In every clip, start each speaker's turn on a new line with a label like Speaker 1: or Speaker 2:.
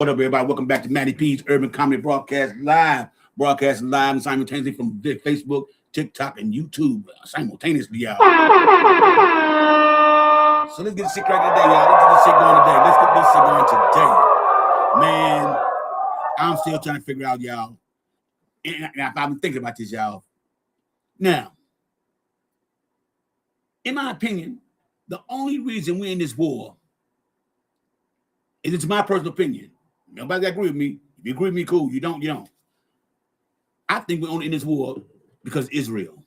Speaker 1: What up, everybody? Welcome back to Matty P's Urban Comedy broadcasting live and simultaneously from Facebook, TikTok, and YouTube simultaneously, y'all. So let's get this shit right today, y'all. Let's get this shit going today. Let's get this shit going today. Man, I'm still trying to figure out, y'all. And I've been thinking about this, y'all. Now, in my opinion, the only reason we're in this war, and it's my personal opinion. Nobody agree with me. If you agree with me, cool. You don't, you don't. I think we're only in this war because Israel.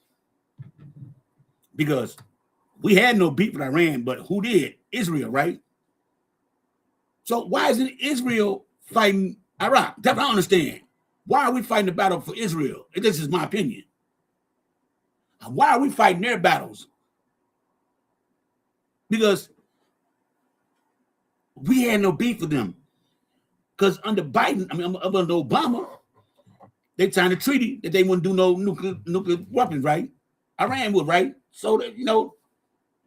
Speaker 1: Because we had no beef with Iran, but who did? Israel, right? So why isn't Israel fighting Iraq? That's what I don't understand. Why are we fighting the battle for Israel? This is my opinion. Why are we fighting their battles? Because we had no beef with them. Because under Biden, under Obama, they signed a treaty that they wouldn't do no nuclear weapons, right? Iran would, right? So that,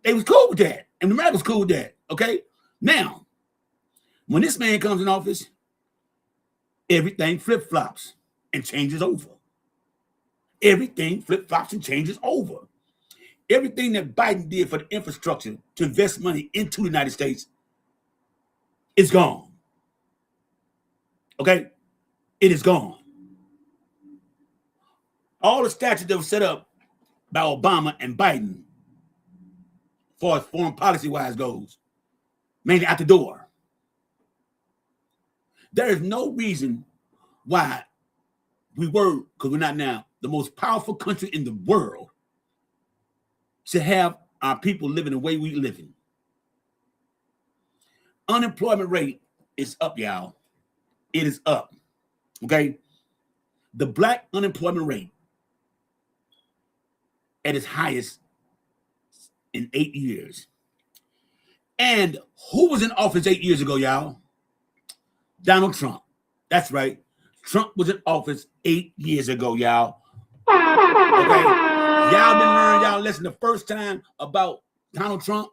Speaker 1: they was cool with that. And America was cool with that. Okay? Now, when this man comes in office, everything flip-flops and changes over. Everything flip-flops and changes over. Everything that Biden did for the infrastructure to invest money into the United States is gone. Okay? It is gone. All the statutes that were set up by Obama and Biden, as far as foreign policy-wise goes, mainly out the door. There is no reason why we were, because we're not now, the most powerful country in the world, should have our people living the way we live in. Unemployment rate is up, y'all. It is up. Okay? The black unemployment rate at its highest in 8 years. And who was in office 8 years ago, y'all? Donald Trump. That's right. Trump was in office 8 years ago, y'all. Okay? Y'all didn't learn y'all lesson the first time about Donald Trump?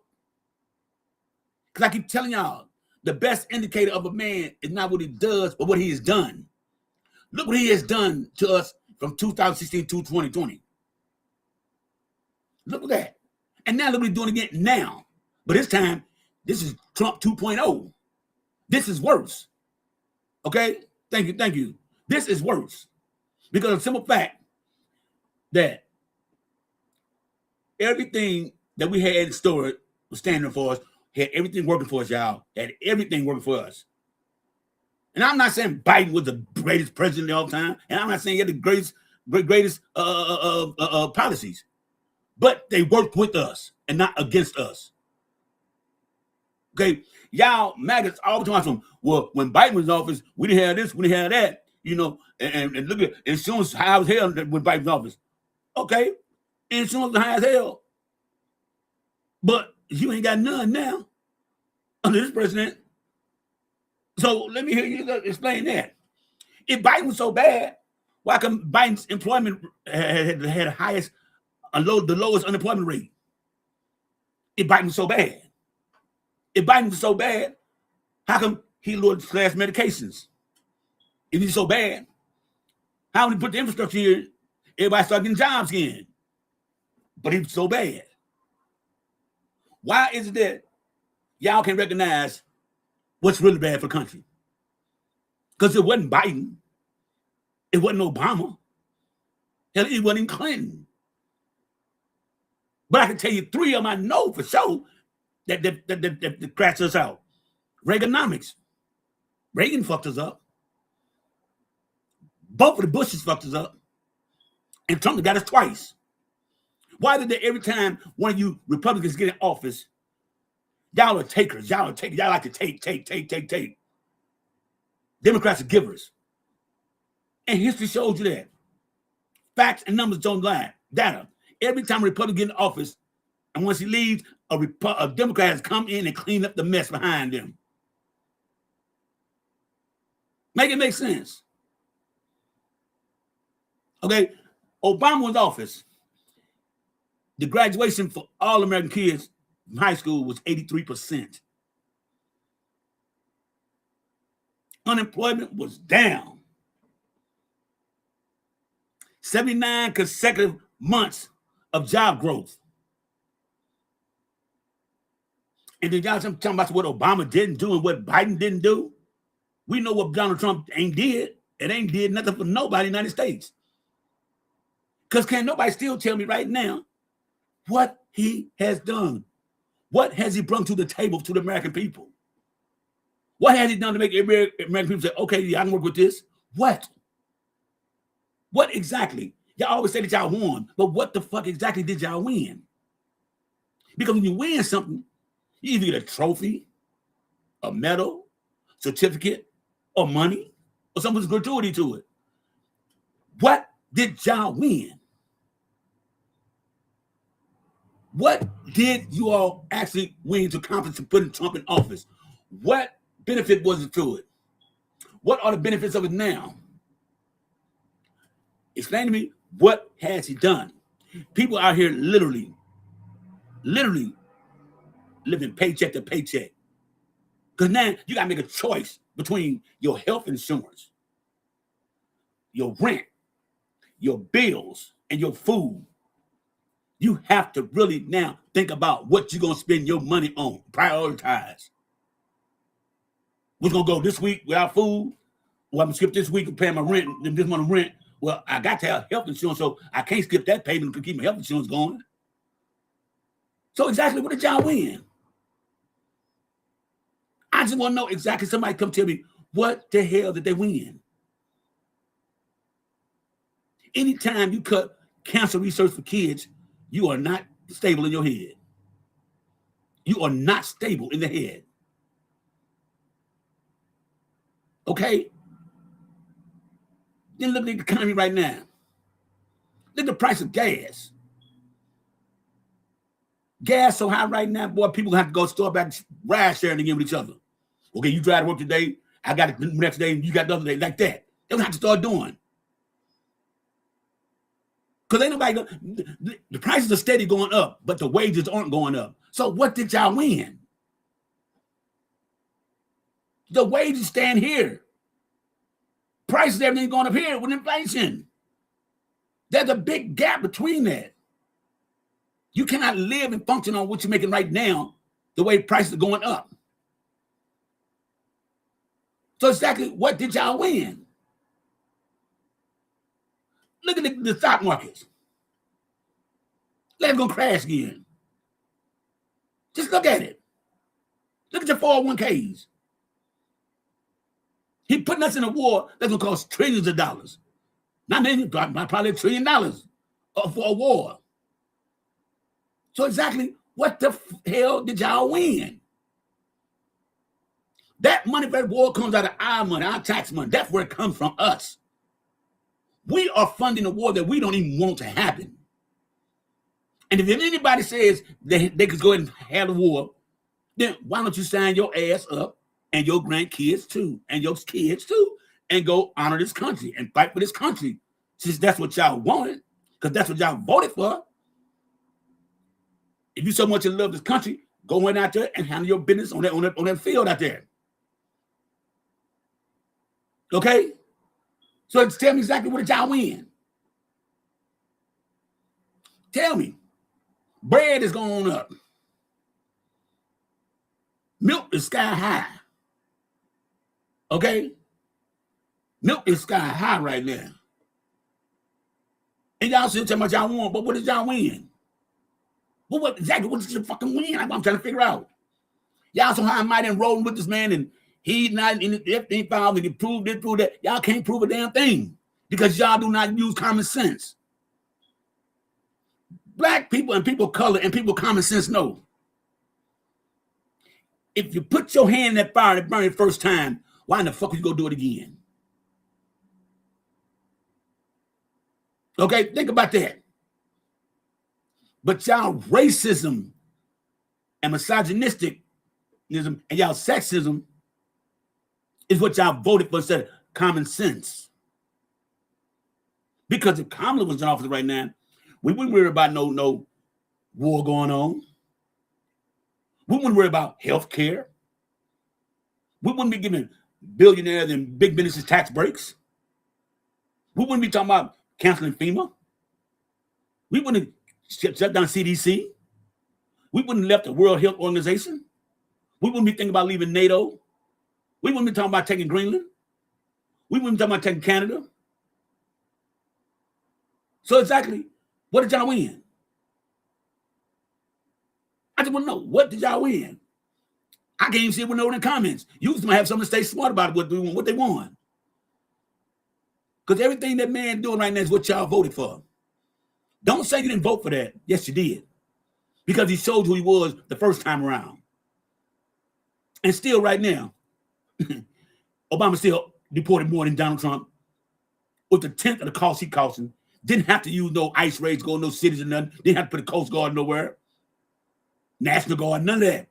Speaker 1: Because I keep telling y'all, the best indicator of a man is not what he does, but what he has done. Look what he has done to us from 2016 to 2020. Look at that. And now look what he's doing again now. But this time, this is Trump 2.0. This is worse. Okay? Thank you. This is worse. Because of the simple fact that everything that we had in store was standing for us, had everything working for us, y'all. Had everything working for us. And I'm not saying Biden was the greatest president of all time, and I'm not saying he had the greatest policies. But they worked with us and not against us. Okay? Y'all maggots all the time from, well, when Biden was in office, we didn't have this, we didn't have that, and look at insurance high as hell when Biden was in office. Okay, insurance high as hell. But you ain't got none now under this president. So let me hear you explain that. If Biden was so bad, why come Biden's employment had the highest, the lowest unemployment rate? If Biden was so bad. If Biden was so bad, how come he lowered class medications? If he's so bad, how would he put the infrastructure here? Everybody start getting jobs again. But he's so bad. Why is it that y'all can't recognize what's really bad for the country? Because it wasn't Biden. It wasn't Obama. Hell, it wasn't even Clinton. But I can tell you 3 of them I know for sure that crashed us out. Reaganomics. Reagan fucked us up. Both of the Bushes fucked us up. And Trump got us twice. Why did they, every time one of you Republicans get in office, y'all are takers. Y'all like to take. Democrats are givers. And history shows you that. Facts and numbers don't lie. Data. Every time a Republican gets in office, and once he leaves, a Democrat has come in and clean up the mess behind them. Make it make sense. Okay? Obama was in office. The graduation for all American kids in high school was 83%. Unemployment was down. 79 consecutive months of job growth. And then y'all talking about what Obama didn't do and what Biden didn't do. We know what Donald Trump ain't did. It ain't did nothing for nobody in the United States. Because can nobody still tell me right now what he has done? What has he brought to the table to the American people? What has he done to make American people say, okay, yeah, I can work with this? What? What exactly? Y'all always say that y'all won, but what the fuck exactly did y'all win? Because when you win something, you either get a trophy, a medal, certificate, or money, or something's gratuity to it. What did y'all win? What did you all actually win to accomplish to putting Trump in office? What benefit was it to it? What are the benefits of it now? Explain to me, what has he done? People out here literally living paycheck to paycheck. Because now you got to make a choice between your health insurance, your rent, your bills, and your food. You have to really now think about what you're going to spend your money on. Prioritize. We're going to go this week without food. Well, I'm going to skip this week and pay my rent, and this month of rent. Well, I got to have health insurance, so I can't skip that payment to keep my health insurance going. So exactly what did y'all win? I just want to know exactly. Somebody come tell me, what the hell did they win? Anytime you cut cancer research for kids, you are not stable in your head. You are not stable in the head. Okay? Then look at the economy right now. Look at the price of gas. Gas so high right now, boy, people have to go store back ride sharing again with each other. Okay, you drive to work today, I got it the next day, and you got the other day, like that. They don't have to start doing. Because ain't nobody, the prices are steady going up, but the wages aren't going up. So what did y'all win? The wages stand here. Prices, everything going up here with inflation. There's a big gap between that. You cannot live and function on what you're making right now the way prices are going up. So exactly what did y'all win? Look at the stock markets. Let's go crash again. Just look at it. Look at your 401ks. He putting us in a war that's going to cost trillions of dollars. Not many, probably $1 trillion for a war. So exactly what the hell did y'all win? That money for that war comes out of our money, our tax money. That's where it comes from, us. We are funding a war that we don't even want to happen. And if anybody says they could go ahead and have a war, then why don't you sign your ass up and your grandkids too, and your kids too, and go honor this country and fight for this country, since that's what y'all wanted, because that's what y'all voted for. If you so much in love this country, go in out there and handle your business on that field out there. Okay? So tell me exactly what did y'all win? Tell me. Bread is going up. Milk is sky high. Okay? Milk is sky high right now. And y'all still tell me what y'all won, but what did y'all win? Well, what exactly what did you fucking win? I'm trying to figure out. Y'all so high and mighty and rolling with this man, and he's not in everything found, and he proved this, proved that. Y'all can't prove a damn thing because y'all do not use common sense. Black people and people of color and people common sense know. If you put your hand in that fire and it burned the first time, why in the fuck would you go do it again? Okay, think about that. But y'all racism and misogynistic and y'all sexism is what y'all voted for instead of common sense. Because if Kamala was in office right now, we wouldn't worry about no war going on. We wouldn't worry about health care. We wouldn't be giving billionaires and big businesses tax breaks. We wouldn't be talking about canceling FEMA. We wouldn't have shut down CDC. We wouldn't have left the World Health Organization. We wouldn't be thinking about leaving NATO. We wouldn't be talking about taking Greenland. We wouldn't be talking about taking Canada. So exactly, what did y'all win? I just want to know, what did y'all win? I can't even see it with no in the comments. You just might have something to stay smart about what they won. Because everything that man doing right now is what y'all voted for. Don't say you didn't vote for that. Yes, you did. Because he showed who he was the first time around. And still right now, Obama still deported more than Donald Trump. With a tenth of the cost he costing. Didn't have to use no ICE raids, go in no cities or nothing. Didn't have to put a Coast Guard nowhere. National Guard, none of that.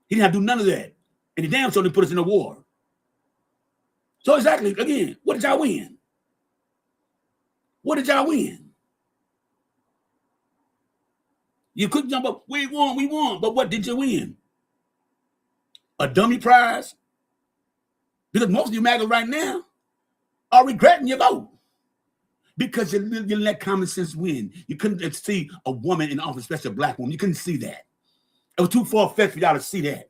Speaker 1: He didn't have to do none of that. And he damn sure didn't put us in a war. So exactly, again, what did y'all win? What did y'all win? You couldn't jump up, we won, but what did you win? A dummy prize? Because most of you MAGAs right now are regretting your vote. Because you let common sense win. You couldn't see a woman in office, especially a black woman. You couldn't see that. It was too far-fetched for y'all to see that.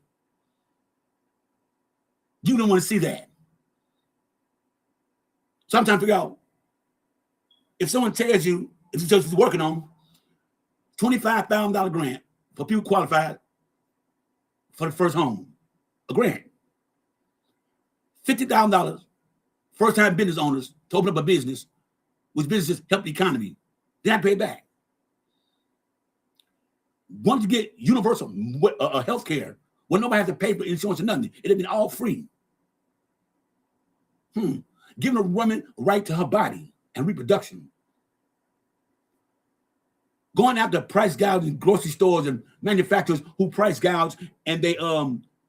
Speaker 1: You don't want to see that. So I'm trying to figure out, if someone tells you, if the church is working on $25,000 grant for people qualified for the first home, a grant, $50,000 first-time business owners to open up a business, which businesses help the economy, then I pay it back. Once you get universal health care, where nobody has to pay for insurance or nothing, it'll be all free. Giving a woman a right to her body and reproduction. Going after price gouging grocery stores and manufacturers who price gouge and they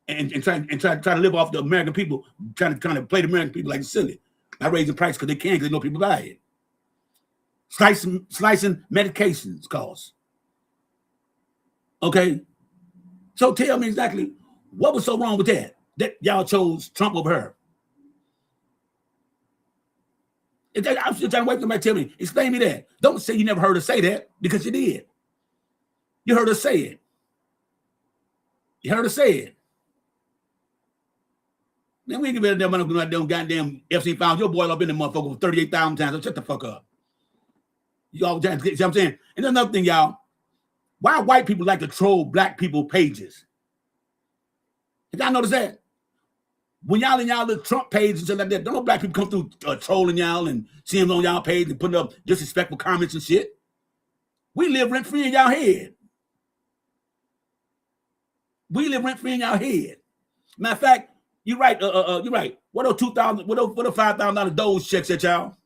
Speaker 1: and try to live off the American people, trying to kind of play the American people like silly by raising price because they know people buy it. Slicing medications costs. Okay, so tell me exactly what was so wrong with that y'all chose Trump over her. I'm still trying to wait for somebody to tell me. Explain me that. Don't say you never heard her say that, because you did. You heard her say it. You heard her say it. Man, we ain't gonna be able to them goddamn FC files. Your boy up in the motherfucker for 38,000 times. So shut the fuck up. You all see what I'm saying? And another thing, y'all. Why white people like to troll black people pages? Did y'all notice that? When y'all in y'all little Trump page and shit like that, don't no black people come through trolling y'all and seeing them on y'all page and putting up disrespectful comments and shit? We live rent-free in y'all head. We live rent-free in y'all head. Matter of fact, you're right. You're right. What are $2,000? What are $5,000 Doge checks at y'all?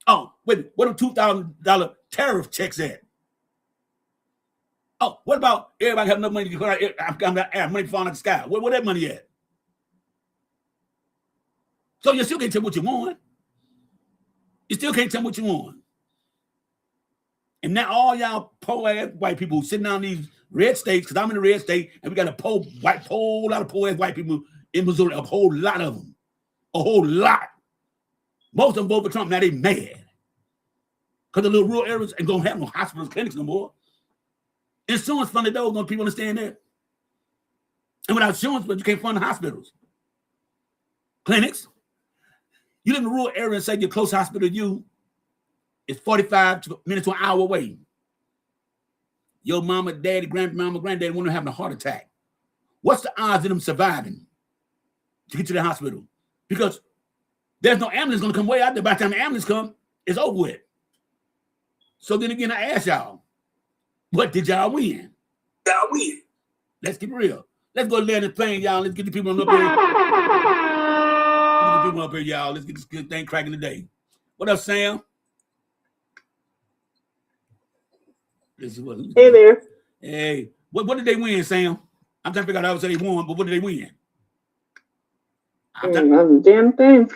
Speaker 1: Oh, wait. What are $2,000 tariff checks at? Oh, what about everybody have enough money to go out? I'm got money falling out the sky. Where that money at? So you still can't tell what you want. You still can't tell what you want. And now all y'all poor ass white people sitting down in these red states, because I'm in the red state, and we got a whole lot of poor ass white people in Missouri, a whole lot of them. A whole lot. Most of them vote for Trump, now they mad. Because the little rural areas ain't gonna have no hospitals, clinics no more. Insurance funded those, don't people understand that? And without insurance, but you can't fund the hospitals. Clinics. You live in a rural area and say your close hospital to you is 45 minutes to an hour away. Your mama, daddy, grandmama, granddaddy want to have a heart attack. What's the odds of them surviving to get to the hospital? Because there's no ambulance going to come way out there. By the time the ambulance comes, it's over with. So then again, I ask y'all, what did y'all win? Y'all win. Let's keep it real. Let's go land this plane, y'all. Let's get the people up here. Let's get the people up here, y'all. Let's get this good thing cracking today. What up, Sam?
Speaker 2: Hey there.
Speaker 1: Hey, what did they win, Sam? I'm trying to figure out how to say they won, but what did they win?
Speaker 2: Damn thing.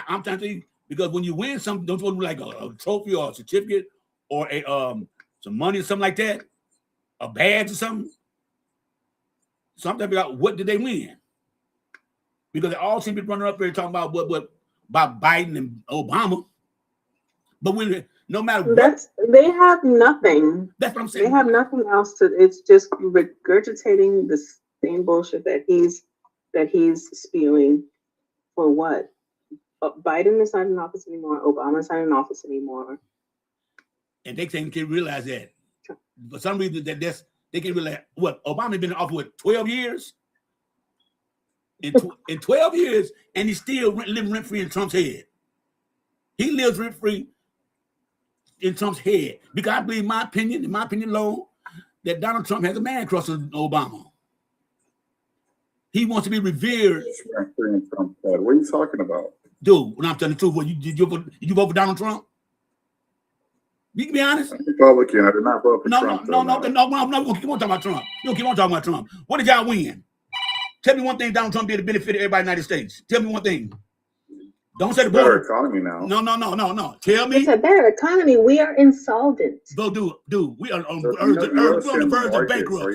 Speaker 1: I'm trying to think, because when you win something, don't you want to like a trophy or a certificate or a some money or something like that, a badge or something? So I'm trying to figure out, what did they win? Because they all seem to be running up here talking about what about Biden and Obama. But when no matter what,
Speaker 2: they have nothing.
Speaker 1: That's what I'm saying.
Speaker 2: They have nothing else to. It's just regurgitating the same bullshit that he's spewing. For what? Biden is not in office anymore. Obama's not in office anymore.
Speaker 1: And they can't realize that. For some reason, they can realize what Obama's been in office what 12 years. In 12 years, and he's still living rent free in Trump's head. He lives rent free in Trump's head because I believe, in my opinion alone, that Donald Trump has a man crush on Obama. He wants to be revered.
Speaker 3: What are you talking about?
Speaker 1: Dude, when I'm telling the truth, did you vote for Donald Trump? You can be honest.
Speaker 3: I'm Republican. I did not vote for
Speaker 1: No.
Speaker 3: Trump.
Speaker 1: We'll keep on talking about Trump. We'll keep on talking about Trump. What did y'all win? Tell me one thing Donald Trump did to benefit everybody in the United States. Tell me one thing. Don't say the border.
Speaker 3: Better economy now.
Speaker 1: No. Tell me.
Speaker 2: It's a better economy. We are insolvent.
Speaker 1: Go do. We are on the verge of bankrupt.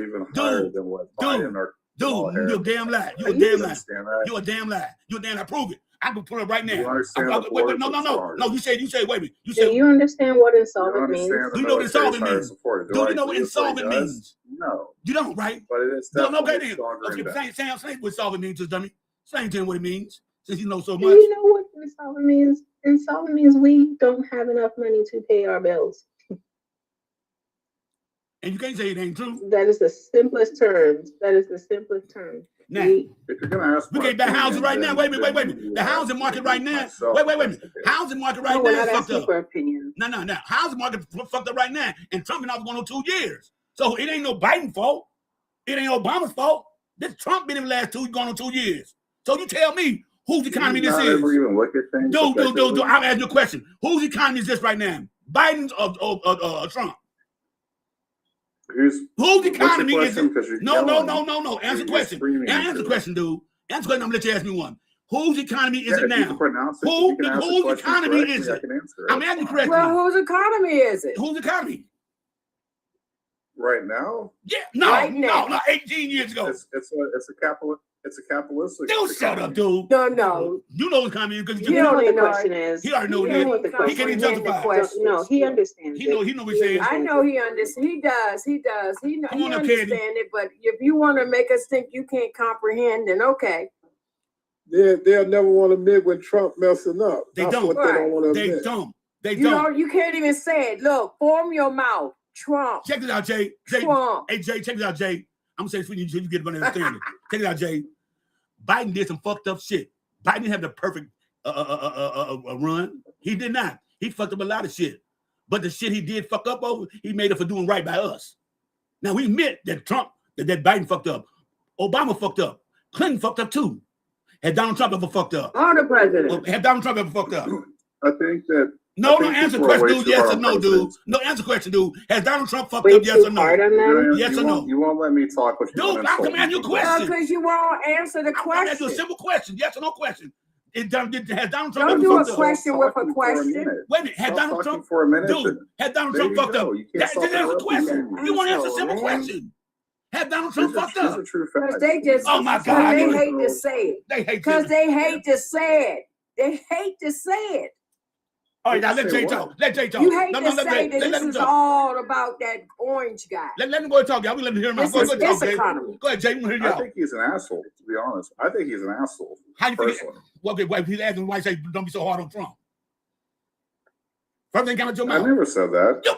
Speaker 1: Dude, you're a damn lie. You're a damn lie. You're a damn lie. You're a damn lie. Prove it. I can pull it right now. Wait, no. You say, wait a minute.
Speaker 2: Do you understand what insolvent means?
Speaker 1: Do you know what insolvent means? Do you know what insolvent means?
Speaker 3: No.
Speaker 1: You don't, right?
Speaker 3: But it is
Speaker 1: definitely
Speaker 3: stronger than that.
Speaker 1: Say what insolvent means, just dummy. Explain to him what it means, since you know so much.
Speaker 2: Do you know what insolvent means? Insolvent means we don't have enough money to pay our bills.
Speaker 1: And you can't say it ain't true.
Speaker 2: That is the simplest term.
Speaker 1: Now,
Speaker 3: if you're gonna ask,
Speaker 1: we can't buy houses right now. Wait a minute. The housing market right now. Wait a minute. Housing market right now is fucked up.
Speaker 2: For opinion.
Speaker 1: No. Housing market fucked up right now, and Trump been off going on 2 years. So it ain't no Biden fault. It ain't Obama's fault. This Trump been in the last going on 2 years. So you tell me whose economy this is.
Speaker 3: Ever even look at things.
Speaker 1: Dude. I'm asking you a question. Whose economy is this right now? Biden's or Trump? Whose economy is it? No. Answer the question. Answer the question, dude. Answer the question. I'm gonna let you ask me one. Whose economy is it now? Whose economy is it? I'm asking correctly.
Speaker 4: Well, whose economy is it?
Speaker 1: Whose economy?
Speaker 3: Right now?
Speaker 1: Yeah, no, 18 years ago.
Speaker 3: It's a capitalistic.
Speaker 1: Dude, shut up, dude.
Speaker 4: No.
Speaker 1: You know what economy is because
Speaker 2: you know what the question is.
Speaker 1: He already knows it. He can't even justify.
Speaker 2: No, he understands.
Speaker 1: He know what he's saying.
Speaker 4: I know he understands. He does. He understands it. But if you want to make us think you can't comprehend, then okay.
Speaker 5: They'll never want to admit when Trump messing up.
Speaker 1: They don't.
Speaker 5: What they don't want to admit.
Speaker 1: They don't.
Speaker 4: You can't even say it. Look, form your mouth. Trump.
Speaker 1: Check this out, Jay.
Speaker 4: Trump.
Speaker 1: Hey, Jay, check this out, Jay. I'm saying for you so you get an understanding. Check it out, Jay. Biden did some fucked up shit. Biden didn't have the perfect run. He did not. He fucked up a lot of shit. But the shit he did fuck up over, he made it for doing right by us. Now we admit that that Biden fucked up. Obama fucked up. Clinton fucked up too. Had Donald Trump ever fucked up?
Speaker 4: All the presidents.
Speaker 1: Had Donald Trump ever fucked up?
Speaker 3: I think that.
Speaker 1: No, answer the question, dude. Yes or no, dude. No, answer the question, dude. Has Donald Trump fucked up? Yes or no? Yes or no?
Speaker 3: You won't let me talk.
Speaker 1: Dude, I'm coming at your question.
Speaker 4: Because you won't answer the question.
Speaker 1: That's a simple question. Yes or no question. Has Donald Trump
Speaker 4: Don't do a question with a question.
Speaker 1: Wait a minute. Has Donald Trump
Speaker 3: for a minute?
Speaker 1: Dude, has Donald Trump fucked up? That's a question. You want to answer a simple question. Has Donald Trump fucked up?
Speaker 4: Because they just,
Speaker 1: oh my God,
Speaker 4: they hate to say it.
Speaker 1: They hate
Speaker 4: because they hate to say it. They hate to say it.
Speaker 1: All right, now let Jay talk. Let Jay talk.
Speaker 4: You hate to say that this is all about that orange guy.
Speaker 1: Let him go and talk, y'all. We let him hear him out. Go ahead, Jay. Go ahead, Jay. We hear y'all.
Speaker 3: I think he's an asshole, to be honest. I think he's an asshole.
Speaker 1: How do you think? Wait, he's asking why he say don't be so hard on Trump. First thing came out your mouth.
Speaker 3: I never said that.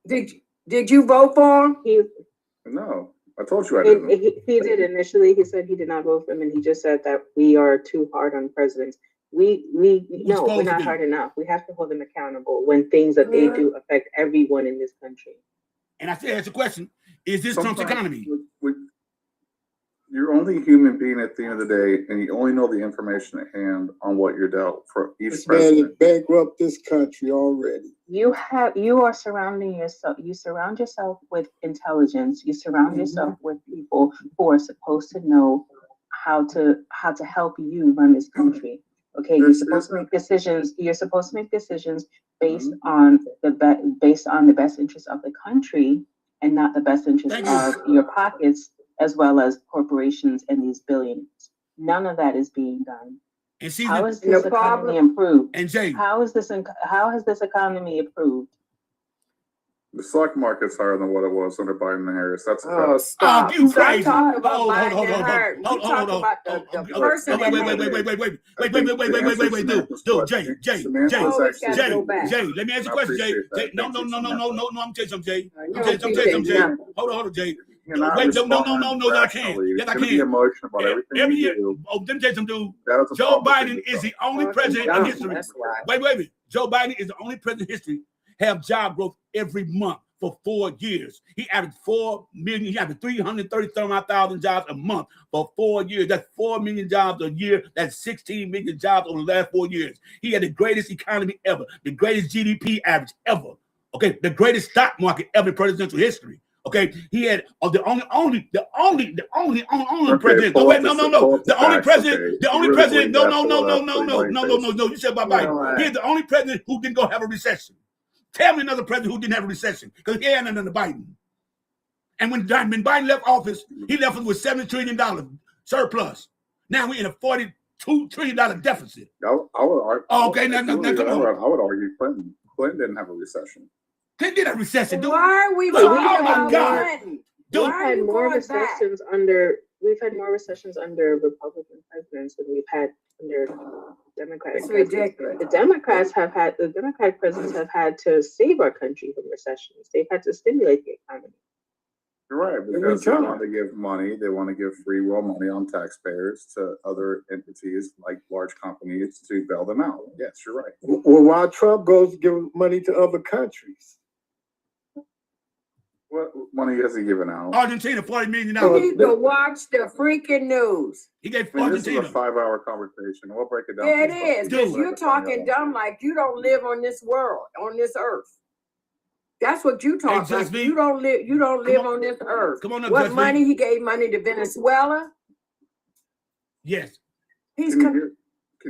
Speaker 4: Did you vote for him?
Speaker 3: No. I told you I didn't.
Speaker 2: He did initially. He said he did not vote for him, and he just said that we are too hard on presidents. We're not hard enough. We have to hold them accountable when things that they do affect everyone in this country.
Speaker 1: And I still ask the question: is this Trump's economy?
Speaker 3: You're only a human being at the end of the day, and you only know the information at hand on what you're dealt for each president.
Speaker 5: Man, bankrupt this country already.
Speaker 2: You are surrounding yourself. You surround yourself with intelligence. You surround yourself with people who are supposed to know how to help you run this country. Okay, you're supposed to make decisions. You're supposed to make decisions based on the best interest of the country and not the best interest of your pockets, as well as corporations and these billionaires. None of that is being done.
Speaker 1: And see,
Speaker 2: How is
Speaker 4: the
Speaker 2: this
Speaker 4: problem-
Speaker 2: economy improved?
Speaker 1: and Jay,
Speaker 2: How has this economy improved?
Speaker 3: The stock market's higher than what it was under Biden and Harris. That's a
Speaker 4: Oh,
Speaker 3: fact.
Speaker 4: stop.
Speaker 1: you
Speaker 4: Stop
Speaker 1: crazy.
Speaker 4: talking about
Speaker 1: Hold on,
Speaker 4: Biden
Speaker 1: hold on,
Speaker 4: and Harris.
Speaker 1: hold
Speaker 4: We
Speaker 1: on,
Speaker 4: talking
Speaker 1: hold
Speaker 4: about
Speaker 1: on.
Speaker 4: the person that made it.
Speaker 1: Wait, Jay,
Speaker 4: Always gotta
Speaker 1: Jay,
Speaker 4: go back.
Speaker 1: Jay, let me ask you a
Speaker 3: I
Speaker 1: question, Jay.
Speaker 3: appreciate that.
Speaker 1: Jay, no,
Speaker 3: Thank you,
Speaker 1: I'm gonna tell you something, Jay.
Speaker 4: You
Speaker 1: I'm
Speaker 4: don't
Speaker 1: gonna tell you
Speaker 4: appreciate
Speaker 1: something, Jay.
Speaker 4: nothing.
Speaker 1: Hold on, Jay.
Speaker 3: You're not
Speaker 1: Wait, no,
Speaker 3: responding
Speaker 1: that I can't.
Speaker 3: rationally.
Speaker 1: Yes, I
Speaker 3: You're gonna be
Speaker 1: can.
Speaker 3: emotional about everything
Speaker 1: Every
Speaker 3: you
Speaker 1: year,
Speaker 3: do.
Speaker 1: let me tell you something, dude.
Speaker 3: That is a
Speaker 1: Joe
Speaker 3: problem
Speaker 1: Biden
Speaker 3: with
Speaker 1: is the
Speaker 3: yourself.
Speaker 1: only president
Speaker 4: Dumb,
Speaker 1: in history.
Speaker 4: that's why.
Speaker 1: Wait. Joe Biden is the only president in history have job growth every month for 4 years. He averaged 4 million. He averaged 330,000 jobs a month for 4 years. That's 4 million jobs a year. That's 16 million jobs over the last 4 years. He had the greatest economy ever, the greatest GDP average ever. Okay, the greatest stock market ever in presidential history. Okay, he had the only president. No, wait, no. The only president. The only president. No. You said about Biden. He's the only president who didn't go have a recession. Tell me another president who didn't have a recession, because he had none under Biden. And when Biden left office, he left us with $70 trillion surplus. Now we're in a $42 trillion deficit.
Speaker 3: I would argue.
Speaker 1: Oh, okay, now come on.
Speaker 3: I would argue Clinton. Clinton didn't have a recession.
Speaker 1: Clinton did a recession, dude.
Speaker 4: Why are we
Speaker 1: Look,
Speaker 4: talking
Speaker 1: oh my
Speaker 4: about
Speaker 1: God.
Speaker 4: Clinton?
Speaker 1: Dude,
Speaker 4: Why
Speaker 2: We've
Speaker 4: are
Speaker 2: had
Speaker 4: you
Speaker 2: more
Speaker 4: going back?
Speaker 2: recessions under Republican presidents than we've had under Democratic
Speaker 4: It's
Speaker 2: presidents.
Speaker 4: ridiculous.
Speaker 2: The Democratic presidents have had to save our country from recessions. They've had to stimulate the economy.
Speaker 3: You're right, because they want to give money. They want to give free will money on taxpayers to other entities like large companies to bail them out. Yes, you're right.
Speaker 5: Well, while Trump goes to give money to other countries.
Speaker 3: What money has he given out?
Speaker 1: Argentina, $40 million.
Speaker 4: You need to watch the freaking news.
Speaker 1: He gave
Speaker 3: I mean, this is a
Speaker 1: Argentina.
Speaker 3: 5-hour conversation. We'll break it down.
Speaker 4: Yeah, it is. Because
Speaker 1: Dude.
Speaker 4: you're talking dumb like you don't live on this world, on this earth. That's what you talk
Speaker 1: Hey,
Speaker 4: like.
Speaker 1: Just me.
Speaker 4: You don't live
Speaker 1: on.
Speaker 4: on this earth.
Speaker 1: Come on up,
Speaker 4: What
Speaker 1: Just
Speaker 4: money
Speaker 1: me.
Speaker 4: he gave money to Venezuela?
Speaker 1: Yes.
Speaker 4: He's
Speaker 3: Can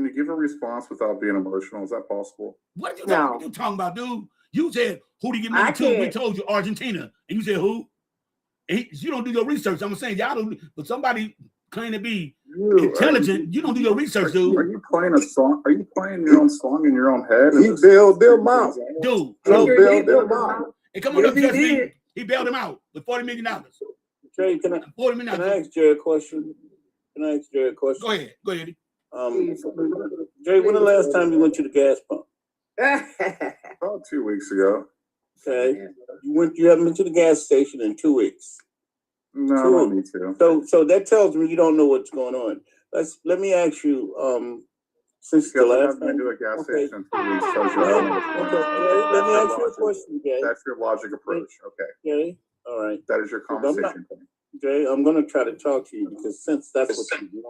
Speaker 3: you give a response without being emotional? Is that possible?
Speaker 1: What are you
Speaker 4: No.
Speaker 1: talking about, dude? You said, who did he give money
Speaker 4: I
Speaker 1: to? We
Speaker 4: can't.
Speaker 1: told you Argentina. And you said, who? And you don't do your research. I'm saying, y'all don't, but somebody claim to be intelligent. You don't do your research, dude.
Speaker 3: Are you playing a song? Are you playing your own song in your own head?
Speaker 5: He bailed them out.
Speaker 1: Dude.
Speaker 5: Trump
Speaker 4: Sure
Speaker 5: bailed
Speaker 4: did.
Speaker 5: them out.
Speaker 1: And come on
Speaker 4: Yes,
Speaker 1: up,
Speaker 4: he
Speaker 1: Just me.
Speaker 4: did.
Speaker 1: He bailed him out with $40 million.
Speaker 6: Jay, can
Speaker 1: $40 million.
Speaker 6: I ask Jay a question? Can I ask Jay a question?
Speaker 1: Go ahead. Go ahead.
Speaker 6: Jay, when the last time you went to the gas pump?
Speaker 3: About 2 weeks ago.
Speaker 6: Okay, you haven't been to the gas station in 2 weeks.
Speaker 3: No, I don't need to.
Speaker 6: So that tells me you don't know what's going on. Let me ask you, since the
Speaker 3: Because I
Speaker 6: last
Speaker 3: haven't been
Speaker 6: time.
Speaker 3: to a gas
Speaker 6: Okay.
Speaker 3: station in 2 weeks. Tells you I don't know what's going
Speaker 6: Okay,
Speaker 3: on.
Speaker 6: Jay, let me
Speaker 3: That's
Speaker 6: ask you
Speaker 3: your
Speaker 6: a question, Jay.
Speaker 3: That's your logic approach. Okay.
Speaker 6: Jay, all right.
Speaker 3: That is your conversation point.
Speaker 6: Jay, I'm gonna try to talk to you because since that's what you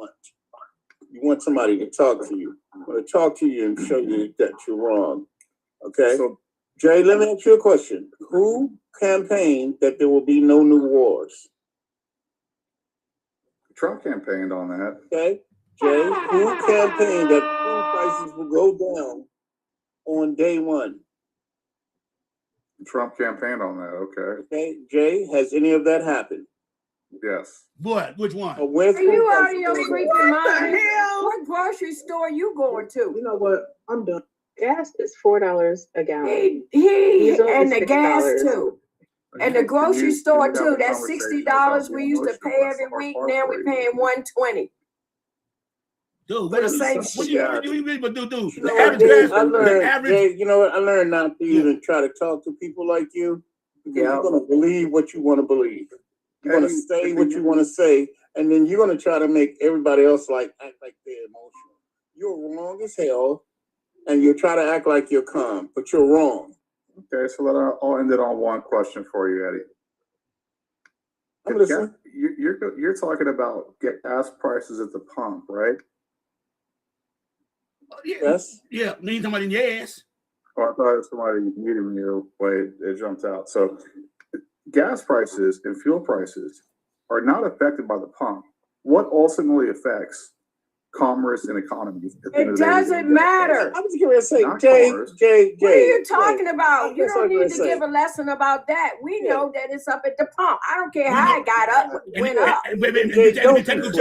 Speaker 6: want somebody to talk to you. I'm gonna talk to you and show you that you're wrong. Okay?
Speaker 3: So
Speaker 6: Jay, let me ask you a question. Who campaigned that there will be no new wars?
Speaker 3: Trump campaigned on that.
Speaker 6: Okay? Jay, who campaigned that food prices will go down on day one?
Speaker 3: Trump campaigned on that. Okay.
Speaker 6: Okay? Jay, has any of that happened?
Speaker 3: Yes.
Speaker 1: What? Which one?
Speaker 6: Or where's
Speaker 4: Are you
Speaker 6: food
Speaker 4: out of
Speaker 6: prices
Speaker 4: your
Speaker 6: going
Speaker 4: freaking
Speaker 6: down?
Speaker 4: mind? What grocery store you going to?
Speaker 2: You know what? I'm done. Gas is $4 a gallon.
Speaker 4: He
Speaker 2: Diesel
Speaker 4: and
Speaker 2: is
Speaker 4: the gas
Speaker 2: $6.
Speaker 4: too. And the grocery store too. That's $60 we used to pay every week. Now we're paying $120.
Speaker 1: Dude,
Speaker 4: For the same
Speaker 1: what
Speaker 4: shit.
Speaker 1: you mean? But dude,
Speaker 6: You
Speaker 1: the
Speaker 6: know
Speaker 1: average
Speaker 6: what, Jay?
Speaker 1: gas,
Speaker 6: I
Speaker 1: the
Speaker 6: learned,
Speaker 1: average.
Speaker 6: Jay, you know what? I learned not to even try to talk to people like you. Because
Speaker 4: Yeah.
Speaker 6: you're gonna believe what you want to believe. You're gonna
Speaker 3: Hey,
Speaker 6: say what you want to say, and then you're gonna try to make everybody else act like they're emotional. You're wrong as hell, and you try to act like you're calm, but you're wrong.
Speaker 3: Okay. So I'll end it on one question for you, Eddie.
Speaker 6: I'm listening.
Speaker 3: You're talking about gas prices at the pump, right?
Speaker 1: Yeah,
Speaker 6: Yes.
Speaker 1: yeah. Mean somebody yes.
Speaker 3: Oh, I thought it was somebody muted me or wait, it jumped out. So gas prices and fuel prices are not affected by the pump. What ultimately affects commerce and economies.
Speaker 4: It doesn't matter.
Speaker 6: I was going to say,
Speaker 3: Not
Speaker 6: Jay.
Speaker 3: cars.
Speaker 4: What are you talking about? You
Speaker 6: That's what
Speaker 4: don't
Speaker 6: I'm
Speaker 4: need
Speaker 6: gonna
Speaker 4: to
Speaker 6: say.
Speaker 4: give a lesson about that. We
Speaker 6: Yeah.
Speaker 4: know that it's up at the pump. I don't care how it got up, went up.
Speaker 6: Don't
Speaker 1: technical,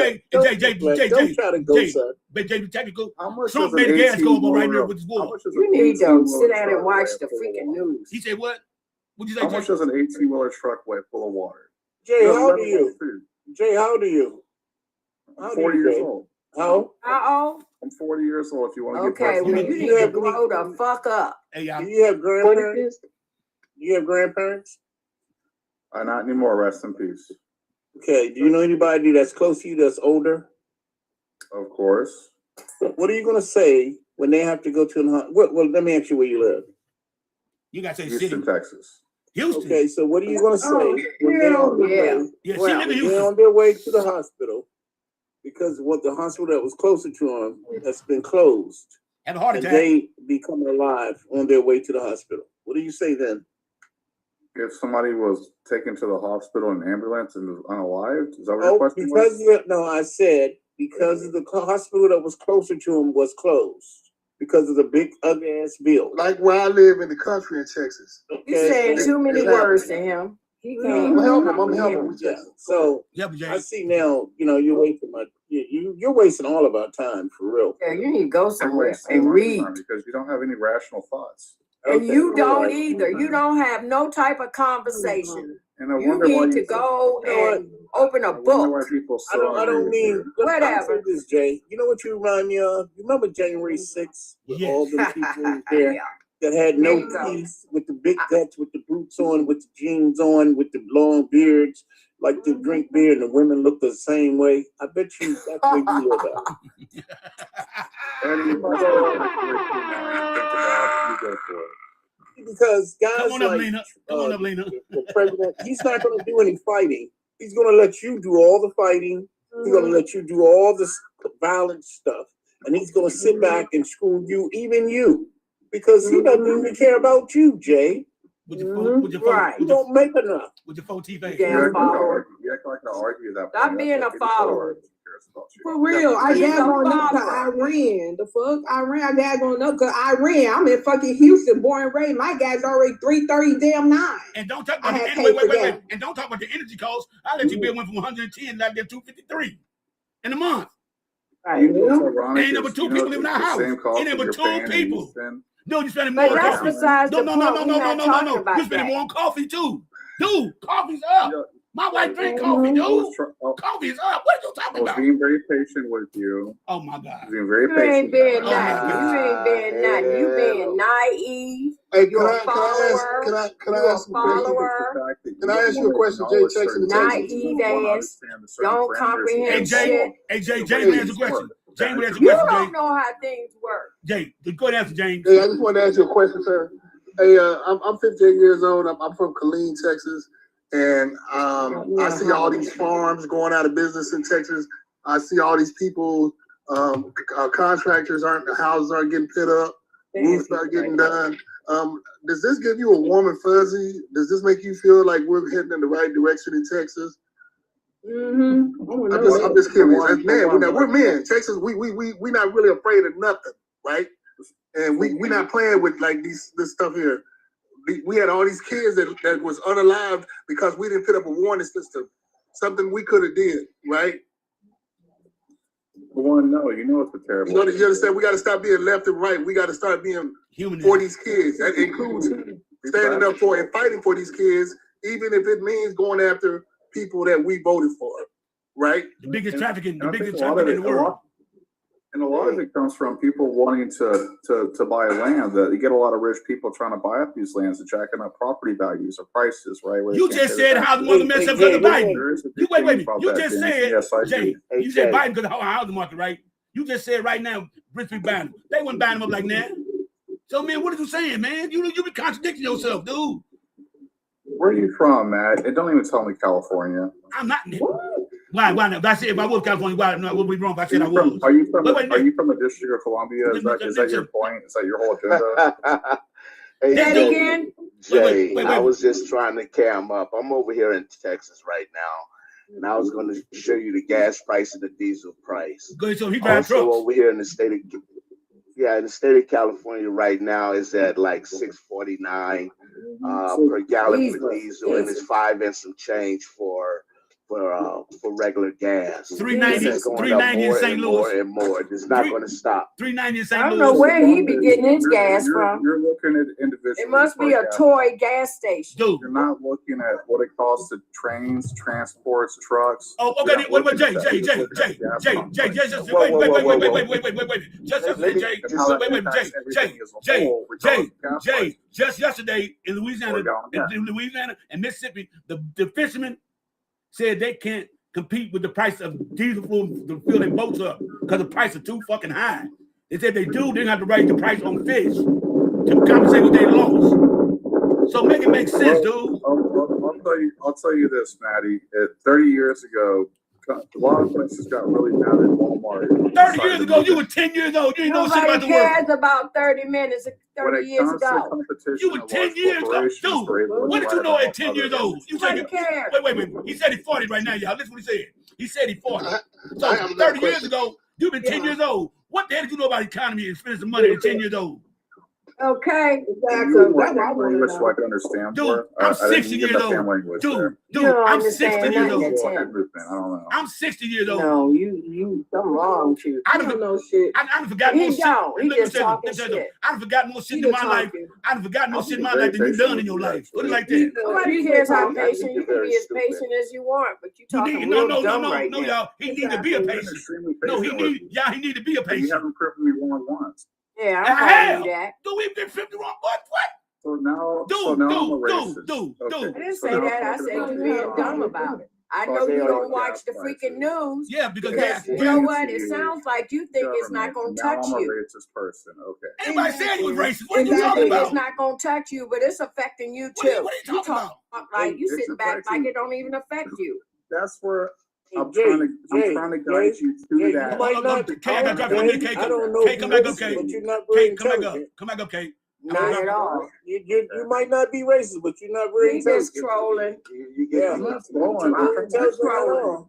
Speaker 6: try to go, sir.
Speaker 1: But Jay, technical.
Speaker 3: How much
Speaker 1: Trump
Speaker 3: does an
Speaker 1: made gas go up
Speaker 3: 18
Speaker 1: right now
Speaker 3: wheeler-
Speaker 1: with his
Speaker 3: how
Speaker 1: war.
Speaker 3: much does
Speaker 4: You
Speaker 3: an
Speaker 4: need to
Speaker 3: 18
Speaker 4: sit down
Speaker 3: wheeler
Speaker 4: and watch
Speaker 3: truck
Speaker 4: the
Speaker 3: weigh full of
Speaker 4: freaking
Speaker 3: water?
Speaker 4: news.
Speaker 1: He said what? What'd you say,
Speaker 3: How
Speaker 1: Jay?
Speaker 3: much does an 18-wheeler truck weigh full of water?
Speaker 6: Jay, how old are
Speaker 3: Let
Speaker 6: you?
Speaker 3: alone food.
Speaker 6: Jay, how old are you?
Speaker 3: I'm
Speaker 6: How old
Speaker 3: 40
Speaker 6: are you,
Speaker 3: years
Speaker 6: Jay?
Speaker 3: old.
Speaker 6: How?
Speaker 4: Uh-oh.
Speaker 3: I'm 40 years old. If you want to get
Speaker 4: Okay, well,
Speaker 1: You
Speaker 4: you
Speaker 1: need-
Speaker 4: need
Speaker 6: you
Speaker 4: to
Speaker 6: have
Speaker 4: grow the fuck up.
Speaker 1: Hey,
Speaker 6: Do you have grandparents? Do you have grandparents?
Speaker 3: not anymore. Rest in peace.
Speaker 6: Okay. Do you know anybody that's close to you that's older?
Speaker 3: Of course.
Speaker 6: What are you going to say when they have to go to an well, let me ask you where you live.
Speaker 1: you gotta say
Speaker 3: Houston,
Speaker 1: city.
Speaker 3: Texas.
Speaker 1: Houston.
Speaker 6: Okay, so what are you going to say when they're on their
Speaker 4: Yeah.
Speaker 6: way?
Speaker 1: Yeah,
Speaker 4: Well,
Speaker 1: she live in
Speaker 6: They're
Speaker 1: Houston.
Speaker 6: on their way to the hospital because what the hospital that was closer to them has been closed,
Speaker 1: Have a heart
Speaker 6: and
Speaker 1: attack.
Speaker 6: they become alive on their way to the hospital. What do you say then?
Speaker 3: If somebody was taken to the hospital in an ambulance and was unalived, is that what your
Speaker 6: Oh,
Speaker 3: question
Speaker 6: because
Speaker 3: was?
Speaker 6: no, I said because of the hospital that was closer to him was closed because of the big ugly ass bill.
Speaker 5: Like where I live in the country in Texas.
Speaker 4: You saying too many
Speaker 5: It's
Speaker 4: words to him. He can't.
Speaker 5: I'm helping him.
Speaker 4: comprehend.
Speaker 6: Yeah. So
Speaker 1: Yeah, but Jay.
Speaker 6: I see now. You know, you're wasting you're wasting all of our time for real.
Speaker 4: Yeah, you need to go
Speaker 3: I'm
Speaker 4: somewhere
Speaker 3: wasting
Speaker 4: and
Speaker 3: my
Speaker 4: read.
Speaker 3: time because you don't have any rational thoughts.
Speaker 4: And
Speaker 6: Okay,
Speaker 4: you don't
Speaker 6: right.
Speaker 4: either. You don't have no type of conversation.
Speaker 3: And I
Speaker 4: You
Speaker 3: wonder why
Speaker 4: need to
Speaker 3: you
Speaker 4: go
Speaker 6: You know what?
Speaker 4: and open
Speaker 3: I
Speaker 4: a
Speaker 3: wonder why
Speaker 4: book.
Speaker 3: people
Speaker 6: I don't mean
Speaker 4: Whatever.
Speaker 6: I'll say this, Jay. You know what you remind me of? You remember January 6th with
Speaker 1: Yes.
Speaker 6: all the people there
Speaker 4: Yeah.
Speaker 6: that had
Speaker 4: There
Speaker 6: no
Speaker 4: you go.
Speaker 6: teeth, with the big guts, with the boots on, with the jeans on, with the long beards, like to drink beer, and the women look the same way. I bet you that's where you live at.
Speaker 3: Eddie, think about it, you go for it.
Speaker 6: Because guys
Speaker 1: Come on up,
Speaker 6: like
Speaker 1: Lena. Come on up, Lena.
Speaker 6: the president, he's not going to do any fighting. He's going to let you do all the fighting. He's going to let you do all this violent stuff, and he's going to sit back and screw you, even you, because he doesn't even care about you, Jay.
Speaker 1: With your phone,
Speaker 4: Right.
Speaker 6: You don't make enough.
Speaker 1: with your 4 teeth.
Speaker 4: You
Speaker 1: ass.
Speaker 4: damn
Speaker 3: You act like
Speaker 4: follower.
Speaker 3: I argue that.
Speaker 4: Stop
Speaker 3: point.
Speaker 4: being a
Speaker 3: He
Speaker 4: follower.
Speaker 3: cares about you.
Speaker 7: For real, I
Speaker 4: He's
Speaker 7: dad
Speaker 4: a
Speaker 7: growing up to
Speaker 4: follower.
Speaker 7: Iran. The fuck, Iran. I dad growing up to Iran. I'm in fucking Houston, born and raised. My dad's already 330 damn 9.
Speaker 1: And don't talk
Speaker 7: I
Speaker 1: about
Speaker 7: had
Speaker 1: the
Speaker 7: paid
Speaker 1: wait.
Speaker 7: for that.
Speaker 1: And don't talk about the energy costs. I let you bill went from 110 like that 253 in a month.
Speaker 3: You know what's ironic
Speaker 1: Ain't number
Speaker 3: is,
Speaker 1: two
Speaker 3: you know,
Speaker 1: people live in our
Speaker 3: the
Speaker 1: house.
Speaker 3: same cost
Speaker 1: Ain't
Speaker 3: that
Speaker 1: number
Speaker 3: you're
Speaker 1: two
Speaker 3: paying in
Speaker 1: people.
Speaker 3: Houston.
Speaker 1: No, you're spending
Speaker 4: But
Speaker 1: more on
Speaker 4: that's
Speaker 1: coffee.
Speaker 4: besides the point. We're not talking
Speaker 1: You're
Speaker 4: about
Speaker 1: spending
Speaker 4: that.
Speaker 1: more on coffee too. Dude, coffee's up.
Speaker 3: Yeah,
Speaker 1: My wife drink
Speaker 3: I
Speaker 1: coffee, dude.
Speaker 3: was
Speaker 1: Coffee's up. What are you
Speaker 3: I
Speaker 1: talking
Speaker 3: was
Speaker 1: about?
Speaker 3: being very patient with you.
Speaker 1: Oh my
Speaker 3: I
Speaker 1: God.
Speaker 3: was being very
Speaker 4: You
Speaker 3: patient.
Speaker 4: ain't being
Speaker 1: Oh, my
Speaker 4: nothing.
Speaker 1: God.
Speaker 4: You ain't being nothing. You being naive.
Speaker 5: Hey,
Speaker 4: You're a follower.
Speaker 5: can I
Speaker 4: You're a
Speaker 5: ask you a question?
Speaker 4: follower.
Speaker 5: Can I ask you a question, Jay? Texas,
Speaker 4: Naive ass. Don't comprehend
Speaker 1: Hey Jay,
Speaker 4: shit.
Speaker 1: hey Jay, James will answer a question. James will answer a
Speaker 4: You
Speaker 1: question,
Speaker 4: don't
Speaker 1: Jay.
Speaker 4: know how things work.
Speaker 1: Jay, go ahead and answer, James.
Speaker 5: Hey, I just wanted to ask you a question, sir. Hey, I'm 58 years old. I'm from Killeen, Texas, and I see all these farms going out of business in Texas. I see all these people, contractors houses aren't getting put up, roofs aren't getting done. Does this give you a warm and fuzzy? Does this make you feel like we're heading in the right direction in Texas? I'm just curious. As men, we're men. Texas, we not really afraid of nothing, right? And we not playing with like this stuff here. We had all these kids that was unalived because we didn't put up a warning system. Something we could have did, right?
Speaker 3: One, no, you know it's a terrible.
Speaker 5: You understand? We got to stop being left and right. We got to start being
Speaker 1: Human.
Speaker 5: for these kids. That includes standing up for and fighting for these kids, even if it means going after people that we voted for, right?
Speaker 1: The biggest trafficking, the
Speaker 3: And I
Speaker 1: biggest
Speaker 3: think a lot
Speaker 1: trafficking
Speaker 3: of
Speaker 1: in the world.
Speaker 3: And a lot of it comes from people wanting to buy land. That you get a lot of rich people trying to buy up these lands and jacking up property values or prices, right? Where
Speaker 1: You
Speaker 3: they can't
Speaker 1: just
Speaker 3: pay
Speaker 1: said
Speaker 3: the
Speaker 1: how the
Speaker 3: taxes.
Speaker 1: mother messed up
Speaker 6: Jay,
Speaker 1: under Biden.
Speaker 3: There is a
Speaker 1: You
Speaker 3: big
Speaker 1: wait,
Speaker 3: thing
Speaker 1: wait.
Speaker 3: about
Speaker 1: You
Speaker 3: that,
Speaker 1: just
Speaker 3: James.
Speaker 1: said,
Speaker 3: Yes, I
Speaker 1: Jay,
Speaker 3: do.
Speaker 1: you said Biden because of the housing market, right? You just said right now, rich people buying them. They wouldn't buy them up like that. So, man, what are you saying, man? You be contradicting yourself, dude.
Speaker 3: Where are you from, Matt? And don't even tell me California.
Speaker 1: I'm not. Why not? If I said if I was California, why no, I would be wrong if I said I was.
Speaker 3: Are you from
Speaker 1: Wait,
Speaker 3: are you from the District of Columbia? Is that your point? Is that your whole agenda?
Speaker 6: Hey,
Speaker 1: Say it
Speaker 6: Jay,
Speaker 4: again.
Speaker 6: Jay,
Speaker 1: Wait.
Speaker 6: I was just trying to cam up. I'm over here in Texas right now, and I was going to show you the gas price and the diesel price.
Speaker 1: Go ahead, so he drives
Speaker 6: Also,
Speaker 1: trucks.
Speaker 6: over here in the state of California right now is at like $6.49 per gallon for diesel, and it's 5 and some change for regular gas.
Speaker 1: $3.90
Speaker 6: It's going up
Speaker 1: $3.90 in
Speaker 6: more
Speaker 1: St.
Speaker 6: and
Speaker 1: Louis.
Speaker 6: more and more. It's not going to stop.
Speaker 1: $3.90 in St.
Speaker 4: I
Speaker 1: Louis.
Speaker 4: don't know where he be getting his gas from.
Speaker 3: You're looking at individuals.
Speaker 4: It must be a toy gas station.
Speaker 1: Dude.
Speaker 3: You're not looking at what it costs to trains, transports, trucks.
Speaker 1: Oh, okay. Wait, Jay. Just wait. Jay. Just yesterday in Louisiana and Mississippi, the fishermen said they can't compete with the price of diesel fuel to fill their boats up because the price is too fucking high. They said they do, they're gonna have to raise the price on fish to compensate what they lost. So make it make sense, dude.
Speaker 3: I'll tell you this, Maddie. 30 years ago, a lot of places got really mad at Walmart.
Speaker 1: 30 years ago, you were 10 years old. You didn't know shit about
Speaker 4: Nobody
Speaker 1: the world.
Speaker 4: cares about 30 minutes, 30 years ago.
Speaker 1: You were 10 years ago. Dude, what did you know at 10 years old? You said
Speaker 4: Nobody cares.
Speaker 1: Wait. He said he's 40 right now, y'all. Listen what he said. He said he's 40. So 30 years ago, you've been 10 years old. What the hell did you know about the economy and spending some money at 10 years old?
Speaker 4: Okay.
Speaker 3: English so I can understand.
Speaker 1: Dude, I'm 60 years old. Dude, I'm 60 years old. I'm 60 years old.
Speaker 4: No, you something wrong with you.
Speaker 1: I don't know shit. I forgot more shit.
Speaker 4: He just talking shit.
Speaker 1: I forgot more shit in my life. I forgot more shit in my life than you've done in your life. Put it like that.
Speaker 4: Nobody cares how patient you can be as patient as you want, but you talking real dumb right now.
Speaker 1: No, y'all. He need to be a patient. No, he need to be a patient.
Speaker 3: You haven't proven me wrong once.
Speaker 4: Yeah, I'm calling you that.
Speaker 1: Dude, we've been 50 wrong. What?
Speaker 3: So now,
Speaker 1: Dude.
Speaker 4: I didn't say that. I said you being dumb about it. I know you don't watch the freaking news.
Speaker 1: Yeah, because
Speaker 4: you know what? It sounds like you think it's not going to touch you.
Speaker 3: I'm a racist person. Okay.
Speaker 1: Anybody said he was racist? What are you talking about?
Speaker 4: It's not going to touch you, but it's affecting you too.
Speaker 1: What are you talking about?
Speaker 4: Like you sitting back like it don't even affect you.
Speaker 3: That's where I'm trying to guide you through that.
Speaker 6: I don't know.
Speaker 1: Kate, come back up, Kate.
Speaker 6: But you're not very intelligent.
Speaker 1: Come back up, Kate.
Speaker 4: Not at all.
Speaker 6: You might not be racist, but you're not very
Speaker 4: He's
Speaker 6: intelligent.
Speaker 4: just trolling.
Speaker 6: Yeah,
Speaker 3: I'm not trolling.
Speaker 6: I'm trolling.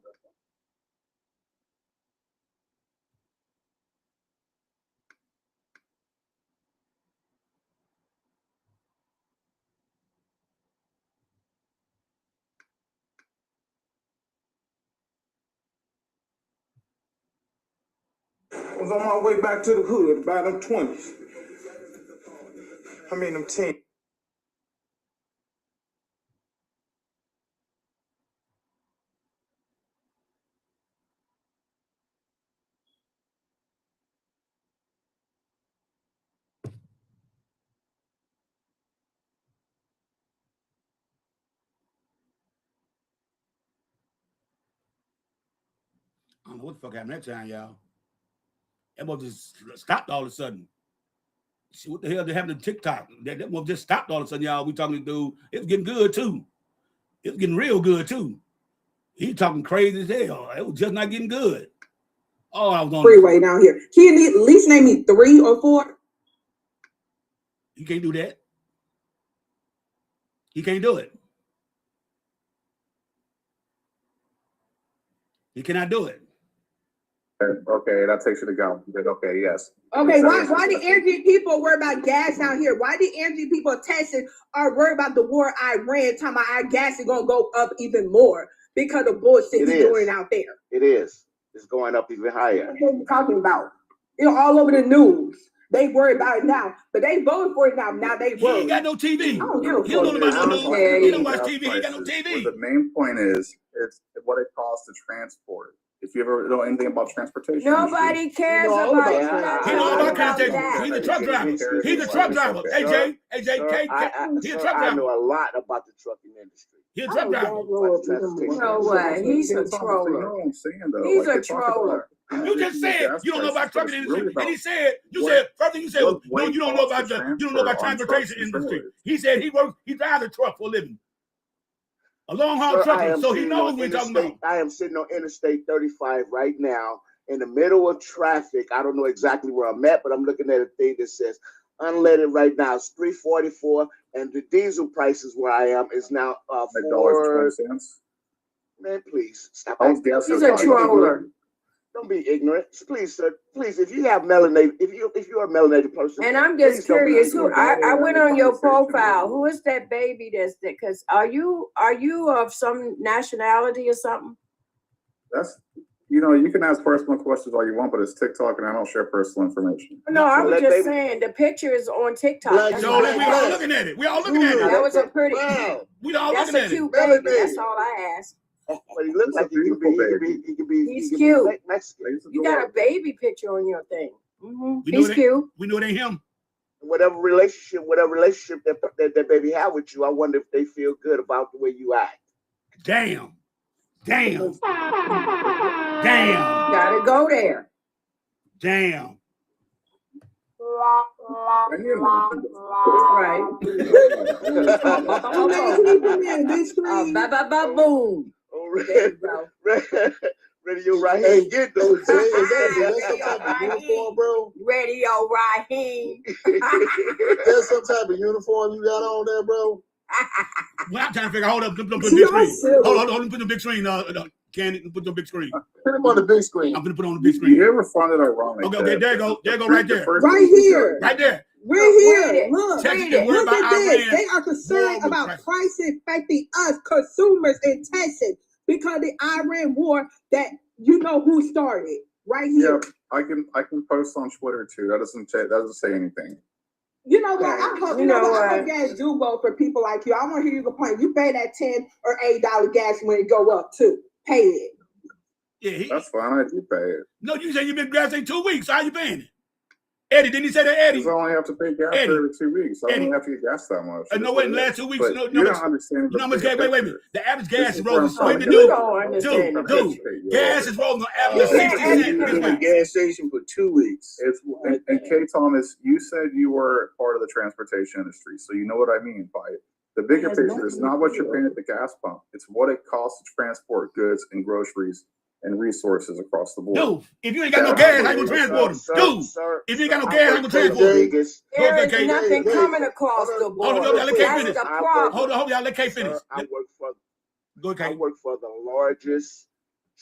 Speaker 8: I was on my way back to the hood, about them 20s. I mean them 10.
Speaker 1: I don't know what the fuck happened that time, y'all. That must just stopped all of a sudden. See what the hell they happened to TikTok? That must just stopped all of a sudden, y'all. We talking to dude. It's getting good too. It's getting real good too. He talking crazy as hell. It was just not getting good. Oh, I was on
Speaker 7: freeway down here. Can you at least name me 3 or 4?
Speaker 1: He can't do that. He can't do it. He cannot do it.
Speaker 3: Okay, that takes you to go. Okay, yes.
Speaker 7: Okay, why the energy people worry about gas down here? Why the energy people in Texas are worried about the war Iran, talking about our gas is gonna go up even more because of bullshit they're doing out there?
Speaker 6: It is. It's going up even higher.
Speaker 7: That's what we're talking about. You know, all over the news. They worry about it now, but they voted for it now. Now they worry.
Speaker 1: He ain't got no TV.
Speaker 7: I don't give a fuck.
Speaker 1: He don't know about no news. He don't watch TV. He ain't got no
Speaker 3: Well,
Speaker 1: TV.
Speaker 3: the main point is it's what it costs to transport. If you ever know anything about transportation,
Speaker 4: Nobody cares about that.
Speaker 1: He knows about transportation. He's a truck driver. He's a truck driver. AJ, he's a truck driver.
Speaker 6: I know a lot about the trucking industry.
Speaker 1: He's a truck driver.
Speaker 4: No way. He's a troller. He's a troller.
Speaker 1: You just said you don't know about trucking industry, and he said first thing you said was no, you don't know about transportation industry. He said he drives a truck for a living. A long haul trucker, so he knows what we're talking about.
Speaker 6: I am sitting on Interstate 35 right now in the middle of traffic. I don't know exactly where I'm at, but I'm looking at a thing that says unleaded right now is $3.44, and the diesel prices where I am is now $4.20. Man, please stop.
Speaker 3: I was guessing.
Speaker 4: He's a troller.
Speaker 6: Don't be ignorant, please, sir. Please, if you have melanated, if you are a melanated person,
Speaker 4: And I'm just
Speaker 6: please don't be
Speaker 4: curious, who
Speaker 6: ignorant.
Speaker 4: I went on your
Speaker 3: Conversation.
Speaker 4: profile. Who is that baby that's that? Because are you of some nationality or something?
Speaker 3: That's, you know, you can ask personal questions all you want, but it's TikTok and I don't share personal information.
Speaker 4: No, I was
Speaker 6: That
Speaker 4: just
Speaker 6: baby-
Speaker 4: saying the picture is on TikTok.
Speaker 5: Black
Speaker 4: That's
Speaker 1: We
Speaker 5: and
Speaker 1: all,
Speaker 4: all
Speaker 1: we
Speaker 4: I
Speaker 1: all
Speaker 4: asked.
Speaker 1: looking at it. We all looking at
Speaker 4: That
Speaker 1: it.
Speaker 4: was a pretty.
Speaker 5: Wow.
Speaker 1: We all
Speaker 4: That's
Speaker 1: looking
Speaker 4: a
Speaker 1: at it.
Speaker 4: cute
Speaker 5: Melanated.
Speaker 4: baby. That's all I asked.
Speaker 6: But he looks like
Speaker 3: That's a beautiful baby.
Speaker 6: he could be
Speaker 4: He's
Speaker 6: he could
Speaker 4: cute.
Speaker 6: Be Mexican.
Speaker 4: You got a baby picture on your thing. Mm-hmm.
Speaker 1: We know
Speaker 4: He's
Speaker 1: that-
Speaker 4: cute.
Speaker 1: We know it ain't him.
Speaker 6: Whatever relationship that baby have with you, I wonder if they feel good about the way you act.
Speaker 1: Damn. Damn. Damn.
Speaker 4: Gotta go there.
Speaker 1: Damn.
Speaker 4: Right. Boom.
Speaker 6: Oh,
Speaker 4: There you go.
Speaker 6: Radio right
Speaker 5: Hey,
Speaker 6: here. Get
Speaker 5: so
Speaker 6: those.
Speaker 5: Jay, is that some type of uniform, bro?
Speaker 4: Radio Raheem.
Speaker 5: There's some type of uniform you got on there, bro?
Speaker 1: Well, I'm trying to figure out. Hold up. Put the big screen. Hold on. Put the big screen. Candy, put the big screen.
Speaker 5: Put him on the big screen.
Speaker 1: I'm going to put it on the big screen.
Speaker 3: You ever find it ironic?
Speaker 1: Okay, there you go. There you go right there.
Speaker 7: Right here.
Speaker 1: Right there.
Speaker 7: Right
Speaker 4: Read
Speaker 7: here.
Speaker 4: it.
Speaker 7: Look.
Speaker 1: Texas
Speaker 4: Read
Speaker 1: is
Speaker 4: it.
Speaker 1: worried
Speaker 7: Look
Speaker 1: about
Speaker 7: at this.
Speaker 1: Iran.
Speaker 7: They are concerned
Speaker 1: war
Speaker 7: about
Speaker 1: with
Speaker 7: prices affecting us consumers in Texas because the Iran war that you know who started. Right here.
Speaker 3: Yeah, I can post on Twitter too. That doesn't say anything.
Speaker 7: You know what? I hope
Speaker 4: You know
Speaker 7: I
Speaker 4: what?
Speaker 7: hope gas do go for people like you. I want to hear you complain. You pay that $10 or $8 gas when it go up too. Pay it.
Speaker 1: Yeah,
Speaker 3: That's fine. I do pay it.
Speaker 1: no, you say you've been grassing 2 weeks. How you paying it? Eddie, didn't he say that, Eddie?
Speaker 3: Because I only have to pay gas
Speaker 1: Eddie.
Speaker 3: for every 2 weeks. I
Speaker 1: Eddie.
Speaker 3: don't have to get gas that much.
Speaker 1: No, wait, in the last 2 weeks,
Speaker 3: But
Speaker 1: no,
Speaker 3: you
Speaker 1: no,
Speaker 3: don't understand.
Speaker 1: you know how much gas? Wait a minute. The average gas
Speaker 3: This
Speaker 1: is
Speaker 3: is where I'm
Speaker 1: rolling.
Speaker 3: trying
Speaker 1: Wait a
Speaker 3: to
Speaker 1: minute,
Speaker 4: You
Speaker 1: dude.
Speaker 4: don't understand the
Speaker 1: Dude,
Speaker 4: picture.
Speaker 1: gas is rolling on average
Speaker 4: You
Speaker 1: 60
Speaker 4: can't
Speaker 1: cents.
Speaker 4: ask
Speaker 1: This way.
Speaker 6: gas station for 2 weeks.
Speaker 3: It's and Kay Thomas, you said you were part of the transportation industry, so you know what I mean by it. The bigger
Speaker 4: It has
Speaker 3: picture is
Speaker 4: nothing
Speaker 3: not
Speaker 4: to
Speaker 3: what
Speaker 4: do
Speaker 3: you're paying at the gas pump. It's what it costs to transport goods and groceries and resources across the board.
Speaker 1: Dude, if you ain't got no gas, how you gonna transport them? Dude, if you ain't got no gas, how you gonna transport them?
Speaker 4: There is
Speaker 1: Okay,
Speaker 4: nothing
Speaker 5: wait,
Speaker 4: coming across the
Speaker 1: Hold
Speaker 4: board.
Speaker 1: on, y'all, let Kay
Speaker 4: That's
Speaker 1: finish.
Speaker 4: the problem.
Speaker 1: Hold on, y'all, let Kay finish.
Speaker 6: Sir, I
Speaker 1: Go ahead, Kay.
Speaker 6: work for the largest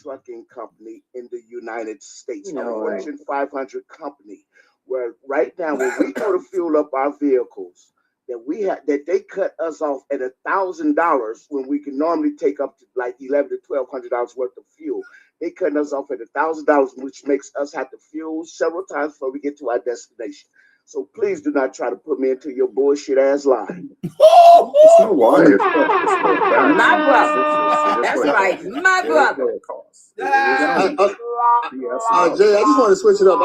Speaker 6: trucking company in the United States, a
Speaker 4: No way.
Speaker 6: Fortune 500 company. Where right now, when we go to fuel up our vehicles, that they cut us off at $1,000 when we can normally take up to like $1,100 to $1,200 worth of fuel. They cutting us off at $1,000, which makes us have to fuel several times before we get to our destination. So please do not try to put me into your bullshit ass lie.
Speaker 3: It's no lie. It's fact.
Speaker 4: My brother.
Speaker 3: It's
Speaker 4: That's
Speaker 3: what it
Speaker 4: right.
Speaker 3: costs.
Speaker 4: My
Speaker 3: It's
Speaker 4: brother.
Speaker 3: what it costs. It's not BS.
Speaker 5: Jay, I just want to switch it up.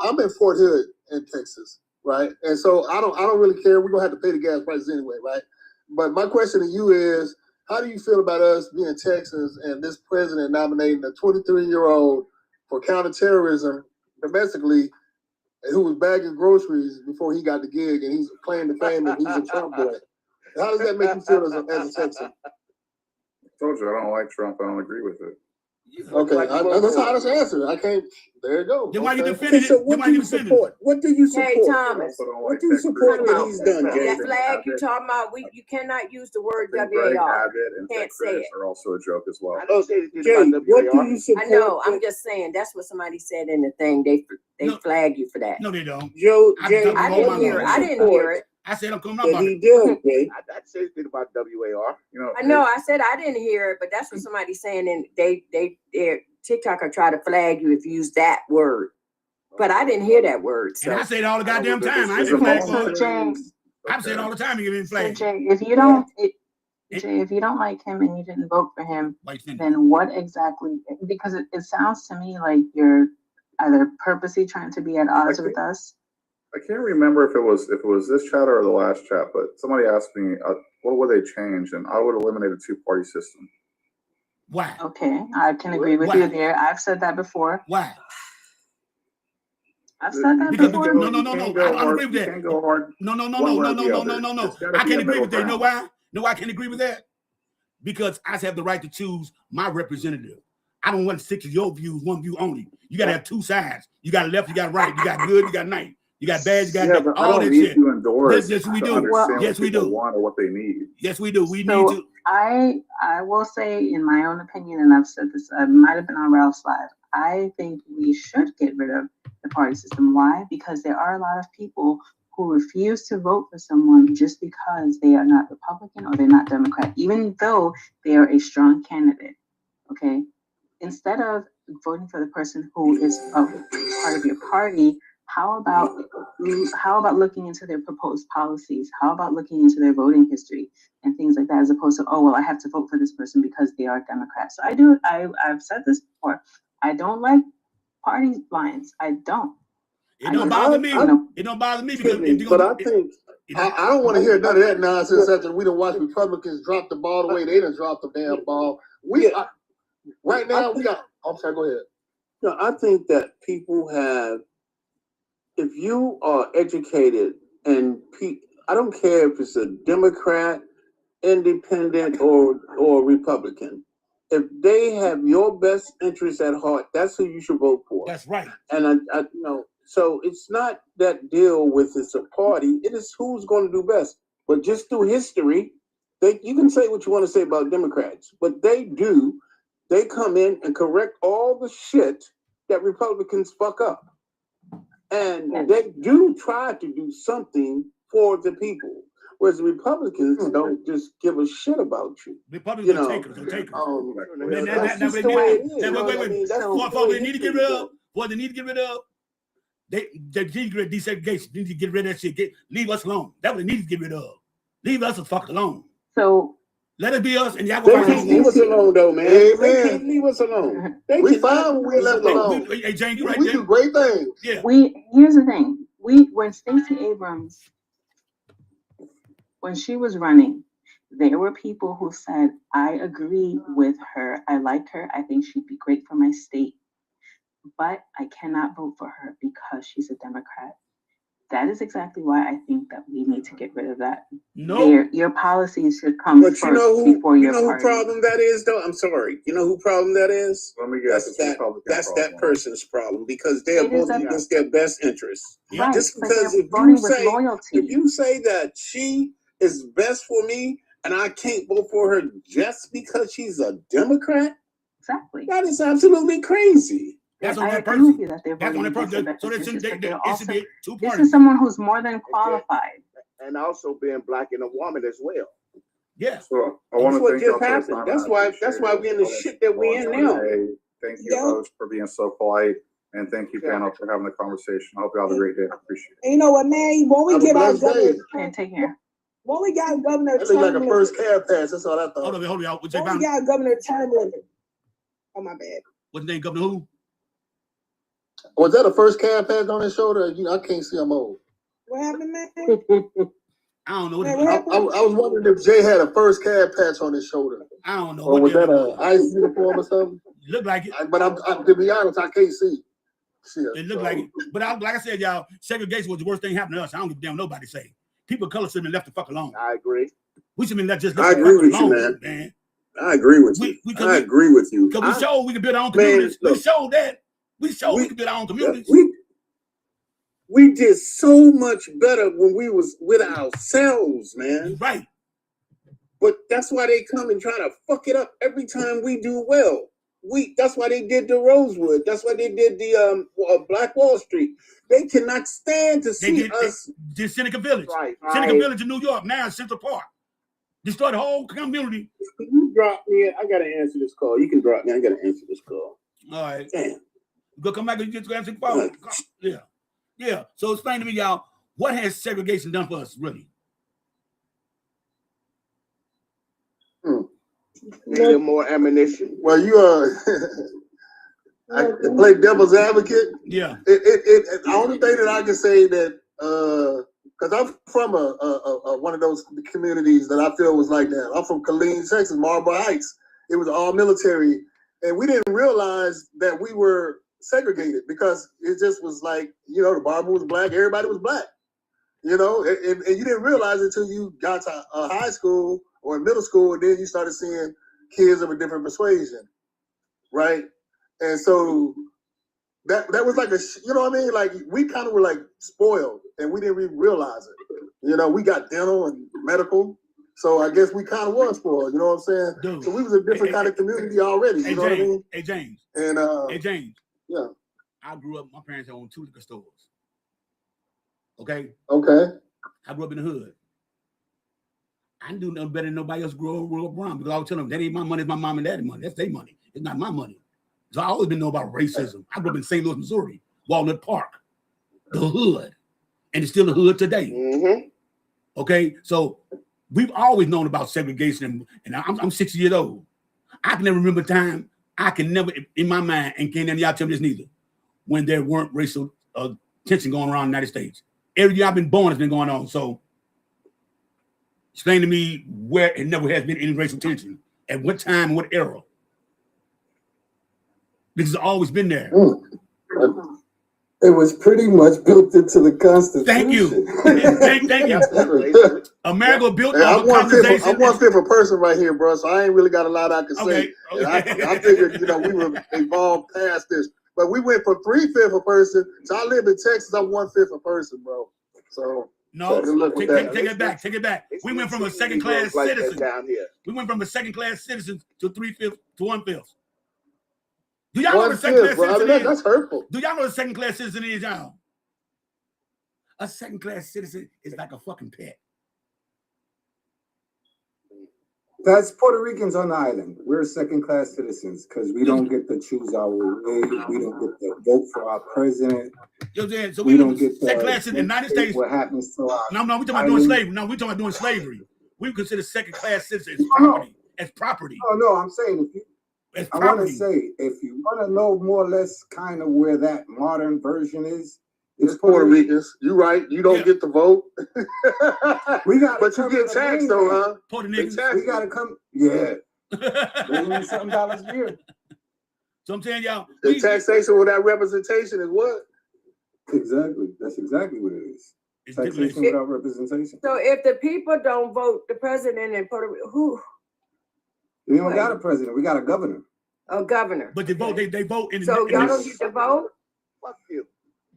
Speaker 5: I'm in Fort Hood in Texas, right? And so I don't really care. We're gonna have to pay the gas prices anyway, right? But my question to you is, how do you feel about us being Texans and this president nominating a 23-year-old for counterterrorism domestically, who was bagging groceries before he got the gig, and he's claiming fame and he's a Trump boy? How does that make you feel as a Texan?
Speaker 3: I told you I don't like Trump. I don't agree with it.
Speaker 5: Okay, that's how I answer. I can't. There you go.
Speaker 1: Then why you
Speaker 5: Okay.
Speaker 1: defending it?
Speaker 6: So
Speaker 1: Then
Speaker 6: what
Speaker 1: why
Speaker 6: do
Speaker 1: you
Speaker 6: you
Speaker 1: defending it?
Speaker 6: support? What do you
Speaker 4: Hey,
Speaker 6: support?
Speaker 4: Thomas.
Speaker 3: I don't
Speaker 6: What
Speaker 3: like
Speaker 6: do you
Speaker 3: Texas.
Speaker 6: support
Speaker 4: Come
Speaker 6: that
Speaker 4: on.
Speaker 6: he's done, Jay?
Speaker 4: That flag you talking about, you cannot use the word
Speaker 3: I think Greg
Speaker 4: WAR.
Speaker 3: Abbott and
Speaker 4: Can't
Speaker 3: Ted
Speaker 4: say
Speaker 3: Cruz
Speaker 4: it.
Speaker 3: are also a joke as well.
Speaker 6: I don't say anything Jay, about what do WAR. you support?
Speaker 4: I know. I'm just saying that's what somebody said in the thing. They
Speaker 1: No.
Speaker 4: flag you for that.
Speaker 1: No, they don't.
Speaker 6: Jay,
Speaker 1: I
Speaker 6: Jay,
Speaker 1: don't
Speaker 4: I
Speaker 1: know
Speaker 4: didn't
Speaker 1: my
Speaker 4: hear it.
Speaker 1: laws.
Speaker 4: I didn't hear it.
Speaker 1: I said I'm coming up
Speaker 6: that
Speaker 1: about
Speaker 6: he
Speaker 1: it.
Speaker 6: did, Jay. I didn't say anything about WAR.
Speaker 3: You know,
Speaker 4: I know. I said I didn't hear it, but that's what somebody saying. And their TikTok will try to flag you if you use that word. But I didn't hear that word.
Speaker 1: And
Speaker 4: So
Speaker 1: I say it all the goddamn time. I ain't
Speaker 3: Is it
Speaker 1: been flagged
Speaker 3: wrong?
Speaker 1: for it.
Speaker 2: So Jay,
Speaker 1: I've said it all the time. You get in
Speaker 2: so
Speaker 1: flagged.
Speaker 2: Jay, if you don't, Jay, if you don't like him and you didn't vote for him,
Speaker 1: Why you defending it?
Speaker 2: then what exactly? Because it sounds to me like you're either purposely trying to be at odds with us.
Speaker 3: I can't remember if it was this chat or the last chat, but somebody asked me what would they change, and I would eliminate a two-party system.
Speaker 1: Why?
Speaker 2: Okay, I can agree with
Speaker 1: Why?
Speaker 2: you there. I've said that before.
Speaker 1: Why?
Speaker 2: I've said that
Speaker 1: Because
Speaker 2: before.
Speaker 1: no,
Speaker 3: You can't go
Speaker 1: I don't
Speaker 3: hard-
Speaker 1: agree with
Speaker 3: you
Speaker 1: that.
Speaker 3: can't go hard.
Speaker 1: No.
Speaker 3: one way or the other. It's gotta
Speaker 1: I
Speaker 3: be
Speaker 1: can't
Speaker 3: a
Speaker 1: agree with that. You
Speaker 3: middle
Speaker 1: know why? No, I can't agree with that. Because I have the right to choose my representative. I don't want to stick to your views, one view only. You got to have two sides. You got left, you got right. You got good, you got nice. You got bad, you got
Speaker 3: Yeah,
Speaker 1: bad.
Speaker 3: but I
Speaker 1: all
Speaker 3: don't
Speaker 1: that
Speaker 3: need
Speaker 1: shit.
Speaker 3: to endorse
Speaker 1: Yes, we
Speaker 3: to
Speaker 1: do.
Speaker 3: understand
Speaker 1: Yes,
Speaker 3: what
Speaker 1: we
Speaker 3: people
Speaker 1: do.
Speaker 3: want or what they need.
Speaker 1: Yes, we do. We
Speaker 2: So-
Speaker 1: need to.
Speaker 2: I will say, in my own opinion, and I've said this, I might have been on Ralph's Live. I think we should get rid of the party system. Why? Because there are a lot of people who refuse to vote for someone just because they are not Republican or they're not Democrat, even though they are a strong candidate. Okay, instead of voting for the person who is a part of your party, how about looking into their proposed policies? How about looking into their voting history and things like that, as opposed to, oh well, I have to vote for this person because they are Democrats. So I've said this before. I don't like party lines. I don't.
Speaker 1: It don't bother me. It don't bother me because
Speaker 5: I think I don't want to hear none of that nonsense after we done watched Republicans drop the ball the way they done dropped the damn ball. Right now we got. I'm sorry. Go ahead.
Speaker 6: No, I think that people have. If you are educated and I don't care if it's a Democrat, Independent, or Republican. If they have your best interest at heart, that's who you should vote for.
Speaker 1: That's right.
Speaker 6: And I so it's not that deal with it's a party. It is who's going to do best. But just through history, you can say what you want to say about Democrats, but they come in and correct all the shit that Republicans fuck up. And they do try to do something for the people. Whereas the Republicans don't just give a shit about you.
Speaker 1: Republicans are takers. They're takers.
Speaker 6: That's just the way it is.
Speaker 1: Wait. What they need to get rid of? What they need to get rid of? They need to get rid of desegregation. They need to get rid of that shit. Leave us alone. That's what they need to get rid of. Leave us the fuck alone.
Speaker 2: So
Speaker 1: let it be us, and y'all
Speaker 6: They
Speaker 1: go.
Speaker 6: can't leave us alone, though, man.
Speaker 5: Amen.
Speaker 6: They can't leave us alone.
Speaker 5: We fine when we left alone.
Speaker 1: Hey, Jane, you right
Speaker 5: We
Speaker 1: there.
Speaker 5: do great things.
Speaker 1: Yeah.
Speaker 2: Here's the thing. When Stacey Abrams, when she was running, there were people who said, I agree with her. I like her. I think she'd be great for my state. But I cannot vote for her because she's a Democrat. That is exactly why I think that we need to get rid of that.
Speaker 1: No.
Speaker 2: Your policies should come first before your party.
Speaker 6: You know who problem that is, though? I'm sorry. You know who problem that is?
Speaker 3: Let me guess.
Speaker 6: That's that person's problem because they are voting against their best interests.
Speaker 2: Right,
Speaker 6: Just
Speaker 2: but
Speaker 6: because
Speaker 2: they're
Speaker 6: if
Speaker 2: voting with loyalty.
Speaker 6: you say that she is best for me and I can't vote for her just because she's a Democrat,
Speaker 2: exactly,
Speaker 6: that is absolutely crazy.
Speaker 1: That's on
Speaker 2: I
Speaker 1: that
Speaker 2: agree
Speaker 1: person.
Speaker 2: with you that they're
Speaker 1: That's on that
Speaker 2: voting
Speaker 1: person. So
Speaker 2: against
Speaker 1: it
Speaker 2: their best
Speaker 1: should be two
Speaker 2: this
Speaker 1: parties.
Speaker 2: is someone who's more than qualified.
Speaker 6: And also being black and a woman as well.
Speaker 1: Yeah.
Speaker 3: So I want to thank y'all for the time.
Speaker 6: That's why we're in the shit that we're in now.
Speaker 3: Thank you, host, for being so polite. And thank you, panel, for having the conversation. I hope y'all have a great day. I appreciate it.
Speaker 7: And you know what, man? When we get our governor,
Speaker 2: take care.
Speaker 7: When we got governor,
Speaker 5: that looked like a first cab pass. That's all I thought.
Speaker 1: Hold on.
Speaker 7: when we got governor term limit. Oh my bad.
Speaker 1: What's the name, Governor who?
Speaker 5: Was that a first cab pass on his shoulder? I can't see him old.
Speaker 7: What happened, man?
Speaker 1: I don't know.
Speaker 5: I was wondering if Jay had a first cab patch on his shoulder.
Speaker 1: I don't know.
Speaker 5: Or was that an ICE uniform or something?
Speaker 1: Look like it.
Speaker 5: But to be honest, I can't see. Shit,
Speaker 1: it looked like it. But like I said, y'all, segregation was the worst thing happened to us. I don't give a damn what nobody say. People of color should have been left the fuck alone.
Speaker 6: I agree.
Speaker 1: We should have been left just
Speaker 6: I agree with you, man. I agree with you. I agree with you.
Speaker 1: Because we showed we could build our own communities. We showed that. We showed we could build our own communities.
Speaker 6: We did so much better when we was with ourselves, man.
Speaker 1: Right.
Speaker 6: But that's why they come and try to fuck it up every time we do well. That's why they did the Rosewood. That's why they did the Black Wall Street. They cannot stand to see us.
Speaker 1: Did Seneca Village.
Speaker 6: Right.
Speaker 1: Seneca Village in New York, now in Central Park. Destroyed the whole community.
Speaker 6: You drop me. I gotta answer this call. You can drop me. I gotta answer this call.
Speaker 1: All right.
Speaker 6: Damn.
Speaker 1: Go come back and just answer the phone. Yeah. Yeah. So explain to me, y'all, what has segregation done for us, really?
Speaker 6: Need more ammunition.
Speaker 5: Well, I play devil's advocate.
Speaker 1: Yeah.
Speaker 5: The only thing that I can say that because I'm from a one of those communities that I feel was like that. I'm from Killeen, Texas, Marlboro Heights. It was all military, and we didn't realize that we were segregated because it just was like, the barber was black, everybody was black, and you didn't realize it until you got to high school or middle school, and then you started seeing kids of a different persuasion, right? And so that was like like we kind of were like spoiled, and we didn't even realize it. We got dental and medical, So I guess we kind of was spoiled. You know what I'm saying?
Speaker 1: Dude.
Speaker 5: So we was a different kind of community already. You know what I mean?
Speaker 1: Hey James.
Speaker 5: And
Speaker 1: Hey James.
Speaker 5: yeah.
Speaker 1: I grew up. My parents owned 2 liquor stores. Okay.
Speaker 5: Okay.
Speaker 1: I grew up in the hood. I didn't do no better than nobody else grew up around because I was telling them that ain't my money, it's my mom and dad's money. That's their money. It's not my money. So I always been know about racism. I grew up in St. Louis, Missouri, Walnut Park, the hood, and it's still the hood today.
Speaker 6: Mm-hmm.
Speaker 1: Okay, so we've always known about segregation, and I'm 60 years old. I can never remember a time. I can never, in my mind, and can't y'all tell me this neither, when there weren't racial tension going around the United States. Every year I've been born, it's been going on. So explain to me where it never has been any racial tension, at what time and what era. This has always been there.
Speaker 9: It was pretty much built into the Constitution.
Speaker 1: Thank you. Thank you. America built
Speaker 5: I'm
Speaker 1: on conversation.
Speaker 5: I'm 1/5 a person right here, bro. So I ain't really got a lot I can say. And I figured, we were evolved past this. But we went from 3/5 a person. So I live in Texas. I'm 1/5 a person, bro. So
Speaker 1: no, take it back. Take it back. We went from a second-class
Speaker 6: like
Speaker 1: citizen
Speaker 6: down here.
Speaker 1: We went from a second-class citizen to 3/5 to 1/5. Do y'all know what a second-class citizen is?
Speaker 5: That's hurtful.
Speaker 1: Do y'all know what a second-class citizen is, y'all? A second-class citizen is like a fucking pet.
Speaker 9: That's Puerto Ricans on the island. We're second-class citizens because we don't get to choose our way. We don't get to vote for our president.
Speaker 1: You know what I'm saying? So
Speaker 9: we don't get
Speaker 1: second-class in the United States.
Speaker 9: What happens to our
Speaker 1: No, we talking about doing slavery. No, we talking about doing slavery. We consider second-class citizens as property.
Speaker 9: Oh no, I'm saying I want to say, if you want to know more or less kind of where that modern version is,
Speaker 5: it's Puerto Ricans. You're right. You don't get to vote.
Speaker 9: We got,
Speaker 5: but you get taxed though, huh?
Speaker 1: Puerto Ricans.
Speaker 9: We got to come. Yeah. $1,000 a year.
Speaker 1: So I'm saying, y'all.
Speaker 5: The taxation without representation is what?
Speaker 9: Exactly. That's exactly what it is. Taxation without representation.
Speaker 4: So if the people don't vote the president in Puerto Rico, who?
Speaker 9: We don't got a president. We got a governor.
Speaker 4: A governor.
Speaker 1: But they vote. They vote in.
Speaker 4: So y'all don't get to vote.
Speaker 6: Fuck you.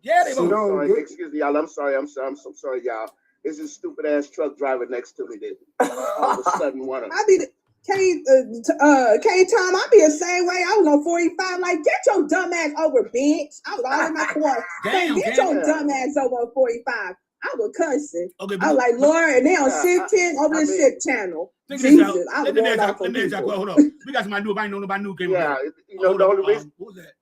Speaker 1: Yeah, they vote.
Speaker 6: Excuse me, y'all. I'm sorry, y'all. It's a stupid ass truck driver next to me that all of a sudden wanna.
Speaker 7: I be K-Tom, I be the same way. I was on 45, like, get your dumb ass over, bitch. I was all in my car. Get your dumb ass over on 45. I was cussing. Okay, I was like, Lord, and they on 610 over the shit channel. Jesus, I was going off on people.
Speaker 1: Hold on. We got somebody new. If I ain't know nobody new came.
Speaker 6: Yeah, the only reason.
Speaker 1: Who's that?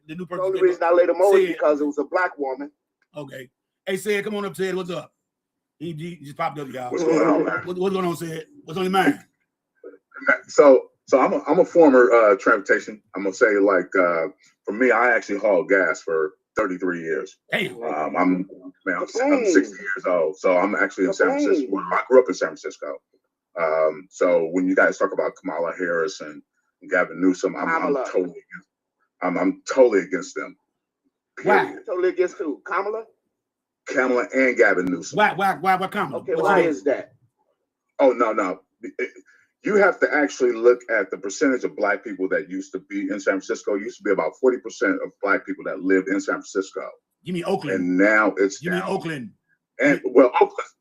Speaker 1: The new person.
Speaker 6: The only reason I laid him over is because it was a black woman.
Speaker 1: Okay. Hey, Sid, come on up, Sid. What's up? He just popped up, y'all.
Speaker 3: What's going on, man?
Speaker 1: What's going on, Sid? What's on your mind?
Speaker 3: So I'm a former transportation. I'm gonna say for me, I actually hauled gas for 33 years.
Speaker 1: Damn.
Speaker 3: I'm 60 years old, so I'm actually in San Francisco. Well, I grew up in San Francisco. So when you guys talk about Kamala Harris and Gavin Newsom, I'm totally against them.
Speaker 1: Why?
Speaker 6: Totally against who? Kamala
Speaker 3: and Gavin Newsom.
Speaker 1: Why Kamala?
Speaker 6: Okay, why is that?
Speaker 3: Oh no. You have to actually look at the percentage of black people that used to be in San Francisco. It used to be about 40% of black people that lived in San Francisco.
Speaker 1: You mean Oakland?
Speaker 3: And now it's
Speaker 1: you mean Oakland?
Speaker 3: And well,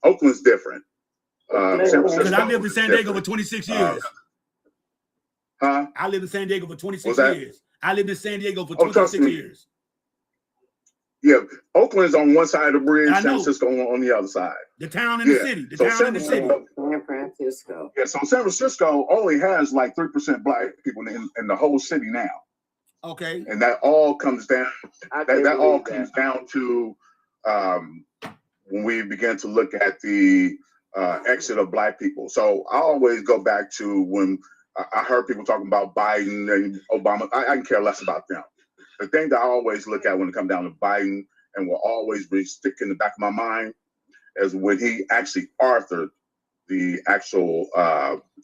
Speaker 3: Oakland's different.
Speaker 1: Because I lived in San Diego for 26 years. I lived in San Diego for 26 years. I lived in San Diego for 26 years.
Speaker 3: Yeah, Oakland's on one side of the bridge, San Francisco on the other side.
Speaker 1: The town and the city. The town and the city.
Speaker 4: San Francisco.
Speaker 3: Yeah, so San Francisco only has like 3% black people in the whole city now.
Speaker 1: Okay.
Speaker 3: And that all comes down. That all comes down to when we began to look at the exit of black people. So I always go back to when I heard people talking about Biden and Obama. I can care less about them. The thing that I always look at when it comes down to Biden and will always be stick in the back of my mind is when he actually authored the actual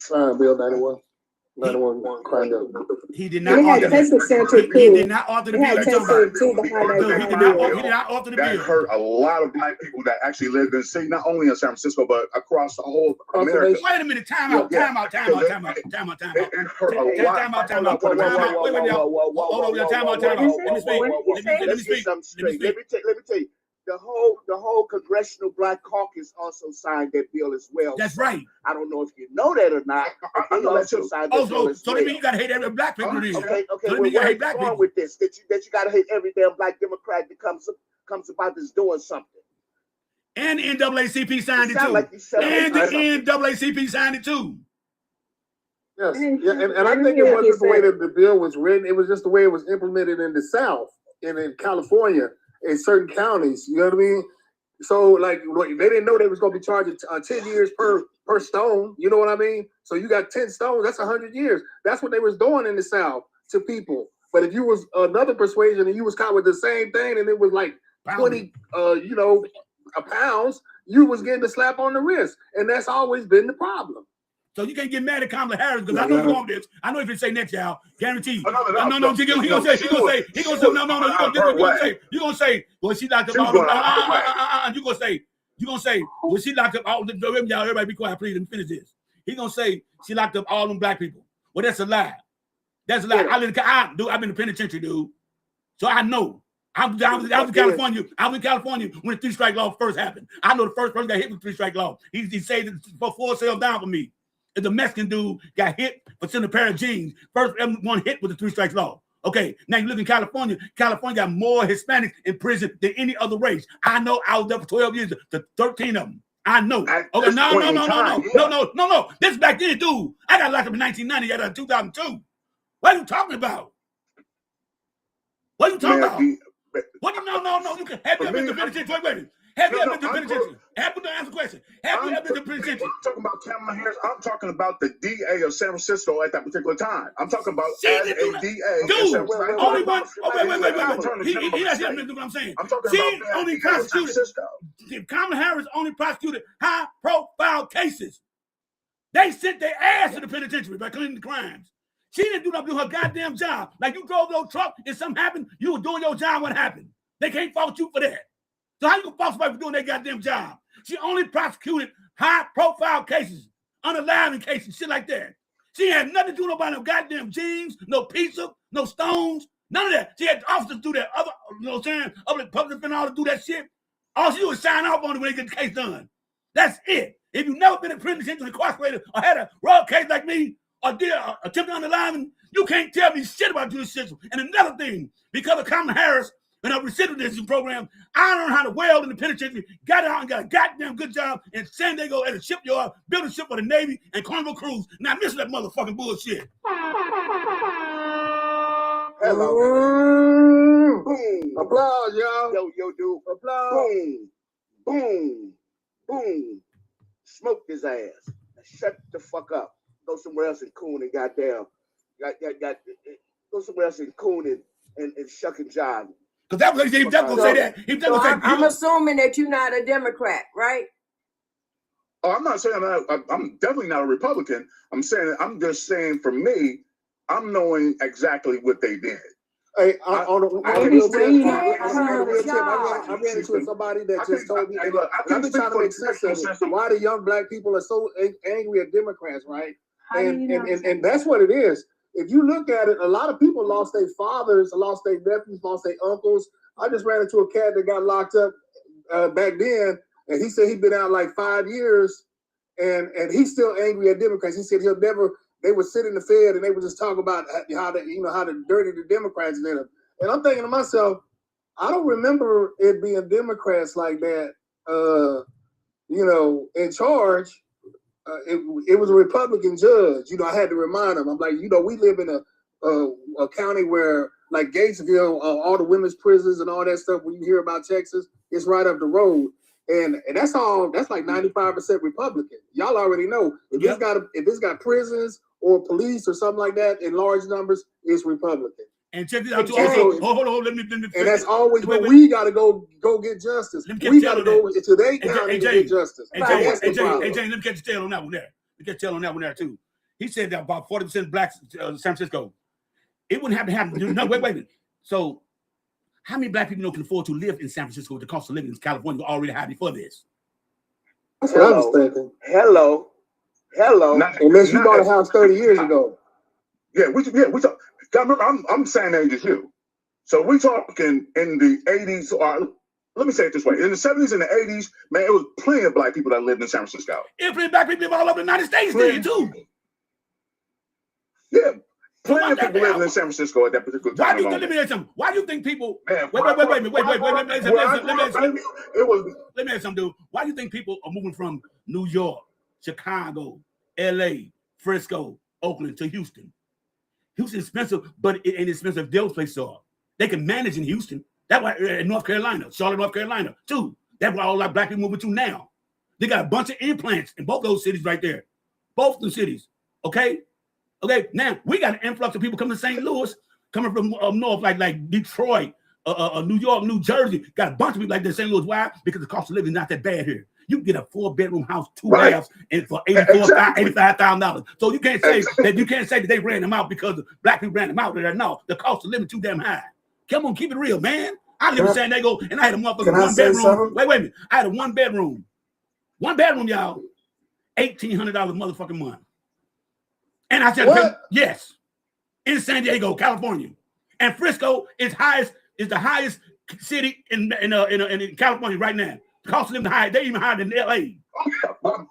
Speaker 5: Bill 91 crime bill.
Speaker 1: He did not.
Speaker 7: He had Texas Center too.
Speaker 1: He did not author the bill.
Speaker 7: He had Texas too behind that.
Speaker 1: He did not author the bill.
Speaker 3: That hurt a lot of black people that actually lived in the city, not only in San Francisco but across the whole America.
Speaker 1: Wait a minute, time out. It hurt a lot. Time out. Hold on, time out. Let me speak.
Speaker 6: Let me tell you. the whole Congressional Black Caucus also signed that bill as well.
Speaker 1: That's
Speaker 6: so
Speaker 1: right.
Speaker 6: I don't know if you know that or not.
Speaker 3: I know that too.
Speaker 6: Signed that bill as
Speaker 1: So
Speaker 6: well.
Speaker 1: that means you gotta hate every black people.
Speaker 6: Okay.
Speaker 1: So
Speaker 6: Well,
Speaker 1: you gotta hate
Speaker 6: where's
Speaker 1: black
Speaker 6: going
Speaker 1: people
Speaker 6: with this? That you gotta hate every damn black Democrat that comes about this doing something.
Speaker 1: And the NAACP signed it too.
Speaker 6: Like
Speaker 1: and the NAACP signed it too.
Speaker 5: Yes, yeah, and I think it wasn't the way that the bill was written. It was just the way it was implemented in the South and in California in certain counties. You know what I mean? So, like, they didn't know they was going to be charging 10 years per stone. You know what I mean? So you got 10 stones. That's 100 years. That's what they was doing in the South to people. But if you was another persuasion and you was caught with the same thing and it was like 20, pounds, you was getting the slap on the wrist, and that's always been the problem.
Speaker 1: So you can't get mad at Kamala Harris because I know you want this. I know if you say next, y'all, guarantee. He gonna say, you gonna say, well, she locked up all the. You gonna say, well, she locked up all the. Y'all, everybody be quiet, please. Let me finish this. He gonna say she locked up all them black people. Well, that's a lie. That's a lie. I've been in the penitentiary, dude. So I know. I was in California. I was in California when the 3-strike law first happened. I know the first person got hit with the 3-strike law. He saved it for 4 sales down for me. The Mexican dude got hit for selling a pair of jeans. First one hit with the 3-strike law. Okay, now you look in California. California got more Hispanics in prison than any other race. I know. I was there for 12 years to 13 of them. I know. Okay, no. This back then, dude. I got locked up in 1990. I got in 2002. What are you talking about? What are you talking about? What? No. You can have you ever been to penitentiary? Wait. Have you ever been to penitentiary? Have you answer the question? Have you ever been to penitentiary?
Speaker 3: I'm talking about Kamala Harris. I'm talking about the DA of San Francisco at that particular time. I'm talking about
Speaker 1: DA.
Speaker 3: Dude,
Speaker 1: only one. Wait. He doesn't understand what I'm saying.
Speaker 3: I'm talking about
Speaker 1: only prosecuted. Kamala Harris only prosecuted high-profile cases. They sent their ass to the penitentiary by cleaning the crimes. She didn't do her goddamn job. Like you drove your truck and something happened, you were doing your job, what happened? They can't fault you for that. So how you gonna fault somebody for doing their goddamn job? She only prosecuted high-profile cases, unalive cases, shit like that. She had nothing to do about no goddamn jeans, no pizza, no stones, none of that. She had officers do that. Other, you know what I'm saying? Other public defenders to do that shit. All she do is sign off on it when they get the case done. That's it. If you've never been in prison, incarcerated, or had a raw case like me, or did attempted underlining, you can't tell me shit about judicial system. And another thing, because of Kamala Harris and her recidivism program, I learned how to weld in the penitentiary, got out and got a goddamn good job in San Diego at a shipyard, built a ship for the Navy and Carnival Cruise. Now listen to that motherfucking bullshit.
Speaker 6: Hello. Boom. Applause, y'all. Yo, dude. Applause. Boom. Smoke his ass. Now shut the fuck up. Go somewhere else and coon and goddamn. Go somewhere else and coon and shuck and jive.
Speaker 1: Because that was he was gonna say that.
Speaker 4: I'm assuming that you're not a Democrat, right?
Speaker 3: Oh, I'm not saying I'm definitely not a Republican. I'm just saying for me, I'm knowing exactly what they did.
Speaker 5: Hey, I ran into somebody that just told me, I've been trying to make sense of it. Why the young black people are so angry at Democrats, right? And that's what it is. If you look at it, a lot of people lost their fathers, lost their nephews, lost their uncles. I just ran into a cat that got locked up back then, and he said he'd been out like 5 years, and he's still angry at Democrats. He said he'll never. They would sit in the Fed and they would just talk about how dirty the Democrats did them. And I'm thinking to myself, I don't remember it being Democrats like that, in charge. It was a Republican judge. I had to remind him. I'm like, we live in a county where, like Gatesville, all the women's prisons and all that stuff. When you hear about Texas, it's right up the road, and that's all. That's like 95% Republican. Y'all already know if it's got prisons or police or something like that in large numbers, it's Republican.
Speaker 1: And check this out. Hold on. Let me
Speaker 5: and that's always where we got to go get justice. We got to go to their county to get justice.
Speaker 1: Hey, James, let me catch your tail on that one there. Let me catch your tail on that one there, too. He said that about 40% blacks in San Francisco. It wouldn't have to happen. No, wait a minute. So, how many black people can afford to live in San Francisco with the cost of living in California already high before this?
Speaker 5: That's what I was thinking.
Speaker 6: Hello.
Speaker 5: Unless you bought a house 30 years ago.
Speaker 3: Yeah, we talk. Remember, I'm saying age as you. So we talking in the 80s or let me say it this way. In the 70s and the 80s, man, it was plenty of black people that lived in San Francisco.
Speaker 1: It plenty of black people live all over the United States then, too.
Speaker 3: Yeah. Plenty of people living in San Francisco at that particular time.
Speaker 1: Let me ask you something. Why do you think people...
Speaker 3: Man,
Speaker 1: wait. Let me ask you something, dude. Why do you think people are moving from New York, Chicago, L.A., Frisco, Oakland to Houston? Houston's expensive, but it ain't expensive if those places are. They can manage in Houston. That's why in North Carolina, Charlotte, North Carolina, too. That's why all our black people moving to now. They got a bunch of implants in both those cities right there. Both the cities. Okay? Okay, now we got an influx of people coming to St. Louis, coming from up north, like Detroit, New York, New Jersey. Got a bunch of people like that in St. Louis. Why? Because the cost of living is not that bad here. You can get a 4-bedroom house, 2 baths, and for $85,000. So you can't say that they ran them out because black people ran them out there. No, the cost of living too damn high. Come on, keep it real, man. I live in San Diego, and I had a motherfucking 1-bedroom. Wait a minute. I had a 1-bedroom. 1-bedroom, y'all. $1,800 motherfucking month. And I said, yes, in San Diego, California, and Frisco is the highest city in California right now. The cost of living high, they even higher than L.A.
Speaker 3: Man,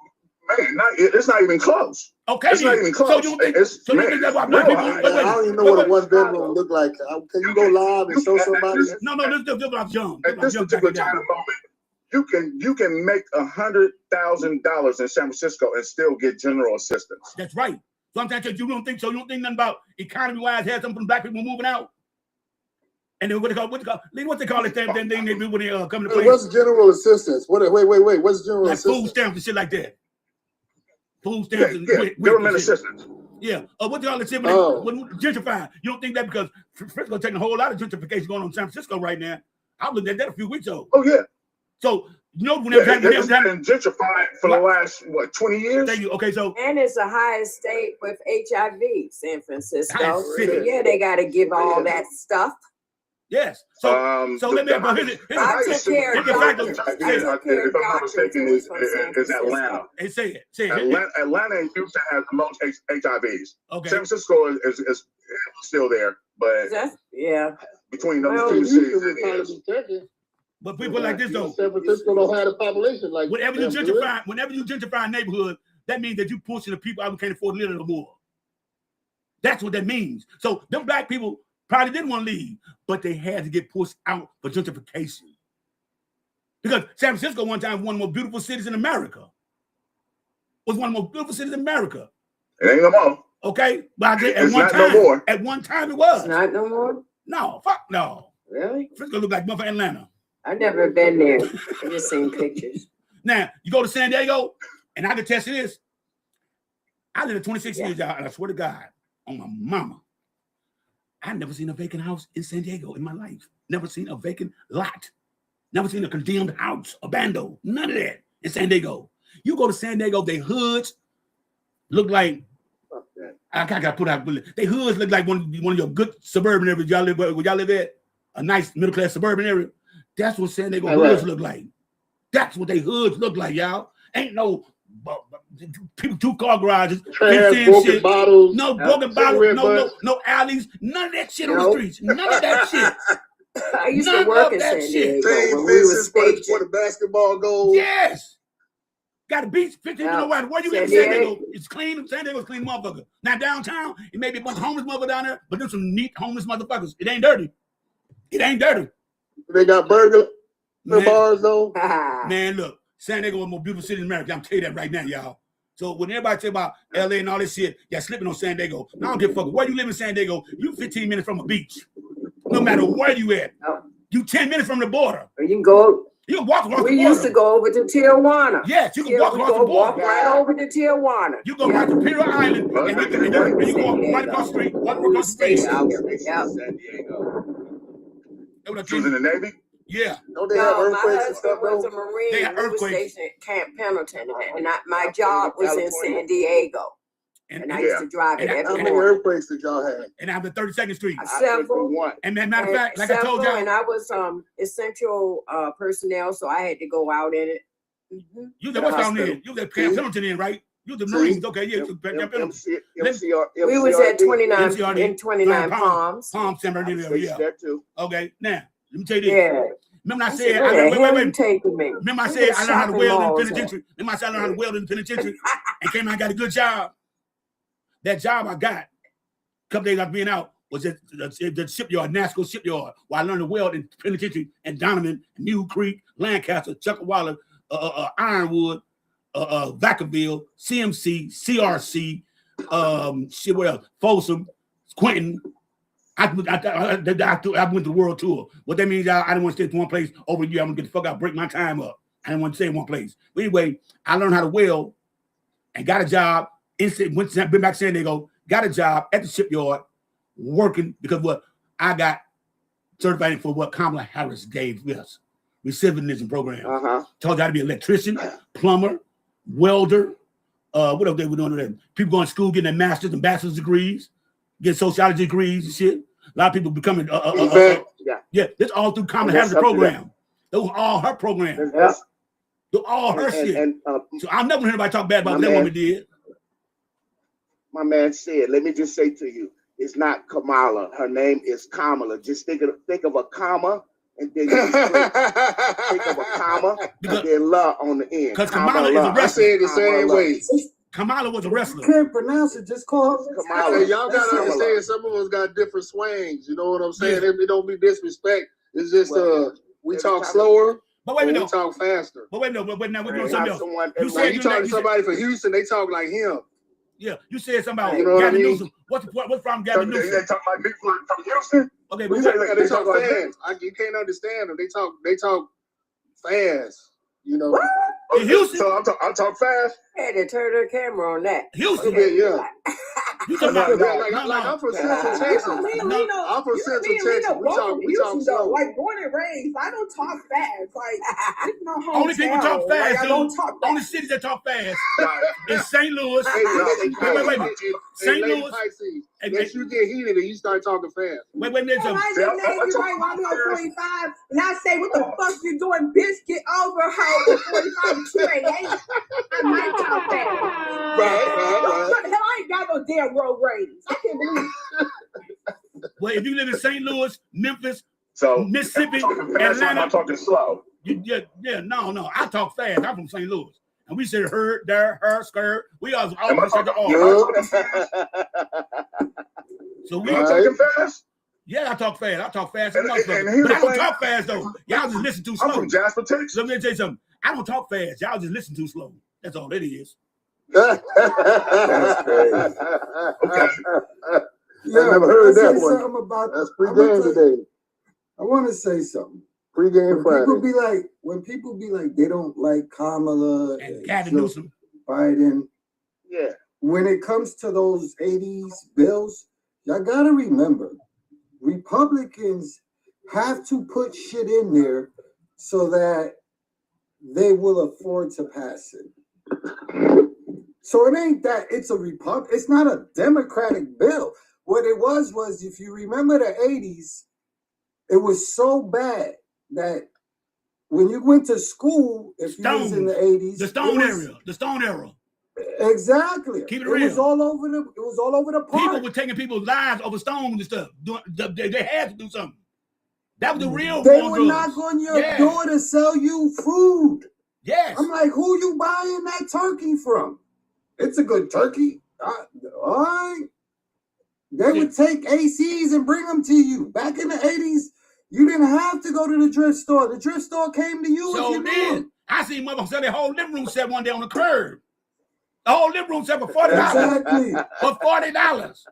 Speaker 3: it's not even close.
Speaker 1: Okay,
Speaker 3: it's not even close.
Speaker 1: So you think that's why black people?
Speaker 5: I don't even know what a 1-bedroom look like. Can you go live and show somebody?
Speaker 1: No, this is young.
Speaker 3: At this particular time and moment, you can make $100,000 in San Francisco and still get general assistance.
Speaker 1: That's right. So I'm saying you don't think so. You don't think nothing about economy-wise. Had something from black people moving out, and then what they call it? Then they do when they come to play.
Speaker 5: What's general assistance? Wait. What's general
Speaker 1: like
Speaker 5: assistance?
Speaker 1: Food stamps and shit like that. Food stamps and
Speaker 3: government assistance.
Speaker 1: Yeah. What y'all say when gentrifying? You don't think that because Frisco taking a whole lot of gentrification going on in San Francisco right now? I looked at that a few weeks ago.
Speaker 3: Oh yeah.
Speaker 1: So you know when
Speaker 3: it's been gentrified for the last 20 years.
Speaker 1: Thank you. Okay, so
Speaker 4: and it's the highest state with HIV, San Francisco.
Speaker 1: City.
Speaker 4: Yeah, they got to give all that stuff.
Speaker 1: Yes. So let me.
Speaker 4: I took care of doctors.
Speaker 3: If I'm not mistaken, is Atlanta.
Speaker 1: Hey, say it.
Speaker 3: Atlanta and Houston has the most HIVs.
Speaker 1: Okay.
Speaker 3: San Francisco is still there, but between those two cities.
Speaker 1: But people like this though.
Speaker 5: San Francisco don't have a population like.
Speaker 1: Whenever you gentrify a neighborhood, that means that you pushing the people out who can't afford to live no more. That's what that means. So them black people probably didn't want to leave, but they had to get pushed out for gentrification. Because San Francisco one time was one of the most beautiful cities in America. Was one of the most beautiful cities in America.
Speaker 3: It ain't no more.
Speaker 1: Okay, but
Speaker 3: it's not no more.
Speaker 1: At one time it was.
Speaker 4: It's not no more.
Speaker 1: No, fuck no.
Speaker 4: Really?
Speaker 1: Frisco look like motherfucking Atlanta.
Speaker 4: I've never been there. I've just seen pictures.
Speaker 1: Now, you go to San Diego, and I can test you this. I lived 26 years, y'all, and I swear to God, on my mama, I never seen a vacant house in San Diego in my life. Never seen a vacant lot. Never seen a condemned house, abandoned. None of that in San Diego. You go to San Diego, they hoods look like, I gotta put out, they hoods look like one of your good suburban areas y'all live at, a nice middle-class suburban area. That's what San Diego hoods look like. That's what they hoods look like, y'all. Ain't no people 2-car garages,
Speaker 5: broken bottles,
Speaker 1: no broken bottles, no alleys, none of that shit on the streets. None of that shit.
Speaker 4: I used to work in San Diego when we were staging.
Speaker 5: Where the basketball goes.
Speaker 1: Yes. Got a beach, 15 minutes away. Where you in San Diego? It's clean. San Diego's clean motherfucker. Now downtown, it may be a bunch of homeless motherfuckers down there, but there's some neat homeless motherfuckers. It ain't dirty. It ain't dirty.
Speaker 5: They got burger bars though.
Speaker 1: Man, look, San Diego is the most beautiful city in America. I'm telling you that right now, y'all. So when everybody say about LA and all this shit, y'all slipping on San Diego. I don't give a fuck. Where you live in San Diego, you 15 minutes from a beach. No matter where you at. You 10 minutes from the border.
Speaker 4: You can go.
Speaker 1: You can walk across the border.
Speaker 4: We used to go over to Tijuana.
Speaker 1: Yes, you can walk across the border.
Speaker 4: Walk right over to Tijuana.
Speaker 1: You go right to Pier Island, and you walk right across the street. Walk across the street.
Speaker 3: San Diego. She was in the Navy?
Speaker 1: Yeah.
Speaker 5: Don't they have earthquakes and stuff?
Speaker 4: Was a Marine.
Speaker 1: They had earthquakes.
Speaker 4: We were stationed at Camp Pendleton, and my job was in San Diego. And I used to drive it every morning.
Speaker 5: How many earthquakes did y'all have?
Speaker 1: And I have the 32nd Street.
Speaker 4: Several.
Speaker 1: And matter of fact, like I told y'all.
Speaker 4: And I was essential personnel, so I had to go out in it.
Speaker 1: Mm-hmm. You what's down there? You was at Camp Pendleton in, right? You the Marines. Okay, yeah.
Speaker 4: We was at 29 Palms.
Speaker 1: Palms, San Bernardino, yeah.
Speaker 3: That too.
Speaker 1: Okay, now, let me tell you this.
Speaker 4: Yeah.
Speaker 1: Remember I said,
Speaker 4: wait. Taking me?
Speaker 1: Remember I said I learned how to weld in the penitentiary. Remember I said I learned how to weld in the penitentiary and came out and got a good job. That job I got, a couple days after being out, was at the shipyard, NASCO shipyard, where I learned to weld in the penitentiary and Donovan, New Creek, Lancaster, Chuckawalla, Ironwood, Vacaville, CMC, CRC, what else? Folsom, Quentin. I went the world tour. What that means, I didn't want to stay in one place over a year. I'm gonna get the fuck out, break my time up. I didn't want to stay in one place. But anyway, I learned how to weld and got a job. Been back to San Diego, got a job at the shipyard working because what I got certified for what Kamala Harris gave us, recidivism program. Told you how to be an electrician, plumber, welder. What else they were doing with them? People going to school getting their master's and bachelor's degrees, getting sociology degrees and shit. A lot of people becoming yeah, this all through Kamala Harris program. Those were all her programs. They're all her shit. So I've never heard anybody talk bad about what that woman did.
Speaker 6: My man said, let me just say to you, it's not Kamala. Her name is Kamala. Just think of a comma and then think of a comma and then la on the end.
Speaker 1: Because Kamala is a wrestler.
Speaker 5: I said the same way.
Speaker 1: Kamala was a wrestler.
Speaker 9: You can't pronounce it. Just call her
Speaker 6: Kamala.
Speaker 5: Hey, y'all gotta understand. Some of us got different swings. You know what I'm saying? It don't be disrespect. It's just we talk slower.
Speaker 1: But wait a minute.
Speaker 5: We talk faster.
Speaker 1: But wait a minute. Now we're doing something else.
Speaker 5: You said you talk to somebody from Houston, they talk like him.
Speaker 1: Yeah, you said something
Speaker 5: You know
Speaker 1: about
Speaker 5: what I
Speaker 1: Gavin
Speaker 5: mean?
Speaker 1: Newsom. What's the problem, Gavin Newsom?
Speaker 3: They talk like big from Houston.
Speaker 1: Okay,
Speaker 5: They talk fast. You can't understand them. They talk fast. You know.
Speaker 1: In Houston,
Speaker 3: So I talk fast.
Speaker 4: Had to turn her camera on that.
Speaker 1: Houston,
Speaker 5: Yeah.
Speaker 1: You talking about
Speaker 5: Like I'm from Central Texas. I'm from Central Texas. We talk slow.
Speaker 7: Like born and raised, I don't talk fast. Like it's my hometown.
Speaker 1: Only people talk fast,
Speaker 7: Like, I don't talk fast.
Speaker 1: Only cities that talk fast is St. Louis. Wait. St. Louis.
Speaker 5: Unless you get heated and you start talking fast.
Speaker 1: Wait, there's
Speaker 7: So
Speaker 1: some.
Speaker 7: I just name you right while I'm on 45, and I say, what the fuck you doing, bitch? Get over her 45 and 288. I might talk fast.
Speaker 5: Right.
Speaker 7: Hell, I ain't got no damn road ratings. I can't believe it.
Speaker 1: Well, if you live in St. Louis, Memphis,
Speaker 3: So
Speaker 1: Mississippi,
Speaker 3: Atlanta, I'm talking slow.
Speaker 1: No. I talk fast. I'm from St. Louis. And we said her, there, her, skirt. We all said the all. So we
Speaker 3: talking fast?
Speaker 1: Yeah, I talk fast. I talk fast.
Speaker 3: And
Speaker 1: But I don't talk fast though. Y'all just listen too slow.
Speaker 3: I'm from Jasper, Texas.
Speaker 1: Let me tell you something. I don't talk fast. Y'all just listen too slow. That's all it is.
Speaker 5: That's crazy.
Speaker 9: Yeah,
Speaker 5: I never heard that one.
Speaker 9: Something about
Speaker 5: That's pre-game today.
Speaker 9: I want to say something.
Speaker 5: Pre-game Friday.
Speaker 9: When people be like, they don't like Kamala
Speaker 1: And Gavin Newsom.
Speaker 9: Biden.
Speaker 6: Yeah.
Speaker 9: When it comes to those 80s bills, y'all gotta remember, Republicans have to put shit in there so that they will afford to pass it. So it ain't that it's it's not a Democratic bill. What it was if you remember the 80s, it was so bad that when you went to school, if you was in the 80s,
Speaker 1: the Stone era.
Speaker 9: Exactly.
Speaker 1: Keep it real.
Speaker 9: It was all over the park.
Speaker 1: People were taking people's lives over stones and stuff. They had to do something. That was the real.
Speaker 9: They would knock on your door to sell you food.
Speaker 1: Yes.
Speaker 9: I'm like, who you buying that turkey from? It's a good turkey. All right. They would take ACs and bring them to you. Back in the 80s, you didn't have to go to the thrift store. The thrift store came to you.
Speaker 1: So
Speaker 9: if you
Speaker 1: did. I seen motherfuckers sell their whole living room set one day on the curb. The whole living room set for $40.
Speaker 9: Exactly.
Speaker 1: For $40.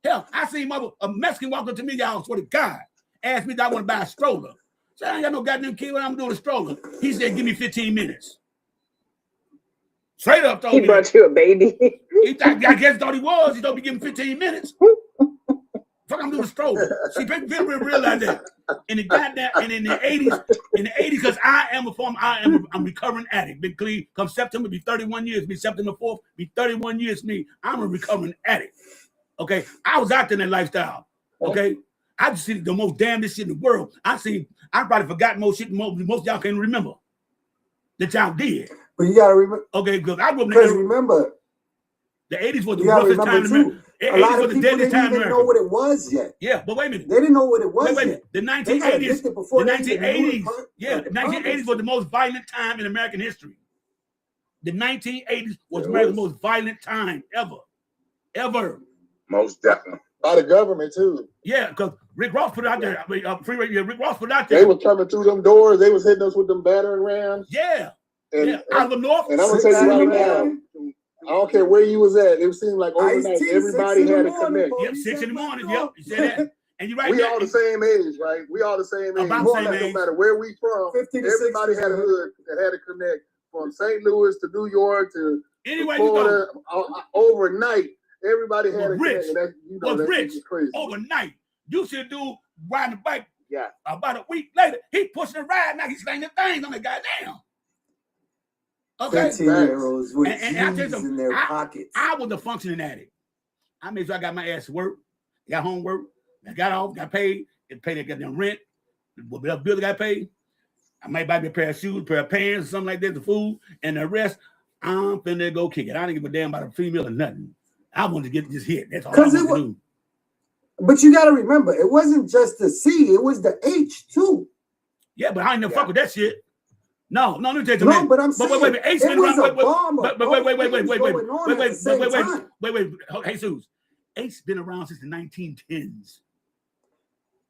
Speaker 1: Hell, I seen a Mexican walk up to me, y'all, swear to God, asked me if I want to buy a stroller. So I ain't got no goddamn kid when I'm doing a stroller. He said, give me 15 minutes. Straight up told me.
Speaker 2: He brought you a baby.
Speaker 1: I guess thought he was. He told me give him 15 minutes. Fuck, I'm doing a stroller. See, people realize that. In the 80s, because I'm recovering addict. Been clean. Come September, be 31 years. Be September 4th, be 31 years. Me, I'm a recovering addict. Okay, I was out there in that lifestyle. Okay, I just seen the most damnedest shit in the world. I probably forgot most shit. Most of y'all can't remember that y'all did.
Speaker 9: But you gotta remember.
Speaker 1: Okay, because I grew up.
Speaker 9: Because remember,
Speaker 1: The 80s was the roughest time in America.
Speaker 9: A lot of people didn't even know what it was yet.
Speaker 1: Yeah, but wait a minute.
Speaker 9: They didn't know what it was
Speaker 1: yet. The 1980s, the 1980s was the most violent time in American history. The 1980s was America's most violent time ever.
Speaker 3: Most definitely.
Speaker 5: By the government too.
Speaker 1: Yeah, because Rick Ross put it out there. Rick Ross put it out
Speaker 5: there. They were coming through them doors. They was hitting us with them battering rams.
Speaker 1: Yeah. Out of the north.
Speaker 5: And I'm gonna tell you right now, I don't care where you was at. It seemed like overnight everybody had a connect.
Speaker 1: Yep, 6 in the morning. Yep, you said that. And you're right.
Speaker 5: We all the same age, right? We all the same age.
Speaker 1: About the same age.
Speaker 5: No matter where we from, everybody had a hood that had a connect from St. Louis to New York to Florida. Overnight, everybody had a connect.
Speaker 1: Was rich overnight. You should do riding the bike. Yeah. About a week later, he pushing a ride. Now he's slanging things on the goddamn. Okay.
Speaker 9: 15-year-olds with G's in their pockets.
Speaker 1: I was a functioning addict. I made sure I got my ass to work, got homework, I got off, got paid, paid that goddamn rent, whatever bill got paid. I might buy me a pair of shoes, a pair of pants, something like that, the food, and the rest, I'm finna go kick it. I didn't give a damn about a female or nothing. I wanted to get this hit. That's all I wanted to do.
Speaker 9: But you got to remember, it wasn't just the C, it was the H too.
Speaker 1: Yeah, but I ain't never fuck with that shit. No, let me tell you something.
Speaker 9: No, but I'm saying,
Speaker 1: wait, H been around. Wait, Jesus. H been around since the 1910s.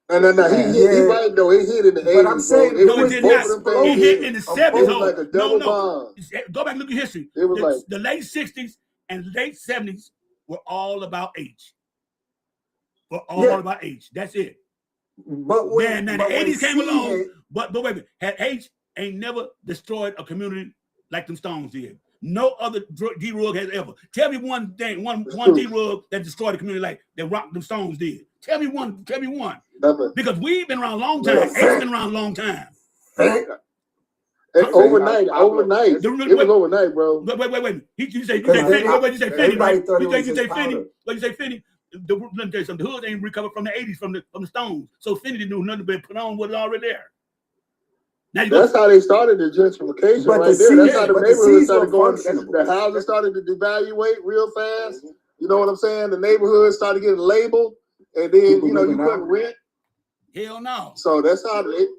Speaker 5: No. He right though. He hit in the 80s. But I'm saying
Speaker 1: it did not. He hit in the 70s.
Speaker 5: It was like a double bomb.
Speaker 1: Go back and look at history.
Speaker 5: It was like
Speaker 1: the late 60s and late 70s were all about H. About H. That's it.
Speaker 9: But
Speaker 1: when the 80s came along, but wait a minute, had H ain't never destroyed a community like them Stones did. No other D-Rug has ever. Tell me one thing, one D-Rug that destroyed a community like that them Stones did. Tell me one.
Speaker 5: Nothing.
Speaker 1: Because we've been around a long time. H been around a long time.
Speaker 5: Overnight. It was overnight, bro.
Speaker 1: Wait. You say Finney. What you say Finney, right? You say Finney. What you say Finney? Let me tell you something. The hood ain't recovered from the 80s from the Stones. So Finney didn't do nothing but put on what was already there. Now that's
Speaker 5: how they started the gentrification right there. That's how the neighborhood started going. The houses started to devaluate real fast. You know what I'm saying? The neighborhood started getting labeled, and then you couldn't rent.
Speaker 1: Hell no.
Speaker 5: So that's how you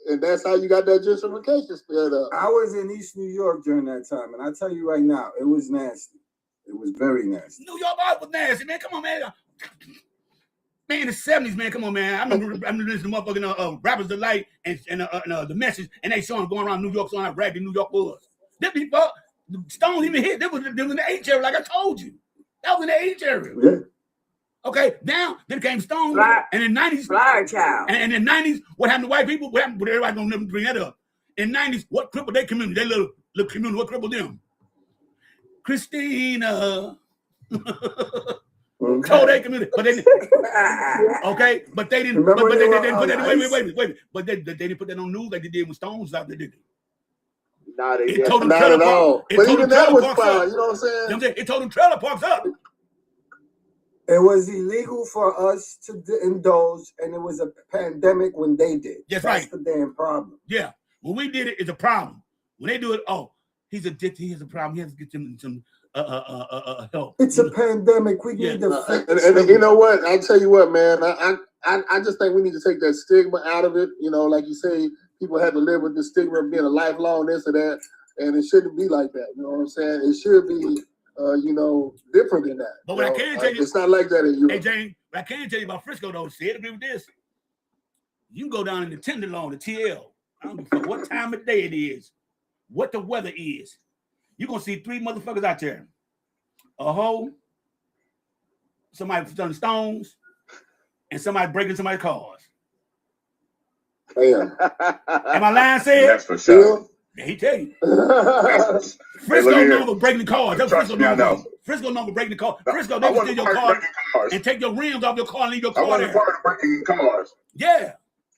Speaker 5: got that gentrification sped up.
Speaker 9: I was in East New York during that time, and I tell you right now, it was nasty. It was very nasty.
Speaker 1: New York always was nasty, man. Come on, man. Man, in the 70s, man, come on, man. I remember listening to motherfucking Rappers Delight and The Message, and they showing going around New York, showing how raggedy New York was. Them people, the Stones even hit. They was in the H area, like I told you. That was in the H area.
Speaker 9: Yeah.
Speaker 1: Okay, now then came Stones, and in the 90s,
Speaker 4: Flower Child.
Speaker 1: And in the 90s, what happened to white people? What happened? But everybody gonna never bring that up. In the 90s, what crippled their community? Their little community, what crippled them? Christina. Told their community, but they didn't. Okay, but they didn't. But they didn't put that. Wait. But they didn't put that on news like they did when Stones out there, did they?
Speaker 5: Not at all. But even that was fine. You know what I'm saying?
Speaker 1: It told them trailer parks up.
Speaker 9: It was illegal for us to indulge, and it was a pandemic when they did.
Speaker 1: That's
Speaker 9: right. That's the damn problem.
Speaker 1: Yeah, when we did it, it's a problem. When they do it, he's addicted. He has a problem. He has to get some help.
Speaker 9: It's a pandemic. We need to fix it.
Speaker 5: And you know what? I tell you what, man. I just think we need to take that stigma out of it. You know, like you say, people have to live with the stigma of being a lifelong this or that, and it shouldn't be like that. You know what I'm saying? It should be, different than that.
Speaker 1: But what I can tell you,
Speaker 5: it's not like that in Europe.
Speaker 1: Hey, James, what I can tell you about Frisco, though, see, agree with this. You can go down in the Tenderloin, the TL. I don't give a fuck what time of day it is, what the weather is. You're going to see 3 motherfuckers out there. A hoe, somebody throwing stones, and somebody breaking somebody's cars.
Speaker 5: Damn.
Speaker 1: Am I lying, said?
Speaker 3: That's for sure.
Speaker 1: Yeah, he tell you. Frisco number breaking the cars. That's Frisco number. Frisco number breaking the car. Frisco, they can steal your car and take your rims off your car and leave your car there.
Speaker 3: I wasn't part of breaking cars.
Speaker 1: Yeah.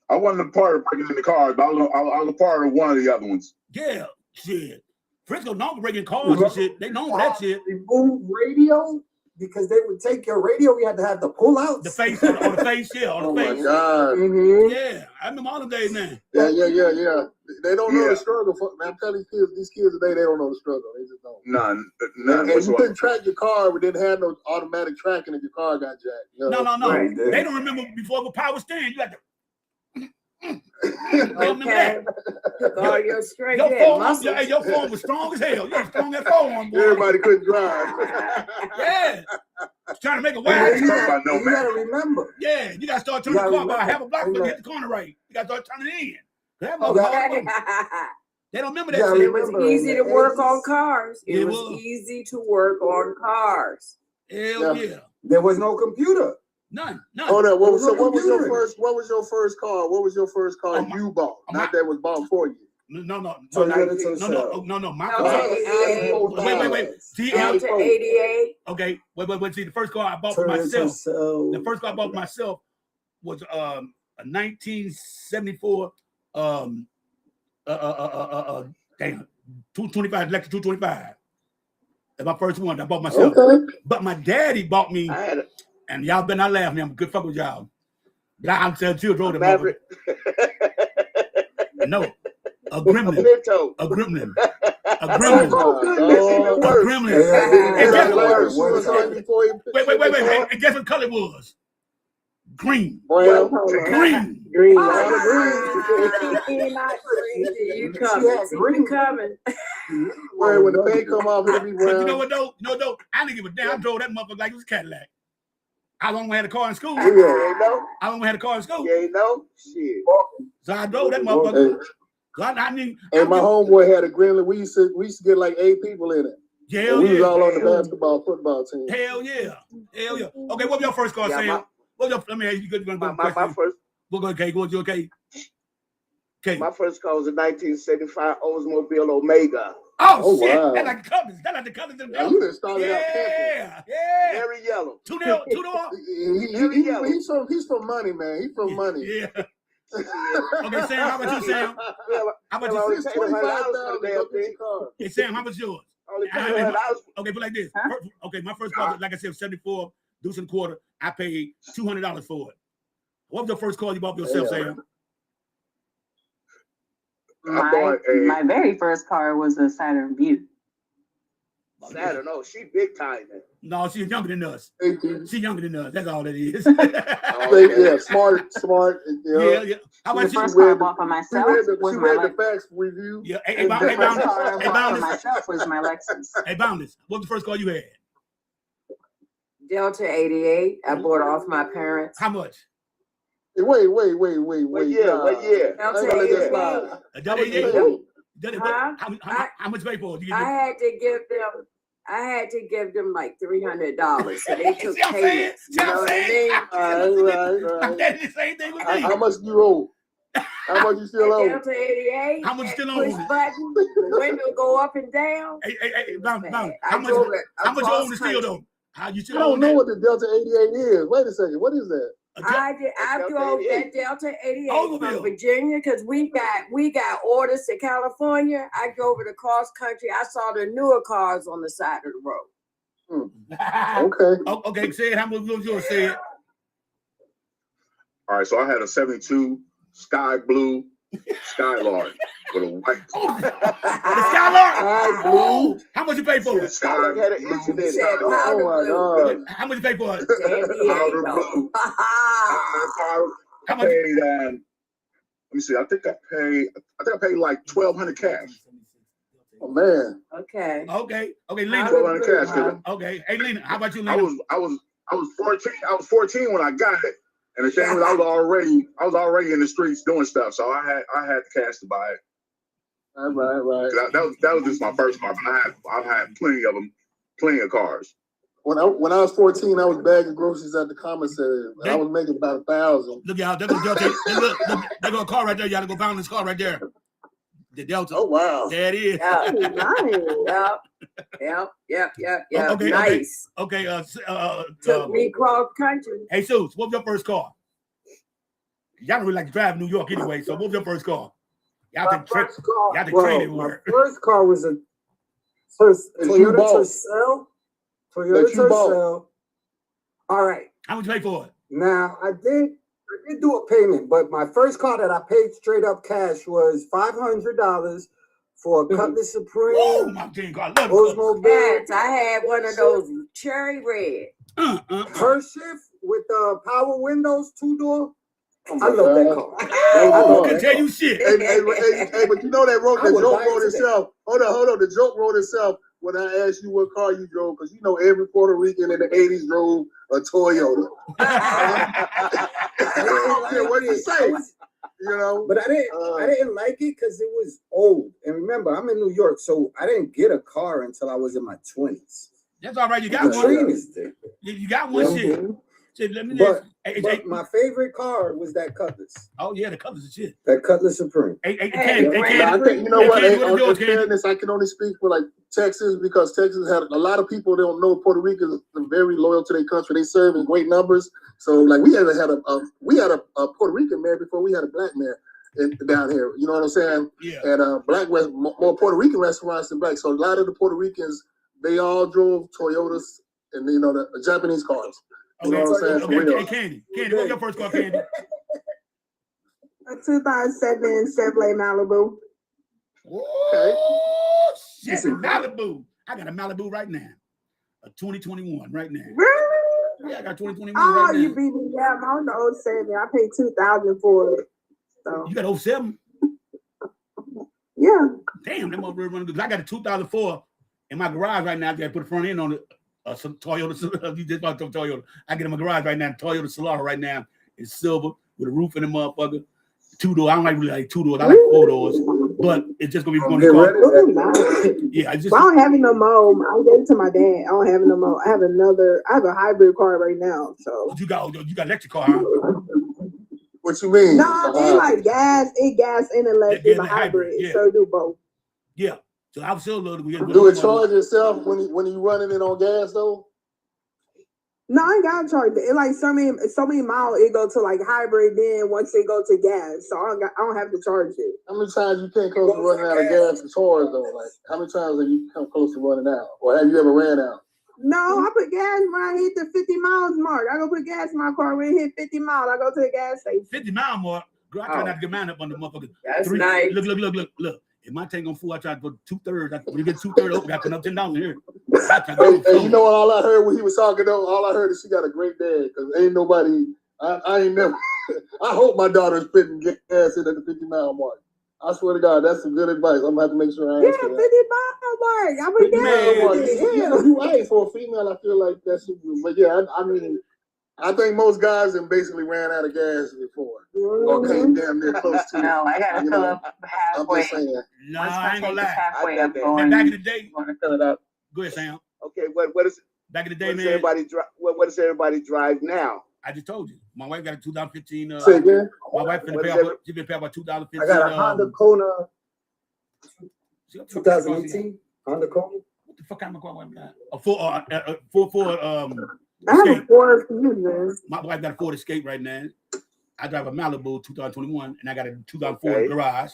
Speaker 3: I wasn't a part of breaking in the cars, but I was a part of one of the other ones.
Speaker 1: Yeah, shit. Frisco known for breaking cars and shit. They know that shit.
Speaker 9: Remove radio. because they would take your radio. We had to have the pull outs.
Speaker 1: The face on the face, yeah, on the face.
Speaker 5: My God.
Speaker 1: Yeah, I remember all them days, man.
Speaker 5: Yeah. They don't know the struggle. I'm telling these kids today, they don't know the struggle. They just don't.
Speaker 3: None
Speaker 5: And you couldn't track your car. We didn't have no automatic tracking if your car got jacked. You know?
Speaker 1: No.
Speaker 5: Right.
Speaker 1: They don't remember before the power steering. You got to. Remember that?
Speaker 4: Oh, you're straight.
Speaker 1: Your phone was strong as hell. You had strong as phone, boy.
Speaker 5: Everybody couldn't drive.
Speaker 1: Yeah. Trying to make a wide
Speaker 9: You gotta remember.
Speaker 1: Yeah, you gotta start turning the car about half a block to hit the corner right. You gotta start turning in. That they don't remember that shit.
Speaker 4: It was easy to work on cars. It was easy to work on cars.
Speaker 1: Hell yeah.
Speaker 9: There was no computer.
Speaker 1: None.
Speaker 5: Hold on. What was your first car? What was your first car you bought? Not that was bought for you.
Speaker 1: No. My car. Wait. See,
Speaker 4: Delta 88.
Speaker 1: Okay. Wait. See, the first car I bought for myself. The first car I bought for myself was a 1974 225 Lexus 225. That's my first one I bought myself. Okay. But my daddy bought me. And y'all better not laugh at me. I'm a good fuck with y'all. But I'm telling you, drove the Maverick. No, a gremlin. A gremlin. Wait. And guess what color it was? Green.
Speaker 5: Brown.
Speaker 1: Green.
Speaker 4: You coming.
Speaker 5: When the paint come off, it'll be brown.
Speaker 1: You know what though? I didn't give a damn. I drove that motherfucker like it was a Cadillac. I don't had a car in school.
Speaker 6: You ain't know?
Speaker 1: I don't had a car in school.
Speaker 6: You ain't know? Shit.
Speaker 1: So I drove that motherfucker. So I knew.
Speaker 5: And my homeboy had a Gremlin. We used to get like 8 people in it.
Speaker 1: Yeah,
Speaker 5: we was all on the football team.
Speaker 1: Hell yeah. Okay, what was your first car, Sam? Let me ask you.
Speaker 6: My first.
Speaker 1: We'll go, okay. What's your okay? Okay.
Speaker 6: My first car was a 1975 Oldsmobile Omega.
Speaker 1: Oh shit! Wow. That's like the colors. That's like the colors.
Speaker 5: You done started out camping.
Speaker 1: Yeah.
Speaker 6: Very yellow.
Speaker 1: Two yellow.
Speaker 5: He's from money, man. He's from money.
Speaker 1: Yeah. Okay, Sam. How about you, Sam? How about you? Hey, Sam. How about yours? Okay, but like this. Okay, my first car, like I said, 74 deuce and quarter. I paid $200 for it. What was your first car you bought for yourself, Sam?
Speaker 2: My very first car was a Saturn Butte.
Speaker 6: Saturn, no, she big time.
Speaker 1: No, she's younger than us. She's younger than us. That's all it is.
Speaker 5: Yeah, smart.
Speaker 1: Yeah. How about
Speaker 2: the first car I bought for myself was my
Speaker 5: the facts review.
Speaker 1: Yeah,
Speaker 2: the first car I bought for myself was my Lexus.
Speaker 1: Hey, Boundless, what's the first car you had?
Speaker 4: Delta 88. I bought off my parents.
Speaker 1: How much?
Speaker 5: Wait.
Speaker 6: What year?
Speaker 4: Delta 88.
Speaker 1: How much pay for it?
Speaker 4: I had to give them like $300, so they took payments. You know what I mean?
Speaker 1: That's the same thing with me.
Speaker 5: How much you owe? How much you still owe?
Speaker 4: Delta 88.
Speaker 1: How much still owe?
Speaker 4: Push button, the window go up and down.
Speaker 1: Hey, Bound. How much you owe the still though? How you still
Speaker 5: I don't know what the Delta 88 is. Wait a second. What is that?
Speaker 4: I drove that Delta 88 from Virginia because we got orders to California. I drove it across country. I saw the newer cars on the side of the road.
Speaker 5: Okay.
Speaker 1: Say it. How much was yours? Say it.
Speaker 3: All right. So I had a 72 sky blue Skylark with a white.
Speaker 1: Skylark.
Speaker 5: Blue.
Speaker 1: How much you pay for it?
Speaker 6: Skylark had an incident.
Speaker 5: Oh my God.
Speaker 1: How much you pay for it?
Speaker 3: Powder blue.
Speaker 1: How much?
Speaker 3: Paid, let me see. I think I paid like $1,200 cash.
Speaker 5: Oh man.
Speaker 4: Okay,
Speaker 1: Lena.
Speaker 3: $1,200 cash.
Speaker 1: Okay. Hey, Lena. How about you, Lena?
Speaker 3: I was 14. I was 14 when I got it. And the thing was, I was already in the streets doing stuff, so I had the cash to buy it.
Speaker 5: Right.
Speaker 3: That was just my first car, but I've had plenty of them, plenty of cars.
Speaker 5: When I was 14, I was bagging groceries at the commissary. I was making about 1,000.
Speaker 1: Look, y'all, there go a car right there. Y'all go find this car right there. The Delta.
Speaker 5: Oh wow.
Speaker 1: There it is.
Speaker 4: Yep.
Speaker 1: Okay,
Speaker 4: Nice.
Speaker 1: Okay.
Speaker 4: Took me cross country.
Speaker 1: Hey, Suze, what was your first car? Y'all don't really like to drive in New York anyway, so what was your first car? Y'all think trade it
Speaker 9: My first car was a Toyota Tercel Toyota
Speaker 3: that you bought.
Speaker 9: Tercel. All right.
Speaker 1: How much you pay for it?
Speaker 9: Now I did do a payment, but my first car that I paid straight up cash was $500 for a Cutlass Supreme.
Speaker 1: Oh my God, I love
Speaker 9: Oldsmobile.
Speaker 4: Yes, I had one of those cherry red.
Speaker 9: First shift with power windows, 2-door.
Speaker 3: Oh
Speaker 9: I love that car.
Speaker 1: I can tell you shit.
Speaker 3: Hey, but you know that
Speaker 9: I would
Speaker 3: joke
Speaker 9: buy it
Speaker 3: wrote
Speaker 9: today.
Speaker 3: itself. Hold on. The joke wrote itself when I asked you what car you drove, because you know every Puerto Rican in the 80s drove a Toyota. I don't care what you say. You know,
Speaker 9: but I didn't like it because it was old. And remember, I'm in New York, so I didn't get a car until I was in my 20s.
Speaker 1: That's all right. You got one. You got one shit. Let me
Speaker 9: but my favorite car was that Cutlass.
Speaker 1: Oh yeah, the Cutlass is shit.
Speaker 9: That Cutlass Supreme.
Speaker 3: I think you know what? In fairness, I can only speak for like Texas, because Texas had a lot of people that don't know Puerto Ricans are very loyal to their country. They serve in great numbers. So like we had a Puerto Rican man before we had a black man down here. You know what I'm saying? Yeah. And more Puerto Rican restaurants than black. So a lot of the Puerto Ricans, they all drove Toyotas and the Japanese cars. You know what I'm saying?
Speaker 1: Okay, Candy, what's your first car, Candy?
Speaker 7: A 2007 Chevrolet Malibu.
Speaker 1: Okay. Shit, Malibu. I got a Malibu right now. A 2021 right now.
Speaker 7: Really?
Speaker 1: Yeah, I got 2021
Speaker 7: right now.
Speaker 1: You
Speaker 7: beat me. Yeah, I'm on the 07. I paid $2,000 for it. So.
Speaker 1: You got 07?
Speaker 7: Yeah.
Speaker 1: Damn, that motherfucker running good. I got a 2004 in my garage right now. I got to put the front end on it. Some Toyota. You just bought the Toyota. I get in my garage right now. Toyota Solara right now is silver with a roof in the motherfucker. 2-door. I don't really like 2 doors. I like 4 doors. But it's just gonna be one car. Yeah, I
Speaker 7: don't have it no more. I gave it to my dad. I don't have it no more. I have a hybrid car right now. So
Speaker 1: you got electric car, huh?
Speaker 3: What you mean?
Speaker 7: No, it like gas. It gas and electric. The hybrid. Yeah. So do both.
Speaker 1: Yeah. So I'm still loaded.
Speaker 3: Do it charge itself when you running it on gas though?
Speaker 7: No, I ain't gotta charge it. It like so many miles it go to like hybrid. Then once it go to gas, so I don't have to charge it.
Speaker 3: How many times you came close to running out of gas to charge though? Like how many times have you come close to running out, or have you ever ran out?
Speaker 7: No, I put gas when I hit the 50 miles mark. I go put gas in my car when it hit 50 miles. I go to the gas station.
Speaker 1: 50-mile mark. Girl, I try not to get mine up on the motherfucker.
Speaker 4: That's nice.
Speaker 1: Look. If my tank on full, I try to put 2/3. When you get 2/3 open, I put up $10 here. And
Speaker 3: you know what? All I heard when he was talking though, all I heard is she got a great dad, because ain't nobody. I ain't never. I hope my daughter's putting gas in at the 50-mile mark. I swear to God, that's some good advice. I'm gonna have to make sure I ask her that.
Speaker 7: 50 miles mark. I put gas.
Speaker 3: You right for a female. I feel like that's. But yeah, I mean. I think most guys have basically ran out of gas before, or came damn near close to it.
Speaker 2: No, I gotta fill up halfway.
Speaker 3: I'm just saying.
Speaker 1: No, I ain't gonna lie.
Speaker 2: Halfway up
Speaker 1: going. Back in the day,
Speaker 2: want to fill it up.
Speaker 1: Go ahead, Sam.
Speaker 6: Okay, what is
Speaker 1: back in the day,
Speaker 6: what
Speaker 1: man?
Speaker 6: What does everybody drive now?
Speaker 1: I just told you. My wife got a 2015.
Speaker 3: Say again.
Speaker 1: My wife been pay about 2015.
Speaker 9: I got a Honda Kona 2018. Honda Kona.
Speaker 1: What the fuck kind of car I got? A Ford.
Speaker 7: I have a Ford Fusion.
Speaker 1: My wife got a Ford Escape right now. I drive a Malibu 2021, and I got a 2004 garage.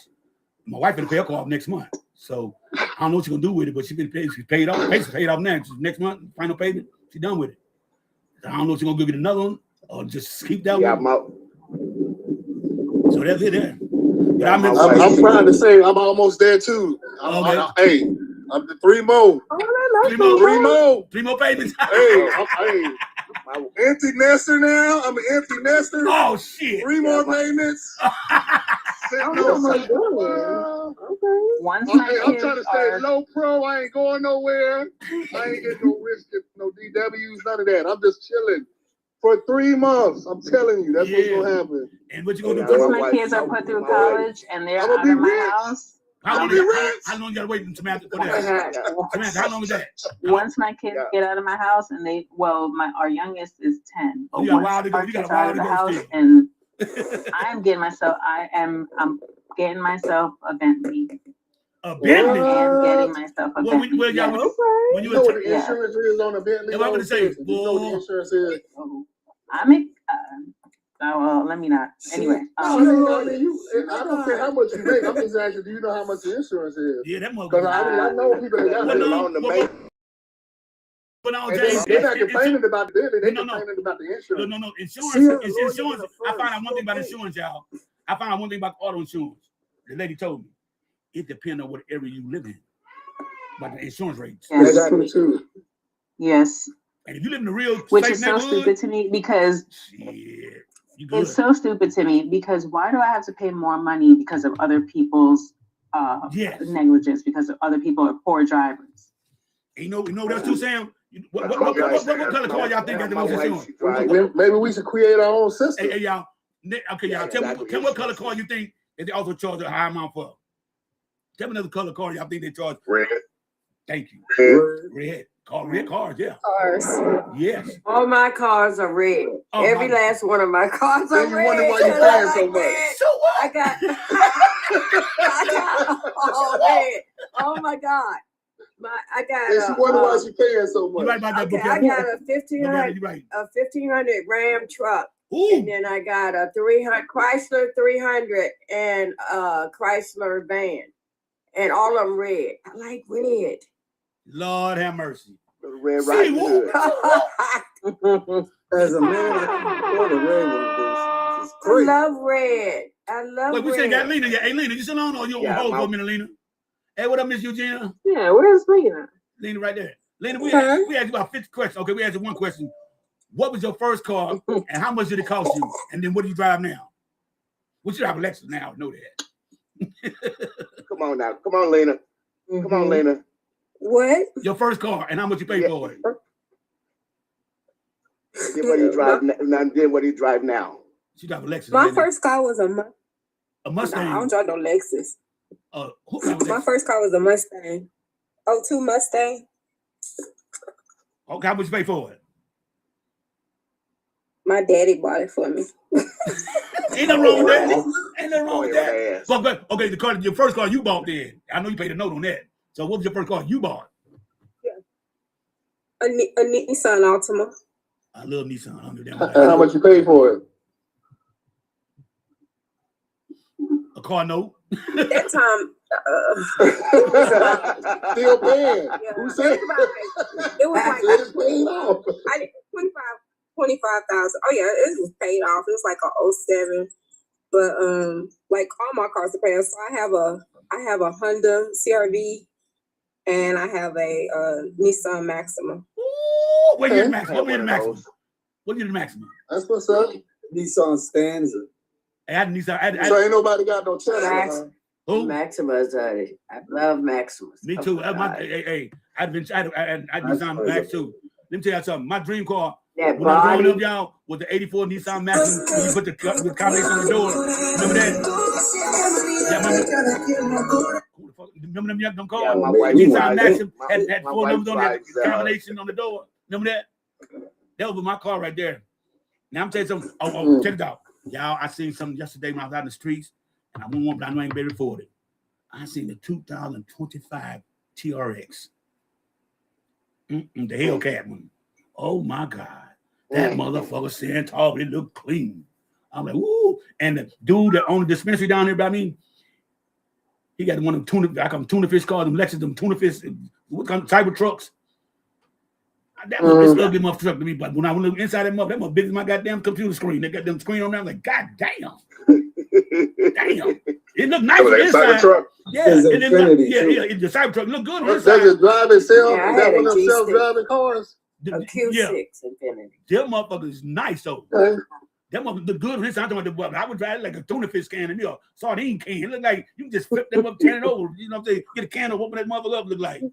Speaker 1: My wife gonna pay her car off next month, so I don't know what she's gonna do with it. But she's been paid. She's paid off. She's paid off now. Next month, final payment. She's done with it. I don't know if she's gonna go get another one or just keep that one. So that's it there.
Speaker 3: I'm proud to say I'm almost there too. Hey, I'm the 3 more.
Speaker 1: Three more payments.
Speaker 3: I'm empty nester now. I'm an empty nester.
Speaker 1: Oh shit!
Speaker 3: 3 more payments.
Speaker 2: Once
Speaker 3: I'm trying to stay low pro. I ain't going nowhere. I ain't getting no risk, no DWs, none of that. I'm just chilling for 3 months. I'm telling you, that's what's gonna happen.
Speaker 1: And what you gonna do?
Speaker 2: Once my kids are put through college and they're out of my house.
Speaker 1: How long you gotta wait until Samantha for that? Samantha, how long is that?
Speaker 2: Once my kids get out of my house and our youngest is 10. But
Speaker 1: you got a while to go. You got a while to go still.
Speaker 2: And I'm getting myself a Bentley.
Speaker 1: A Bentley?
Speaker 2: I am getting myself a Bentley.
Speaker 3: When you know what the insurance is on a Bentley?
Speaker 1: I'm gonna say,
Speaker 3: you know what the insurance is?
Speaker 2: well, let me not. Anyway.
Speaker 3: I don't care how much you make. I'm just asking, do you know how much the insurance is?
Speaker 1: Yeah, that motherfucker.
Speaker 3: Because I know people that got it on the make.
Speaker 1: But no,
Speaker 5: James, they're not complaining about the bill. They're complaining about the insurance.
Speaker 1: No. Insurance. I found out one thing about insurance, y'all. I found out one thing about auto insurance. The lady told me it depends on what area you live in, about the insurance rates.
Speaker 2: Yes.
Speaker 5: Exactly true.
Speaker 2: Yes.
Speaker 1: And if you live in the real,
Speaker 2: which is so stupid to me because it's so stupid to me because why do I have to pay more money because of other people's negligence, because of other people are poor drivers?
Speaker 1: And you know what else too, Sam? What color car y'all think got the most insurance?
Speaker 5: Maybe we should create our own system.
Speaker 1: Hey, y'all. Okay, y'all. Tell me what color car you think that they also charge a high amount for. Tell me another color car y'all think they charge.
Speaker 3: Red.
Speaker 1: Thank you. Red. Red cars, yeah.
Speaker 4: Cars.
Speaker 1: Yes.
Speaker 4: All my cars are red. Every last one of my cars are red.
Speaker 5: You wonder why you're paying so much.
Speaker 4: So what? I got all red. Oh my God. I got.
Speaker 5: She wonder why she paying so much.
Speaker 1: You right about that,
Speaker 4: okay, I got a 1500 Ram truck.
Speaker 1: Ooh.
Speaker 4: And then I got a 300 Chrysler 300 and a Chrysler van, and all of them red. I like red.
Speaker 1: Lord have mercy.
Speaker 6: Red right hood.
Speaker 9: As a man, I can afford a red one. It's
Speaker 4: I
Speaker 9: great.
Speaker 4: love red. I love
Speaker 1: Wait, we
Speaker 4: red.
Speaker 1: still got Lena. Yeah, hey, Lena, you still on or you hold for a minute, Lena? Hey, what up, Miss Eugenia?
Speaker 2: Yeah, where's Lena?
Speaker 1: Lena right there. Lena, we asked you about 50 questions. Okay, we asked you one question. What was your first car and how much did it cost you? And then what do you drive now? We should have a Lexus now. I know that.
Speaker 6: Come on now. Come on, Lena. Come on, Lena.
Speaker 4: What?
Speaker 1: Your first car and how much you pay for it?
Speaker 6: Then what do you drive now? Then what do you drive now?
Speaker 1: She drive a Lexus.
Speaker 10: My first car was a
Speaker 1: Mustang.
Speaker 10: No, I don't drive no Lexus. My first car was a Mustang. 02 Mustang.
Speaker 1: Okay, how much you pay for it?
Speaker 10: My daddy bought it for me.
Speaker 1: Ain't nothing wrong with that. Ain't nothing wrong with that. But okay, the car, your first car you bought then. I know you paid a note on that. So what was your first car you bought?
Speaker 10: Yeah. A Nissan Altima.
Speaker 1: I love Nissan. I don't know that.
Speaker 5: How much you paid for it?
Speaker 1: A car note.
Speaker 10: That time.
Speaker 5: Still paying.
Speaker 10: Yeah.
Speaker 5: Who said
Speaker 10: it was like
Speaker 5: it's paid off?
Speaker 10: I did 25,000. Oh yeah, it was paid off. It was like a 07. But like all my cars are paid off. So I have a Honda CRV and I have a Nissan Maxima.
Speaker 1: Ooh, what year the Maxima? What year the Maxima? What year the Maxima?
Speaker 5: That's what's up.
Speaker 9: Nissan Stanza.
Speaker 1: I had Nissan.
Speaker 5: So ain't nobody got no chance.
Speaker 1: Who?
Speaker 4: Maximas. I love Maximas.
Speaker 1: Me too. I've Nissan Max too. Let me tell you something. My dream car when I was growing up, y'all, was the '84 Nissan Maxima. When you put the combination on the door. Remember that? Yeah, remember them cars?
Speaker 6: Yeah, my wife
Speaker 1: Nissan Maxima had
Speaker 6: my
Speaker 1: four
Speaker 6: wife
Speaker 1: numbers on that
Speaker 6: drives,
Speaker 1: combination on the door. Remember that? That was my car right there. Now I'm telling you something. Check it out. Y'all, I seen something yesterday when I was out in the streets, and I won't want, but I know I ain't better for it. I seen the 2025 TRX. The Hellcat one. Oh my God. That motherfucker saying tall, it looked clean. I'm like, woo. And the dude that owned the dispensary down there by me, he got one of them tuna fish cars, them Lexus, them tuna fish, what kind of cyber trucks. That was this ugly motherfucker to me, but when I went inside that mother big as my goddamn computer screen. They got them screen on there. I'm like, God damn. Damn. It looked nice on the inside.
Speaker 3: Truck.
Speaker 1: Yeah, it the cyber truck looked good on the inside.
Speaker 5: Does it drive itself?
Speaker 4: Yeah,
Speaker 5: Is that one of them self-driving cars?
Speaker 4: A Q6 Infinity.
Speaker 1: Them motherfuckers is nice though. That motherfucker look good on his side. I would drive it like a tuna fish can and a sardine can. It look like you can just flip them up, turn it over. You know what I'm saying? Get a can of open that motherfucker up. Look like.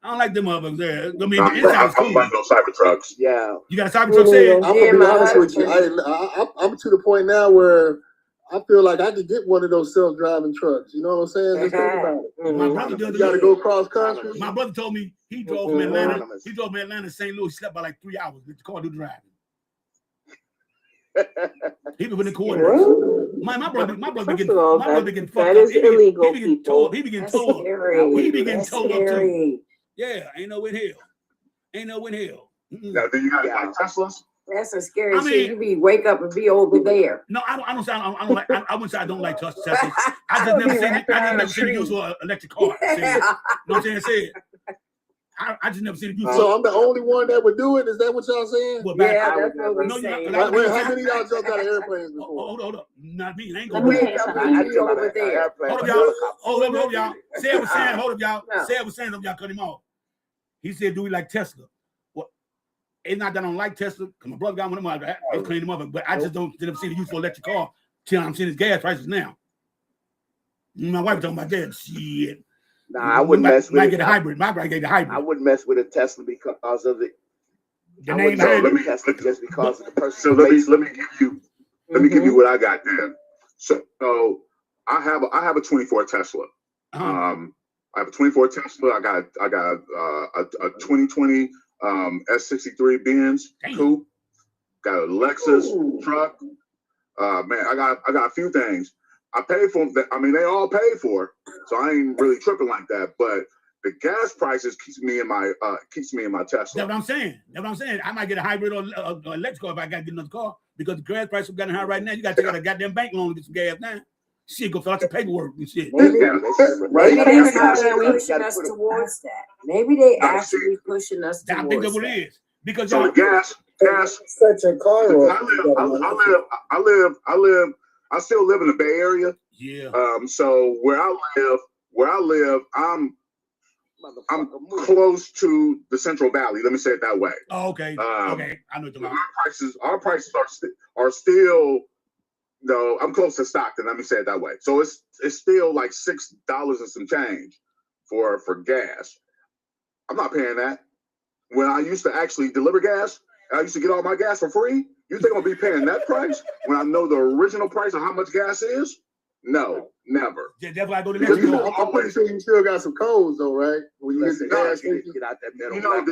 Speaker 1: I don't like them motherfuckers there. I mean, the inside's cool.
Speaker 3: I'm those cyber trucks.
Speaker 6: Yeah.
Speaker 1: You got a cyber truck set?
Speaker 5: I'm gonna be honest with you. I'm to the point now where I feel like I could get one of those self-driving trucks. You know what I'm saying? Just think about it.
Speaker 1: My brother
Speaker 5: You got to go cross country.
Speaker 1: My brother told me he drove from Atlanta. He drove from Atlanta to St. Louis. He slept by like 3 hours. Let the car do the driving. He been within coordinates. My brother begin fucked up.
Speaker 2: That is illegal.
Speaker 1: He begin towed. He begin towed. He begin towed up too. Yeah, ain't no in hell. Ain't no in hell.
Speaker 3: Now, do you guys like Teslas?
Speaker 4: That's a scary shit. You be wake up and be over there.
Speaker 1: No, I wouldn't say I don't like Teslas. I just never seen it. I just never seen it used for an electric car. You know what I'm saying? I just never seen it.
Speaker 5: So I'm the only one that would do it. Is that what y'all saying?
Speaker 1: Well,
Speaker 4: Yeah, that's what we're
Speaker 1: no,
Speaker 4: saying.
Speaker 5: How many of y'all jumped out of airplanes before?
Speaker 1: Hold up. Not me. I ain't
Speaker 2: Let
Speaker 1: gonna
Speaker 2: me
Speaker 1: do
Speaker 2: tell
Speaker 1: it.
Speaker 2: you something.
Speaker 4: I be over there.
Speaker 1: Hold up, y'all. Hold up, y'all. Say it was saying, hold up, y'all. Say it was saying, y'all cut him off. He said, do we like Tesla? Well, it's not that I don't like Tesla, because my brother got one of them. I cleaned him up, but I just didn't see the use for electric car till I'm seeing his gas prices now. My wife talking about that shit.
Speaker 11: Nah, I wouldn't mess with
Speaker 1: might
Speaker 11: it.
Speaker 1: get a hybrid. My brother get the hybrid.
Speaker 11: I wouldn't mess with a Tesla because of the
Speaker 1: name
Speaker 11: behind it. Tesla just because of the person. So let me give you what I got there.
Speaker 3: So I have a 24 Tesla. I have a 24 Tesla. I got a 2020 S63 Benz coupe. Got a Lexus truck. Man, I got a few things. I paid for them. I mean, they all paid for, so I ain't really tripping like that. But the gas prices keeps me in my Tesla.
Speaker 1: That's what I'm saying. I might get a hybrid or electric car if I got to get another car, because the gas prices are getting high right now. You got to take out a goddamn bank loan to get some gas now. Shit, go fill out your paperwork and shit.
Speaker 4: Maybe they're pushing us towards that. Maybe they actually pushing us towards that.
Speaker 1: I think that's what it is. Because
Speaker 3: so the gas.
Speaker 9: Such a car.
Speaker 3: I still live in the Bay Area.
Speaker 1: Yeah.
Speaker 3: So where I live, I'm close to the Central Valley. Let me say it that way.
Speaker 1: Oh, okay. Okay. I know what you're talking about.
Speaker 3: Our prices are still. No, I'm close to Stockton. Let me say it that way. So it's still like $6 and some change for gas. I'm not paying that. When I used to actually deliver gas, I used to get all my gas for free. You think I'm gonna be paying that price when I know the original price of how much gas is? No, never.
Speaker 1: Yeah, that's why I go to Mexico.
Speaker 5: I'm pretty sure you still got some codes though, right? When you get the gas station,
Speaker 11: get out that middle.
Speaker 5: you know what I'm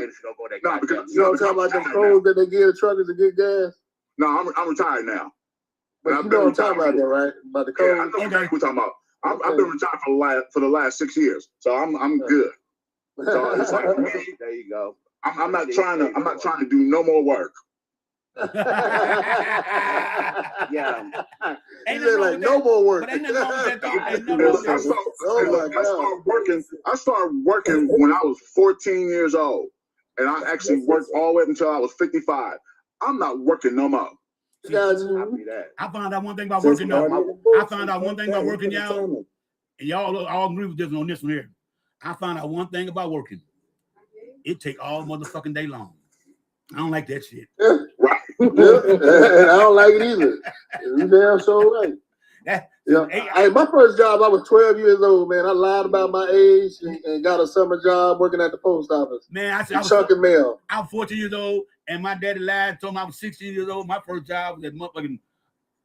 Speaker 5: talking about, them codes that they give truckers to get gas.
Speaker 3: No, I'm retired now.
Speaker 5: But you know what I'm talking about, there, right? About the code.
Speaker 3: Yeah, I know exactly what we're talking about. I've been retired for the last 6 years, so I'm good. So it's like,
Speaker 11: there you go.
Speaker 3: I'm not trying to do no more work.
Speaker 11: Yeah.
Speaker 5: Ain't like no more work.
Speaker 3: I started working when I was 14 years old, and I actually worked all the way up until I was 55. I'm not working no more.
Speaker 1: I found out one thing about working though. Y'all, and y'all all agree with this on this one here. I found out one thing about working. It take all motherfucking day long. I don't like that shit.
Speaker 3: Right.
Speaker 5: I don't like it either. You damn sure right. My first job, I was 12 years old, man. I lied about my age and got a summer job working at the post office.
Speaker 1: Man, I
Speaker 5: was chunking mail.
Speaker 1: I was 14 years old, and my daddy lied, told me I was 16 years old. My first job was at motherfucking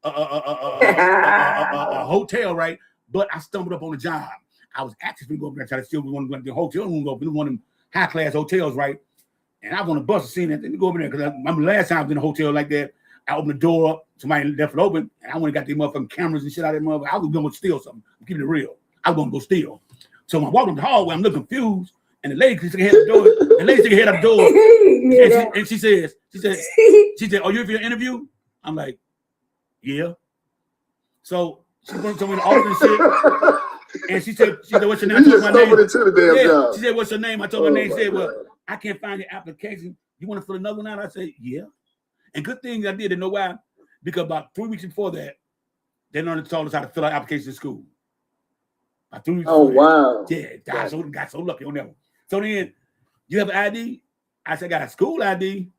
Speaker 1: a hotel, right? But I stumbled up on a job. I was actually going to go up there and try to steal one of the hotel rooms open, one of them high-class hotels, right? And I want to bust a scene that. Let me go over there, because I remember last time I was in a hotel like that, I opened the door up, somebody left it open, and I went and got these motherfucking cameras and shit out of that motherfucker. I was going to steal something. I'm keeping it real. I was going to go steal. So when I walked in the hallway, I'm looking confused, and the lady took her head up the door. The lady took her head up the door, and she said, "Are you here for your interview?" I'm like, "Yeah." So she went to me to office and shit, and she said, "What's your name?" I told her my name. She said, "What's your name?" I told her my name. She said, "Well, I can't find your application. You want to fill another one out?" I said, "Yeah." And good thing I did. And know why? Because about 3 weeks before that, they learned to tell us how to fill out applications in school. About 3 weeks.
Speaker 5: Oh wow!
Speaker 1: Yeah, got so lucky on that one. So then, you have an ID? I said, I got a school ID.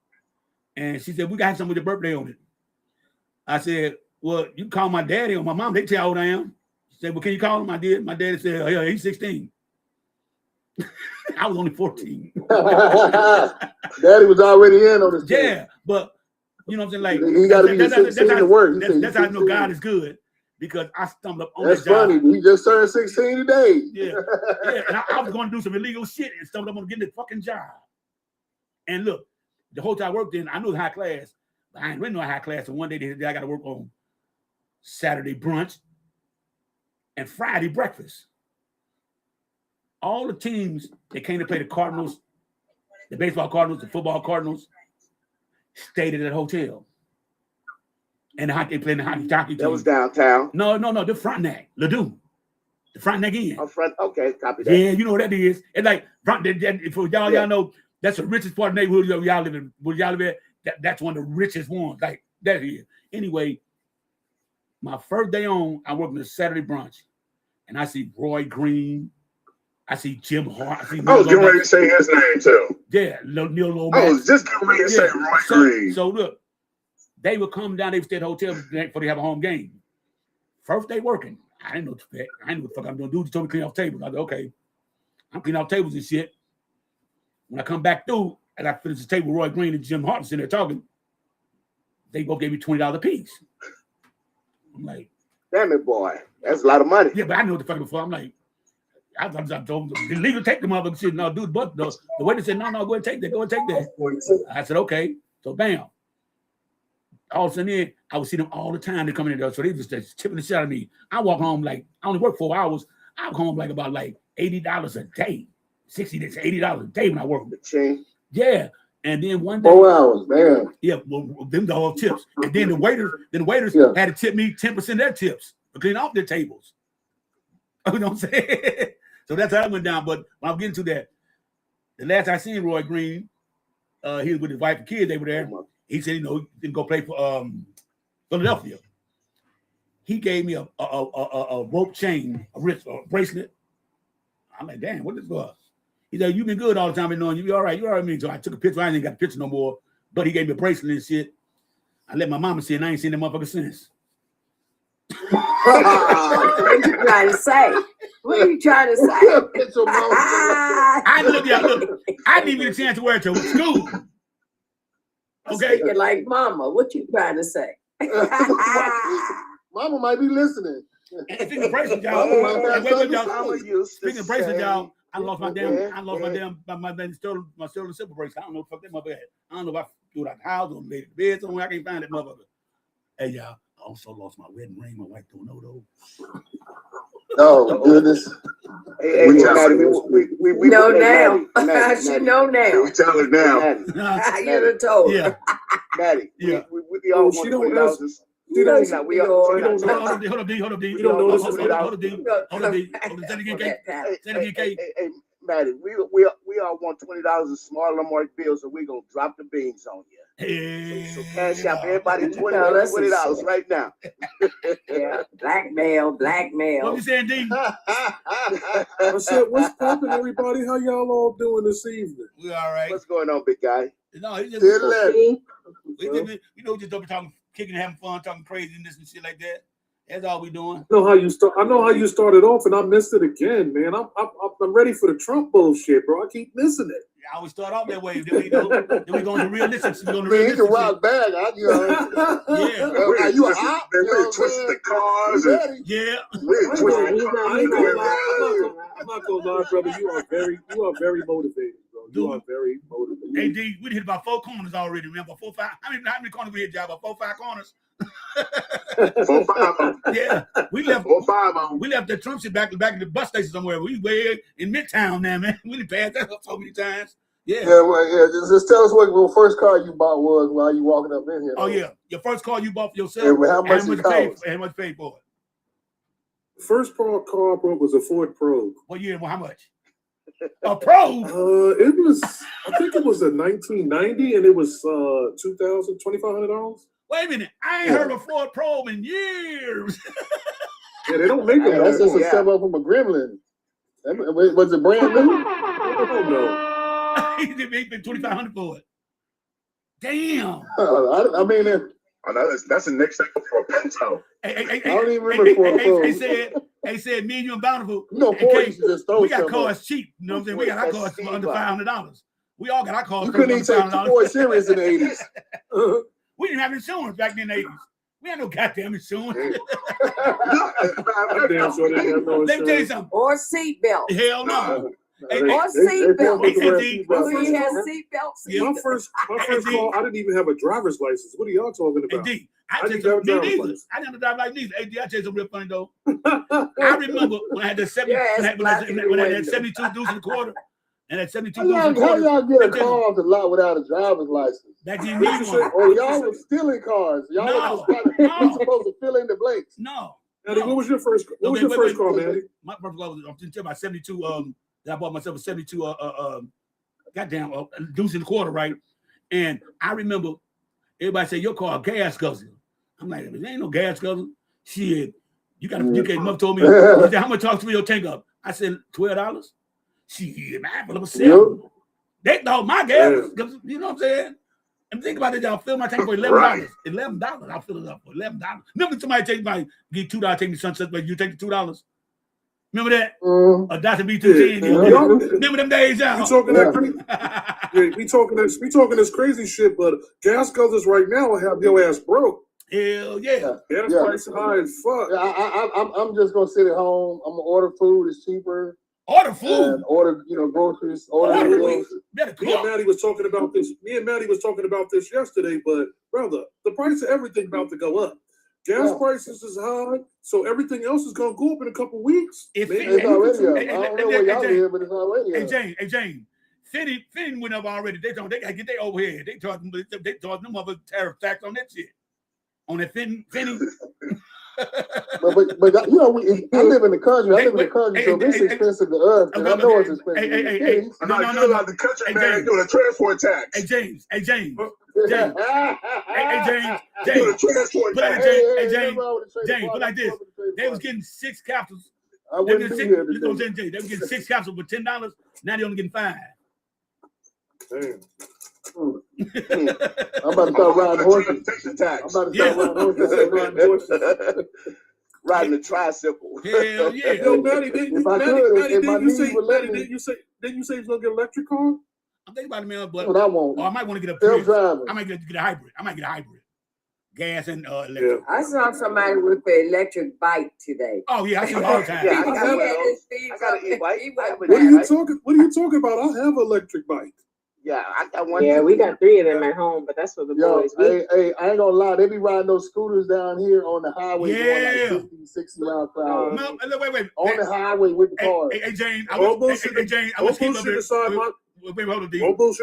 Speaker 1: And she said, we got something with your birthday on it. I said, well, you can call my daddy or my mom. They tell how old I am. She said, well, can you call him? I did. My daddy said, yeah, he's 16. I was only 14.
Speaker 5: Daddy was already in on this.
Speaker 1: Yeah, but you know what I'm saying? Like,
Speaker 5: he got to be 16 to work.
Speaker 1: That's how I know God is good, because I stumbled up on
Speaker 5: That's
Speaker 1: that job.
Speaker 5: funny. He just turned 16 today.
Speaker 1: Yeah. And I was going to do some illegal shit and stumbled up on getting the fucking job. And look, the hotel I worked in, I knew it was high class, but I ain't really know high class. And one day I got to work on Saturday brunch and Friday breakfast. All the teams that came to play the Cardinals, the baseball Cardinals, the football Cardinals, stayed at that hotel. And the hockey, they played the hockey team.
Speaker 11: That was downtown.
Speaker 1: No, the Frontenac, Ladue. The front neck end.
Speaker 11: Front. Okay, copy that.
Speaker 1: Yeah, you know what that is. It's like front. For y'all know that's the richest part of the neighborhood y'all live in. Where y'all live at, that's one of the richest ones. Like that is. Anyway, my first day on, I work in the Saturday brunch, and I see Roy Green. I see Jim Hart.
Speaker 3: I was getting ready to say his name too.
Speaker 1: Yeah, Neil Lomax.
Speaker 3: I was just getting ready to say Roy Green.
Speaker 1: So look, they would come down. They would stay at the hotel before they have a home game. First day working. I didn't know what the fuck I'm gonna do. They told me to clean off tables. I said, okay, I'm cleaning off tables and shit. When I come back through and I finish the table with Roy Green and Jim Hart sitting there talking, they both gave me $20 a piece. I'm like,
Speaker 11: damn it, boy, that's a lot of money.
Speaker 1: Yeah, but I knew what the fuck before. I'm like, I told them the legal take the motherfucker shit. No, dude, but the waiter said, no, go and take that. Go and take that. I said, okay. So bam. All of a sudden, I would see them all the time. They come in there, so they just tipping the shit out of me. I walk home like I only work 4 hours. I walk home like about like $80 a day, $60 to $80 a day when I work. Yeah, and then one day
Speaker 5: 4 hours, man.
Speaker 1: Yeah, well, them the all tips, and then the waiters had to tip me 10% of their tips for cleaning off their tables. You know what I'm saying? So that's how I went down. But when I'm getting to that, the last I seen Roy Green, he was with his wife and kids. They were there. He said, he didn't go play for Philadelphia. He gave me a rope chain, a wrist bracelet. I'm like, damn, what is this for? He said, you've been good all the time. Been knowing you. Be all right. You all right with me. So I took a picture. I ain't got a picture no more. But he gave me a bracelet and shit. I let my mama see it, and I ain't seen that motherfucker since.
Speaker 4: What you trying to say? What are you trying to say?
Speaker 1: I didn't even get a chance to wear it to school. Okay.
Speaker 4: Speaking like mama, what you trying to say?
Speaker 5: Mama might be listening.
Speaker 1: And speaking of bracelet, y'all. Speaking of bracelet, y'all. I lost my stolen silver bracelet. I don't know what the fuck that motherfucker had. I don't know if I threw it out the house or made it bed somewhere. I can't find that motherfucker. Hey, y'all. I also lost my wedding ring. My wife don't know though.
Speaker 5: Oh goodness.
Speaker 11: We know now.
Speaker 4: She know now.
Speaker 3: We tell her now.
Speaker 4: You done told her.
Speaker 11: Maddie.
Speaker 1: Yeah.
Speaker 11: We all want $20.
Speaker 4: You don't know.
Speaker 1: Hold up, D. We don't know this. Hold up, D. Say it again, K.
Speaker 11: Hey, Maddie, we all want $20 in small Lamar bills, so we gonna drop the beans on you.
Speaker 1: Hey.
Speaker 11: So cash out everybody $20 right now.
Speaker 4: Yeah, blackmail.
Speaker 1: What you saying, D?
Speaker 6: I said, what's poppin', everybody? How y'all all doing this evening?
Speaker 1: We all right.
Speaker 11: What's going on, big guy?
Speaker 1: No, he just just don't be talking, kicking, having fun, talking craziness and shit like that. That's all we doing.
Speaker 6: I know how you started off, and I missed it again, man. I'm ready for the Trump bullshit, bro. I keep missing it.
Speaker 1: I always start off that way. Then we go to realistic.
Speaker 5: He can rock bag.
Speaker 1: Yeah.
Speaker 5: Are you a hot?
Speaker 3: We're twisting the cars.
Speaker 1: Yeah.
Speaker 3: We're twisting the
Speaker 6: cars. I'm not gonna lie, brother. You are very motivated, bro. You are very motivated.
Speaker 1: Hey, D, we hit about 4 corners already. Remember 4, 5? How many corners we hit, y'all? About 4, 5 corners.
Speaker 3: 4, 5.
Speaker 1: Yeah, we left
Speaker 3: 4, 5.
Speaker 1: We left the Trump shit back at the bus station somewhere. We way in Midtown now, man. We done passed that up so many times. Yeah.
Speaker 5: Just tell us what your first car you bought was while you walking up in here.
Speaker 1: Oh yeah, your first car you bought for yourself.
Speaker 5: And how much you
Speaker 1: paid for it?
Speaker 6: First car I bought was a Ford Probe.
Speaker 1: What year? Well, how much? A Probe?
Speaker 6: It was. I think it was a 1990, and it was $2,500.
Speaker 1: Wait a minute, I ain't heard of Ford Probe in years.
Speaker 6: Yeah, they don't make them.
Speaker 5: That's just a step up from a Gremlin. Was it brand new?
Speaker 6: I don't know.
Speaker 1: He paid $2,500 for it. Damn.
Speaker 5: I mean,
Speaker 3: that's the next step for a Pinto.
Speaker 1: I
Speaker 5: don't even remember Ford Probe.
Speaker 1: They said me and you and Bountiful.
Speaker 5: Ford used to just throw
Speaker 1: we got
Speaker 5: stuff
Speaker 1: cars
Speaker 5: up.
Speaker 1: cheap. You know what I'm saying? We got our cars for under $500. We all got our cars.
Speaker 5: You couldn't even take 2 Ford Series in the 80s.
Speaker 1: We didn't have insurance back in the 80s. We had no goddamn insurance.
Speaker 6: I'm damn sure they have no insurance.
Speaker 1: Let me tell you something.
Speaker 4: Or seatbelt.
Speaker 1: Hell no.
Speaker 4: Or seatbelt.
Speaker 1: We
Speaker 4: had seatbelts.
Speaker 6: My first car, I didn't even have a driver's license. What are y'all talking about?
Speaker 1: I didn't have a driver's license neither. Hey, D, I tell you something real funny though. I remember when I had the 72 deuce in the quarter. And at 72
Speaker 5: how y'all get a car off the lot without a driver's license?
Speaker 1: That didn't need one.
Speaker 5: Oh, y'all were stealing cars. Y'all were supposed to fill in the blanks.
Speaker 1: No.
Speaker 12: Maddie, what was your first? What was your first car, Maddie?
Speaker 1: My first car was about 72. I bought myself a 72. Goddamn, deuce and a quarter, right? And I remember everybody say your car a gas guzzler. I'm like, there ain't no gas guzzler. Shit, you got to. You mother told me. He said, how much talk to your tank up? I said $12. Shit, man, for $7. They thought my gas, you know what I'm saying? And think about it, y'all fill my tank for $11. Right. $11. I'll fill it up for $11. Remember somebody take my give $2, take the sunset, but you take the $2. Remember that? A Dr. B210. Remember them days, y'all?
Speaker 12: We talking that we talking this crazy shit, but gas guzzlers right now will have your ass broke.
Speaker 1: Hell yeah.
Speaker 12: Gas price high as fuck.
Speaker 5: I'm just gonna sit at home. I'm gonna order food. It's cheaper.
Speaker 1: Order food.
Speaker 5: Order, groceries. Order
Speaker 12: Me and Maddie was talking about this. Yesterday, but brother, the price of everything about to go up. Gas prices is high, so everything else is gonna go up in a couple weeks.
Speaker 5: It's already up. I don't know where y'all live, but it's already up.
Speaker 1: Hey James, Fitting went up already. They gotta get their overhead. They charge them other tariff tax on that shit. On that Fitting.
Speaker 5: but you know, I live in the country. So this is expensive to us, and I know it's expensive.
Speaker 3: No, the country, man, they're doing a transport tax.
Speaker 1: Hey James. Hey James.
Speaker 3: James,
Speaker 1: but like this, they was getting 6 capsules.
Speaker 5: I wouldn't be here today.
Speaker 1: They were getting 6 capsules for $10. Now they're only getting 5.
Speaker 12: Damn.
Speaker 5: I'm about to start riding horses.
Speaker 11: Riding the tricycle.
Speaker 1: Hell yeah.
Speaker 12: Yo, Maddie, didn't you say you was gonna get an electric car?
Speaker 1: I'm thinking about it, man, but
Speaker 5: I won't.
Speaker 1: Or I might want to get a Prius. I might get a hybrid. Gas and electric.
Speaker 4: Yeah. I saw somebody with the electric bike today.
Speaker 1: Oh yeah, I see it all the time.
Speaker 11: I got an e-bike.
Speaker 12: What are you talking about? I have an electric bike.
Speaker 11: Yeah, I got one.
Speaker 2: Yeah, we got 3 of them at home, but that's for the boys.
Speaker 5: Hey, I ain't gonna lie. They be riding those scooters down here on the highway going like 50, 60 miles per hour.
Speaker 1: No, wait.
Speaker 5: On the highway with the cars.
Speaker 1: Hey, James. I was
Speaker 12: bullshit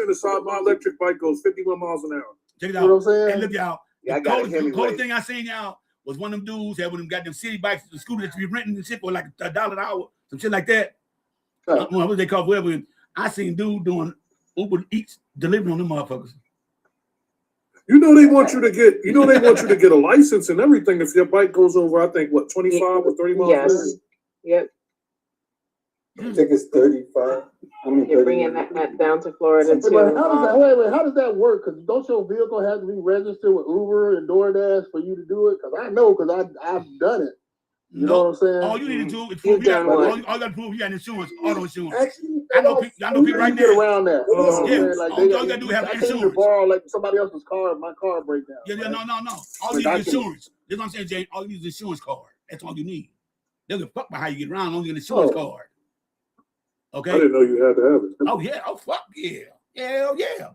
Speaker 12: aside, my electric bike goes 51 miles an hour.
Speaker 1: Check it out.
Speaker 5: You know what I'm saying?
Speaker 1: And look, y'all.
Speaker 11: Yeah,
Speaker 1: the coolest thing I seen, y'all, was one of them dudes had one of them goddamn city bikes, the scooter that you be renting and shit for like $1 an hour, some shit like that. What they call whatever. I seen dude doing Uber Eats delivery on them motherfuckers.
Speaker 12: You know they want you to get a license and everything if your bike goes over, I think, 25 or 30 miles an hour?
Speaker 2: Yep.
Speaker 9: I think it's 35.
Speaker 2: You're bringing that down to Florida too.
Speaker 5: How does that work? Because don't your vehicle have to be registered with Uber and DoorDash for you to do it? Because I know, because I've done it. You know what I'm saying?
Speaker 1: All you need to do is prove you got prove you got insurance, auto insurance.
Speaker 5: Actually,
Speaker 1: I know people right
Speaker 5: get
Speaker 1: now.
Speaker 5: around that.
Speaker 1: All you gotta do is have insurance.
Speaker 5: To borrow like somebody else's car, my car break down.
Speaker 1: Yeah, no. All you need is insurance. That's what I'm saying, Jay. All you need is insurance card. That's all you need. They don't give a fuck about how you get around. Only an insurance card. Okay.
Speaker 12: I didn't know you had to have it.
Speaker 1: Oh yeah. Oh fuck yeah. Hell yeah.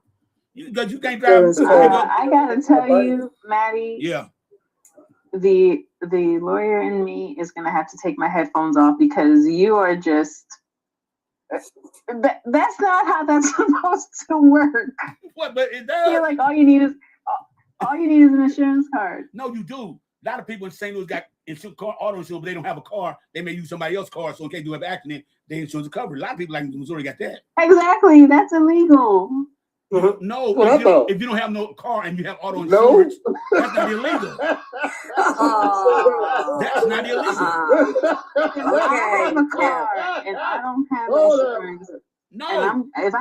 Speaker 1: You can't drive.
Speaker 2: I gotta tell you, Maddie.
Speaker 1: Yeah.
Speaker 2: The lawyer in me is gonna have to take my headphones off because you are just. That's not how that's supposed to work.
Speaker 1: What? But it does.
Speaker 2: You're like all you need is an insurance card.
Speaker 1: No, you do. A lot of people in St. Louis got auto insurance, but they don't have a car. They may use somebody else's car, so in case you have an accident, their insurance is covered. A lot of people like in Missouri got that.
Speaker 2: Exactly, that's illegal.
Speaker 1: No, if you don't have no car and you have auto insurance, that's not illegal. That's not illegal.
Speaker 2: I have a car and I don't have insurance.
Speaker 1: No.
Speaker 2: And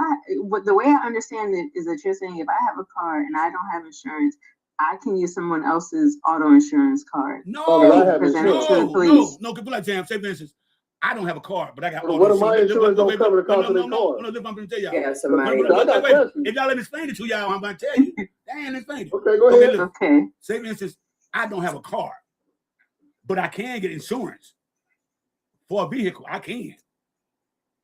Speaker 2: the way I understand it is that you're saying if I have a car and I don't have insurance, I can use someone else's auto insurance card.
Speaker 1: No,
Speaker 2: present it to the police.
Speaker 1: No, like Jam, say for instance, I don't have a car, but I got
Speaker 5: auto insurance. What if my insurance don't cover the cost of the car?
Speaker 1: No, I'm going to tell y'all.
Speaker 2: Yeah, somebody.
Speaker 1: If y'all let me explain it to y'all, I'm going to tell you. Damn, explain it.
Speaker 5: Okay, go ahead.
Speaker 2: Okay.
Speaker 1: Say for instance, I don't have a car, but I can get insurance for a vehicle. I can.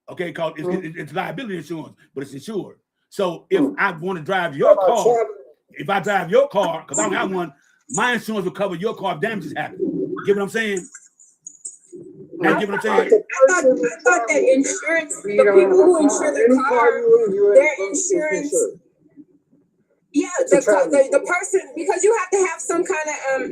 Speaker 1: Okay, because it's liability insurance, but it's insured. So if I want to drive your car, if I drive your car, because I don't have one, my insurance will cover your car if damages happen. Get what I'm saying? Now, get what I'm saying?
Speaker 10: I thought that insurance, the people who insure their car, their insurance Yeah, the person, because you have to have some kind of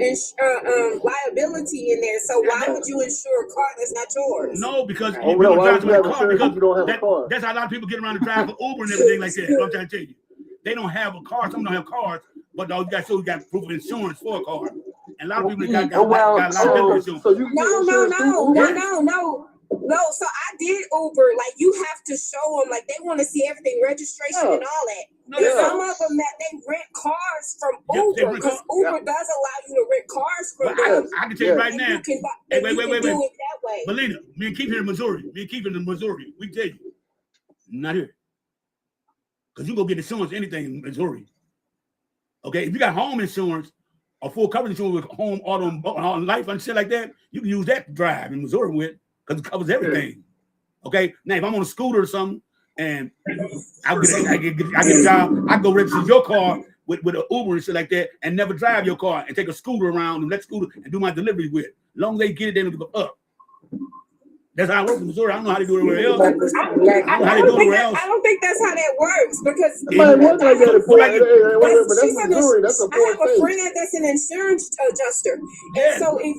Speaker 10: liability in there. So why would you insure a car that's not yours?
Speaker 1: No, because
Speaker 5: Oh,
Speaker 1: you
Speaker 5: no,
Speaker 1: don't
Speaker 5: why
Speaker 1: drive
Speaker 5: would you have
Speaker 1: a car
Speaker 5: insurance
Speaker 1: because
Speaker 5: if you don't have a car?
Speaker 1: that's how a lot of people get around to drive for Uber and everything like that. What I'm trying to tell you. They don't have a car. Some don't have cars, but you got proof of insurance for a car. And a lot of people got liability insurance.
Speaker 5: So you can get insurance through Uber?
Speaker 10: No, so I did Uber. Like, you have to show them, like, they want to see everything, registration and all that. There's some of them that they rent cars from Uber, because Uber does allow you to rent cars from them.
Speaker 1: I can tell you right now.
Speaker 10: Wait. Do it that way.
Speaker 1: Melina, me and Keith here in Missouri. We tell you, not here. Because you go get insurance anything in Missouri. Okay, if you got home insurance or full coverage insurance with home, auto, and life and shit like that, you can use that to drive in Missouri with, because it covers everything. Okay, now if I'm on a scooter or something and I get a job, I go register your car with an Uber and shit like that, and never drive your car and take a scooter around and let scooter and do my delivery with. As long as they get it, they don't give a fuck. That's how I work in Missouri. I don't know how to do it everywhere else.
Speaker 10: I don't think that's how that works, because
Speaker 5: It might work like that, but that's Missouri. That's a
Speaker 10: I have a
Speaker 5: state.
Speaker 10: friend that's an insurance adjuster, and so if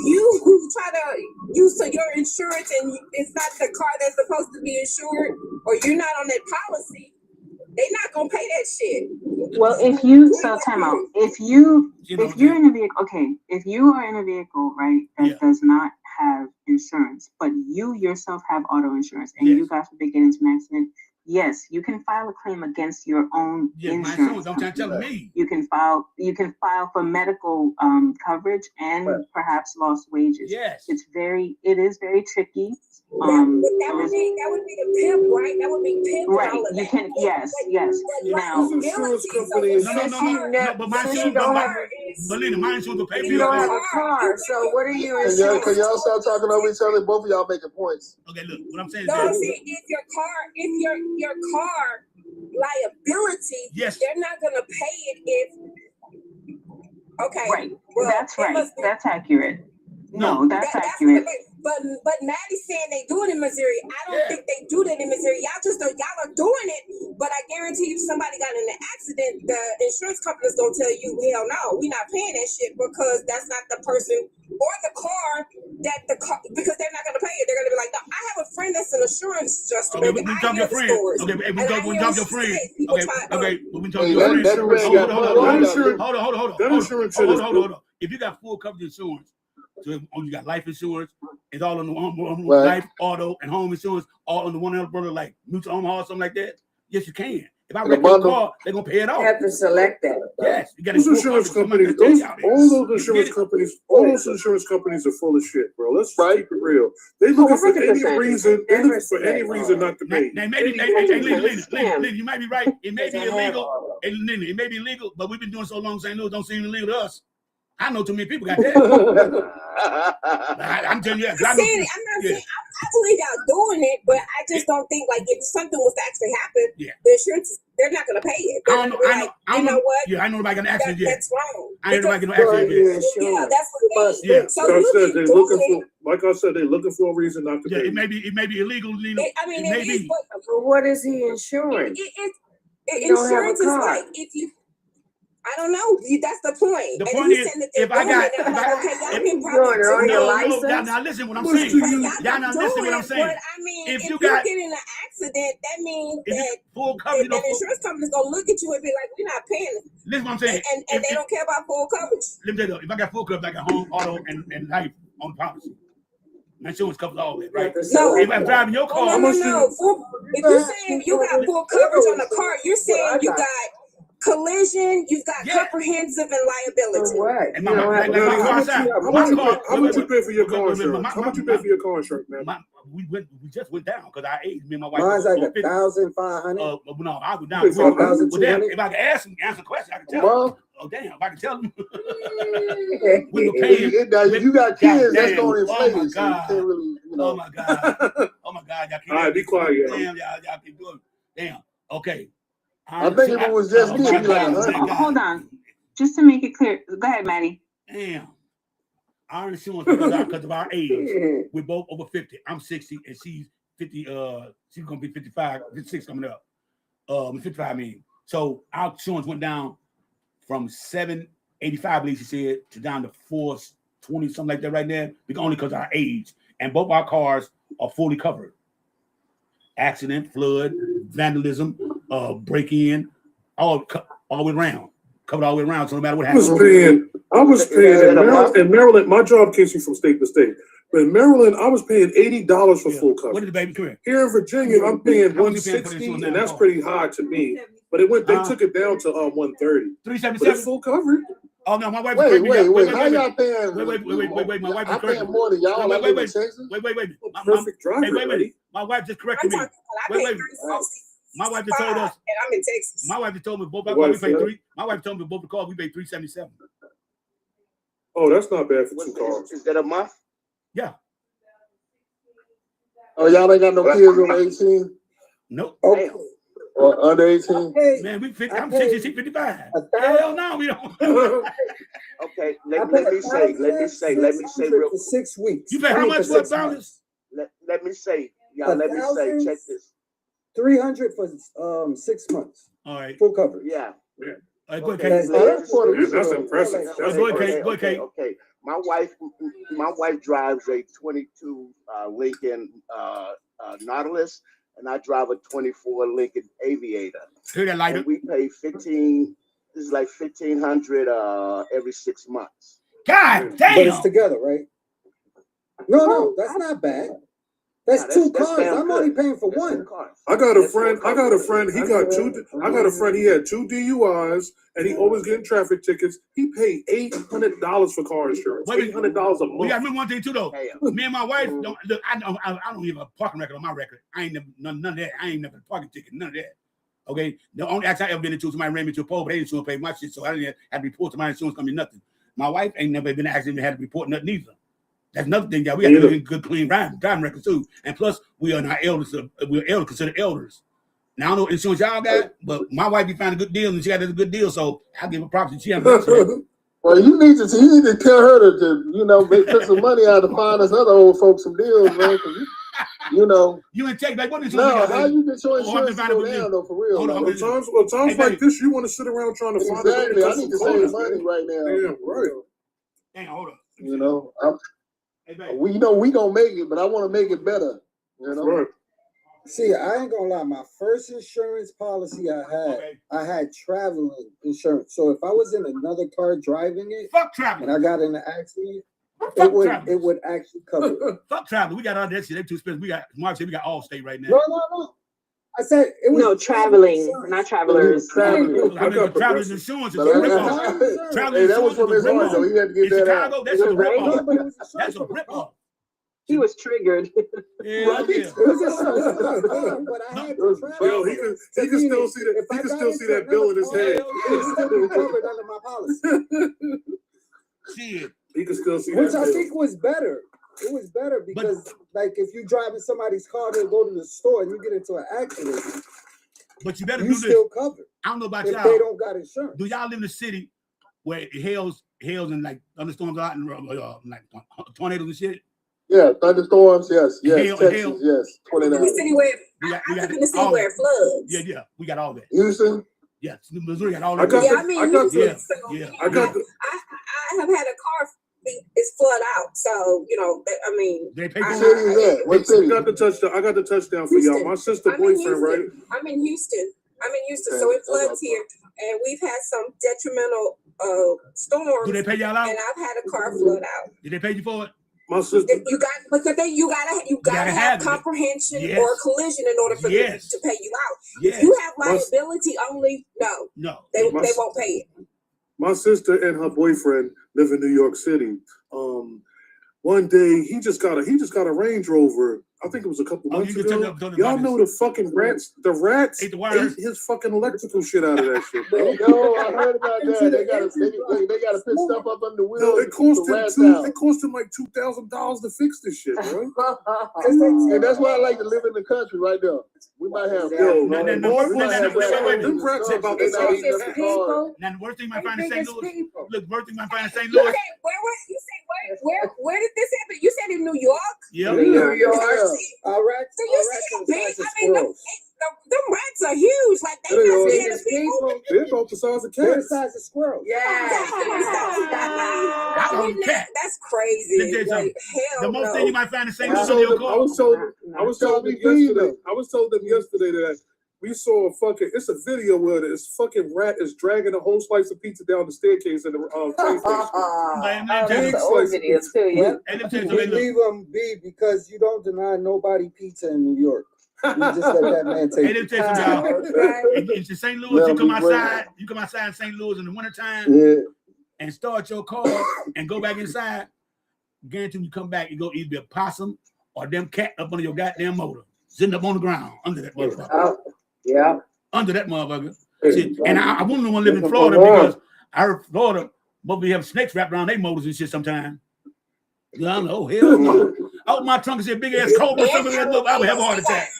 Speaker 10: you try to use your insurance and it's not the car that's supposed to be insured, or you're not on that policy, they're not gonna pay that shit.
Speaker 2: Well, if you time out. If you're in a vehicle, okay, if you are in a vehicle, right, that does not have insurance, but you yourself have auto insurance, and you God forbid get into an accident, yes, you can file a claim against your own insurance.
Speaker 1: Don't tell me.
Speaker 2: You can file for medical coverage and perhaps lost wages.
Speaker 1: Yes.
Speaker 2: It is very tricky.
Speaker 10: That would be the pimp, right? That would be pimp.
Speaker 2: Right. You can yes. Now
Speaker 12: insurance companies.
Speaker 1: No, but my insurance, Melina, my insurance will pay for
Speaker 4: You don't have a car, so what are you insuring?
Speaker 5: Can y'all stop talking over each other? Both of y'all making points.
Speaker 1: Okay, look, what I'm saying
Speaker 10: No,
Speaker 1: is
Speaker 10: see, if your car liability, they're not gonna pay it if. Okay.
Speaker 2: Right.
Speaker 10: Well,
Speaker 2: that's right. That's accurate. No, that's accurate.
Speaker 10: But Maddie's saying they do it in Missouri. I don't think they do that in Missouri. Y'all are doing it, but I guarantee you, if somebody got in an accident, the insurance company's gonna tell you, hell no, we're not paying that shit, because that's not the person or the car because they're not gonna pay it. They're gonna be like, no. I have a friend that's an insurance adjuster.
Speaker 1: Okay, we talk your friend. Okay, we talk your friend. Okay, we talk your friend. Hold on. If you got full coverage insurance, so you got life insurance, it's all on the life, auto, and home insurance, all under one umbrella, like mutual home or something like that. Yes, you can. If I wreck your car, they're gonna pay it off.
Speaker 4: You have to select that.
Speaker 1: Yes, you got
Speaker 12: those insurance companies. All those insurance companies are full of shit, bro. Let's keep it real. They looking for any reason. They looking for any reason not to pay.
Speaker 1: Now, maybe, Lynn, you might be right. It may be illegal. It may be illegal, but we've been doing so long, St. Louis don't seem illegal to us. I know too many people got that. I'm telling you,
Speaker 10: I'm not saying I believe y'all doing it, but I just don't think, like, if something was to actually happen, the insurance, they're not gonna pay it.
Speaker 1: I know what? Yeah, I know nobody gonna accident yet.
Speaker 10: That's wrong.
Speaker 1: I know nobody gonna accident yet.
Speaker 10: Yeah, that's what it is.
Speaker 12: So they're looking for, like I said, they're looking for a reason not to pay.
Speaker 1: It may be illegal.
Speaker 10: It is,
Speaker 4: but what is he insuring?
Speaker 10: Insurance is like, if you. I don't know. That's the point.
Speaker 1: The point is, if I got, now listen what I'm saying. Y'all not listen what I'm saying.
Speaker 10: But I mean, if you get in an accident, that means that
Speaker 1: full coverage.
Speaker 10: The insurance company's gonna look at you and be like, "We're not paying it."
Speaker 1: Listen what I'm saying.
Speaker 10: And they don't care about full coverage.
Speaker 1: Let me tell you, if I got full coverage, like a home, auto, and life on policy, my insurance covers all that, right?
Speaker 10: No,
Speaker 1: if I'm driving your car,
Speaker 10: no. If you're saying you got full coverage on the car, you're saying you got collision, you've got comprehensive and liability.
Speaker 4: Right.
Speaker 12: How much you pay for your car insurance? How much you pay for your car insurance, man?
Speaker 1: We just went down because I ate. Me and my wife.
Speaker 9: Mine's like 1,500.
Speaker 1: No, I go down. If I can answer a question, I can tell them. Oh damn! If I can tell them, we were paying.
Speaker 5: You got kids. That's going to inflate it.
Speaker 1: Oh my god! Oh my god! Y'all keep.
Speaker 12: All right, be quiet.
Speaker 1: Damn, y'all keep doing. Damn. Okay.
Speaker 5: I think if it was just me,
Speaker 2: hold on. Just to make it clear. Go ahead, Maddie.
Speaker 1: Damn. Our insurance because of our age. We're both over 50. I'm 60 and she's 50. She's gonna be 55, 56 coming up. 55 I mean. So our insurance went down from $785, I believe she said, to down to $420, something like that right there, only because of our age. And both our cars are fully covered. Accident, flood, vandalism, break-in, all the way around. Covered all the way around, so no matter what happens.
Speaker 12: I was paying in Maryland, my job takes you from state to state. But in Maryland, I was paying $80 for full coverage.
Speaker 1: What did the baby come
Speaker 12: Here in Virginia, I'm paying $160, and that's pretty high to me. But they took it down to $130.
Speaker 1: $377.
Speaker 12: But it's full coverage.
Speaker 1: Oh no, my wife.
Speaker 5: Wait, how y'all paying?
Speaker 1: Wait. My wife.
Speaker 5: I'm paying more than y'all.
Speaker 1: Wait.
Speaker 12: Perfect driver.
Speaker 1: Wait. My wife just corrected me. Wait. My wife just told us.
Speaker 10: And I'm in Texas.
Speaker 1: My wife just told me both our cars we paid $3. My wife told me both the cars we paid $377.
Speaker 12: Oh, that's not bad for 2 cars.
Speaker 11: Is that a month?
Speaker 1: Yeah.
Speaker 5: Oh, y'all ain't got no kids over 18?
Speaker 1: Nope.
Speaker 5: Okay. Or under 18?
Speaker 1: Man, I'm 60, 55. Hell no, we don't.
Speaker 11: Okay, let me say real quick.
Speaker 9: 6 weeks.
Speaker 1: You pay how much for $1?
Speaker 11: Let me say, check this.
Speaker 9: 300 for 6 months.
Speaker 1: All right.
Speaker 9: Full coverage.
Speaker 11: Yeah.
Speaker 1: Go ahead,
Speaker 12: That's impressive.
Speaker 11: Okay. My wife drives a 22 Lincoln Nautilus, and I drive a 24 Lincoln Aviator.
Speaker 1: Hear that lighter?
Speaker 11: And we pay $1,500 every 6 months.
Speaker 1: God damn!
Speaker 9: But it's together, right? No, that's not bad. That's 2 cars. I'm only paying for one.
Speaker 12: I got a friend. He got 2. I got a friend. He had 2 DUIs, and he always getting traffic tickets. He paid $800 for car insurance. $800 a month.
Speaker 1: We got to remember one thing too, though. Me and my wife don't. Look, I don't even have a parking record on my record. I ain't never none of that. I ain't never a parking ticket. None of that. Okay. The only accident I ever been into, somebody ran me to a pole, but they didn't want to pay my shit, so I didn't have to report to my insurance company nothing. My wife ain't never been in an accident and had to report nothing either. That's another thing, y'all. We have to get good, clean driving records too. And plus, we are not elders. We're considered elders. Now I don't know what insurance y'all got, but my wife be finding a good deal, and she got a good deal, so I give her props. She have
Speaker 5: Well, you need to tell her to put some money out to find us other old folks some deals, man.
Speaker 1: You ain't take like what is
Speaker 5: how you get your insurance to go down though for real?
Speaker 12: Hold on. Times like this, you want to sit around trying to find.
Speaker 5: Exactly. I need to save money right now.
Speaker 12: Yeah, right.
Speaker 1: Hang on, hold on.
Speaker 5: We gonna make it, but I want to make it better.
Speaker 12: Right.
Speaker 9: See, I ain't gonna lie. My first insurance policy I had traveling insurance. So if I was in another car driving it,
Speaker 1: fuck traveling,
Speaker 9: and I got in an accident, it would actually cover it.
Speaker 1: Fuck traveling. We got all that shit. They too expensive. Mark said we got Allstate right now.
Speaker 9: No. I said it was
Speaker 2: traveling, not travelers.
Speaker 1: Travelers insurance is a rip-off.
Speaker 5: That was from his heart, though. He had to get that out.
Speaker 1: That's a rip-off. That's a rip-off.
Speaker 2: He was triggered.
Speaker 1: Yeah.
Speaker 9: But I had to travel.
Speaker 12: Yo, he can still see that. He can still see that bill in his head.
Speaker 9: It's still covered under my policy.
Speaker 1: Shit.
Speaker 12: He can still see
Speaker 9: Which
Speaker 12: that.
Speaker 9: I think was better. It was better because, like, if you drive in somebody's car, they go to the store and you get into an accident.
Speaker 1: But you better
Speaker 9: you
Speaker 1: do this.
Speaker 9: Still covered.
Speaker 1: I don't know about
Speaker 9: if
Speaker 1: y'all.
Speaker 9: They don't got insurance.
Speaker 1: Do y'all live in a city where it hails and like thunderstorms out and like tornadoes and shit?
Speaker 5: Yeah, thunderstorms. Yes.
Speaker 1: Hail,
Speaker 5: Texas. Yes. 29.
Speaker 10: We city where I live in the city where it floods.
Speaker 1: Yeah. We got all that.
Speaker 5: Houston.
Speaker 1: Yes, Missouri got all that.
Speaker 10: I have had a car. It's flood out, so
Speaker 1: They pay
Speaker 5: What city is that? What city?
Speaker 12: I got the touchdown for y'all. My sister boyfriend, right?
Speaker 10: I'm in Houston. So it floods here, and we've had some detrimental storms.
Speaker 1: Do they pay y'all out?
Speaker 10: And I've had a car flood out.
Speaker 1: Did they pay you for it?
Speaker 12: My sister.
Speaker 10: You gotta have comprehension or collision in order for them to pay you out.
Speaker 1: Yes.
Speaker 10: If you have liability only, no, they won't pay it.
Speaker 12: My sister and her boyfriend live in New York City. One day he just got a Range Rover. I think it was a couple months ago. Y'all know the fucking rats. The rats ate his fucking electrical shit out of that shit, bro.
Speaker 5: No, I heard about that. They gotta put stuff up under the wheels.
Speaker 12: No, it cost him like $2,000 to fix this shit, bro.
Speaker 5: And that's why I like to live in the country right there. We might have
Speaker 1: the worst thing I find in St. Louis. Look, worst thing I find in St. Louis.
Speaker 10: Where did this happen? You said in New York?
Speaker 1: Yeah.
Speaker 10: New York.
Speaker 9: Iraq.
Speaker 10: So you see how big the rats are huge. Like they not scared of people.
Speaker 12: They're about the size of
Speaker 9: They're the
Speaker 12: cats.
Speaker 9: size of squirrels.
Speaker 10: Yeah, that's crazy. Like, hell
Speaker 1: the most
Speaker 10: no.
Speaker 1: thing you might find in St.
Speaker 12: I
Speaker 1: Louis on your car.
Speaker 12: was told them yesterday that we saw a fucking. It's a video where this fucking rat is dragging a whole slice of pizza down the staircase in the train station.
Speaker 2: That's the old video too, yeah.
Speaker 9: We leave them be because you don't deny nobody pizza in New York. You just let that man take it.
Speaker 1: In St. Louis, you come outside in St. Louis in the wintertime and start your car and go back inside. Guarantee when you come back, you go either be a possum or them cat up under your goddamn motor, sitting up on the ground under that motherfucker.
Speaker 11: Yeah.
Speaker 1: Under that motherfucker. See, and I wouldn't want to live in Florida because I heard Florida mostly have snakes wrapped around their motors and shit sometimes. I'm like, oh, hell no. I open my trunk and see a big ass cobra, I would have a heart attack.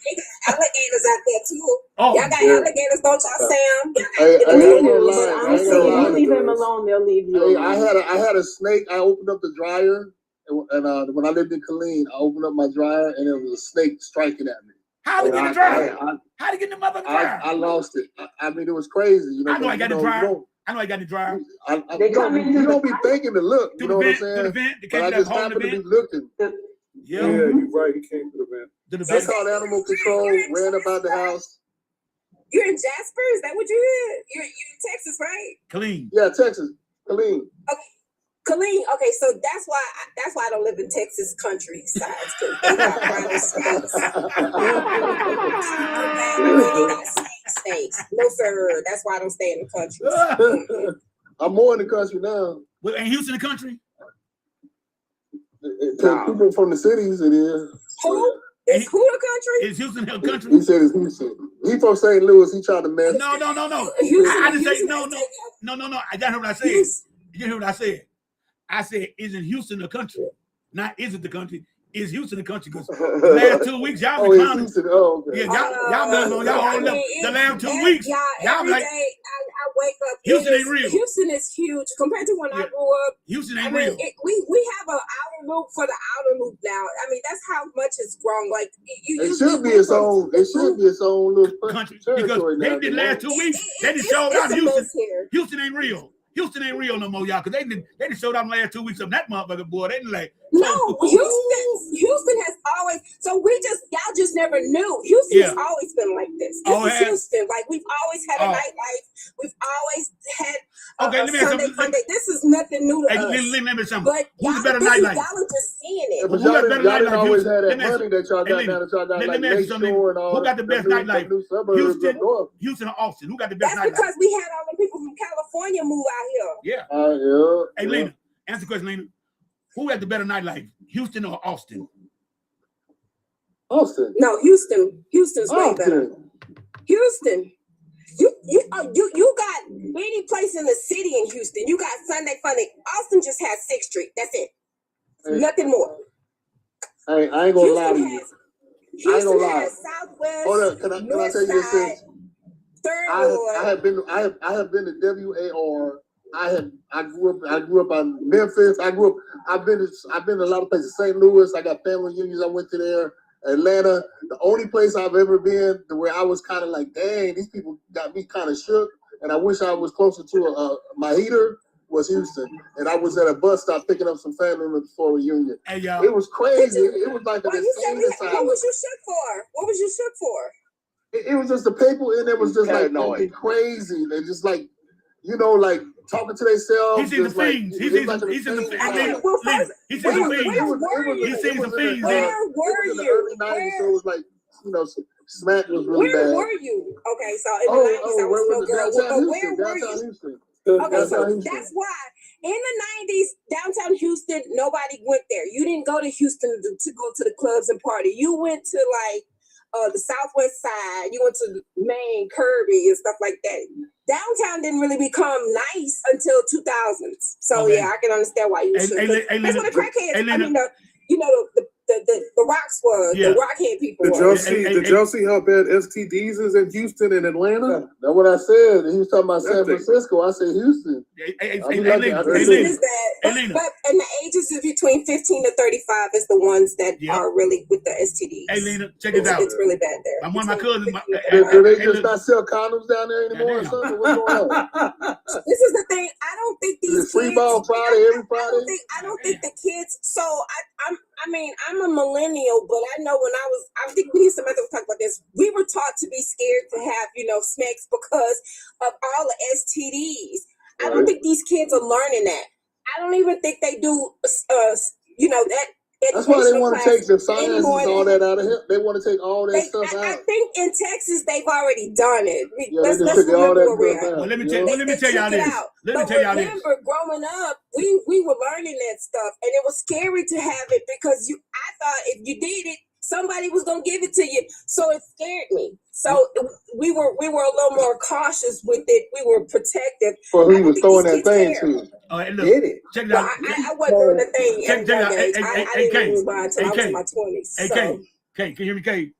Speaker 10: Alligators out there too.
Speaker 1: Oh,
Speaker 10: y'all got alligators, don't y'all, Sam?
Speaker 2: You leave them alone, they'll leave you alone.
Speaker 5: I had a snake. I opened up the dryer, and when I lived in Killeen, I opened up my dryer, and there was a snake striking at me.
Speaker 1: How did you get the dryer? How did you get the motherfucking dryer?
Speaker 5: I lost it. I mean, it was crazy. You know,
Speaker 1: I know I got the dryer. I know I got the dryer.
Speaker 5: You don't be thinking to look. You know what I'm saying? But I just happened to be looking.
Speaker 1: Yeah,
Speaker 12: you're right. He came to the vent.
Speaker 5: I called animal control, ran about the house.
Speaker 10: You're in Jasper? Is that what you did? You're in Texas, right?
Speaker 1: Killeen.
Speaker 5: Yeah, Texas. Killeen.
Speaker 10: Okay. Killeen. Okay, so that's why I don't live in Texas countryside. They got private states. States. No, sir. That's why I don't stay in the country.
Speaker 5: I'm more in the country now.
Speaker 1: Well, ain't Houston the country?
Speaker 5: People from the cities, it is.
Speaker 10: Who? Is who the country?
Speaker 1: Is Houston the country?
Speaker 5: He said it's Houston. He from St. Louis. He tried to mess.
Speaker 1: No.
Speaker 10: I
Speaker 1: didn't say no. I didn't hear what I said. You didn't hear what I said. I said, isn't Houston the country? Not is it the country? Is Houston the country? Because the last 2 weeks, y'all been clowning.
Speaker 5: Okay.
Speaker 1: Yeah, y'all been on y'all all up. The last 2 weeks, y'all like,
Speaker 10: I wake up.
Speaker 1: Houston ain't real.
Speaker 10: Houston is huge compared to when I grew up.
Speaker 1: Houston ain't real.
Speaker 10: We have an outer loop for the outer loop now. I mean, that's how much it's grown. Like
Speaker 5: it should be its own. It should be its own little
Speaker 1: country because they did last 2 weeks. They just showed out Houston. Houston ain't real. Houston ain't real no more, y'all, because they just showed out the last 2 weeks of that motherfucker, boy. They didn't like.
Speaker 10: No, Houston has always. So y'all just never knew. Houston has always been like this. This is Houston. Like we've always had a nightlife. We've always had. Sunday Funday. This is nothing new to us.
Speaker 1: Let me something.
Speaker 10: But
Speaker 1: who's the better nightlife?
Speaker 10: Y'all are just seeing it.
Speaker 5: But y'all didn't always have that money that y'all got now. That y'all got like Lakeshore and all.
Speaker 1: Who got the best nightlife? Houston or Austin? Who got the best nightlife?
Speaker 10: That's because we had all the people from California move out here.
Speaker 1: Yeah. Hey, Lena, answer the question, Lena. Who had the better nightlife, Houston or Austin?
Speaker 5: Austin.
Speaker 10: No, Houston. Houston's way better. Houston. You got any place in the city in Houston. You got Sunday Funday. Austin just has 6th Street. That's it. Nothing more.
Speaker 5: I ain't gonna lie to you.
Speaker 10: Houston has Southwest.
Speaker 5: Hold on, can I tell you this? I have been to WAR. I grew up in Memphis. I've been to a lot of places. St. Louis. I got family reunions. I went to there. Atlanta. The only place I've ever been to where I was kind of like, dang, these people got me kind of shook, and I wish I was closer to my heater was Houston. And I was at a bus stop picking up some family members for a reunion.
Speaker 1: Hey, y'all.
Speaker 5: It was crazy. It was like an insane asylum.
Speaker 10: What was you shook for? What was you shook for?
Speaker 5: It was just the people in there was just like going crazy. They just like, like talking to themselves.
Speaker 1: He's seen the fiends. He's seen the fiends. He's seen the fiends. He's seen the fiends.
Speaker 10: Where were you?
Speaker 5: In the early 90s, so it was like, smack was really bad.
Speaker 10: Where were you? Okay, so in the 90s, I was no girl. But where were you? Okay, so that's why in the 90s, downtown Houston, nobody went there. You didn't go to Houston to go to the clubs and party. You went to like the Southwest side. You went to Maine, Kirby, and stuff like that. Downtown didn't really become nice until 2000s. So I can understand why you should. That's what the crackheads. I mean, the the rocks were, the rockhead people
Speaker 12: Did y'all see how bad STDs is in Houston and Atlanta?
Speaker 5: That's what I said. He was talking about San Francisco. I said Houston.
Speaker 10: Houston is bad. But and the ages is between 15 to 35 is the ones that are really with the STDs.
Speaker 1: Hey, Lena, check it out.
Speaker 10: It's really bad there.
Speaker 1: One of my cousins.
Speaker 5: Do they just not sell condoms down there anymore or something? What's going on?
Speaker 10: This is the thing. I don't think these kids.
Speaker 5: Free ball Friday every Friday.
Speaker 10: I don't think the kids. So I'm a millennial, but I know when I think me and Samantha were talking about this. We were taught to be scared to have snacks because of all the STDs. I don't think these kids are learning that. I don't even think they do. That.
Speaker 5: That's why they want to take the science and all that out of here. They want to take all that stuff out.
Speaker 10: I think in Texas they've already done it.
Speaker 5: Let's remember where we're at.
Speaker 1: Well, let me tell y'all this.
Speaker 10: Remember, growing up, we were learning that stuff, and it was scary to have it because I thought if you did it, somebody was gonna give it to you. So it scared me. So we were a little more cautious with it. We were protective.
Speaker 5: For who was throwing that thing to?
Speaker 1: Did it? Check it out.
Speaker 10: I wasn't doing the thing.
Speaker 1: Check it out.
Speaker 10: I didn't move on until I was in my 20s.
Speaker 1: Hey, K, can you hear me, K?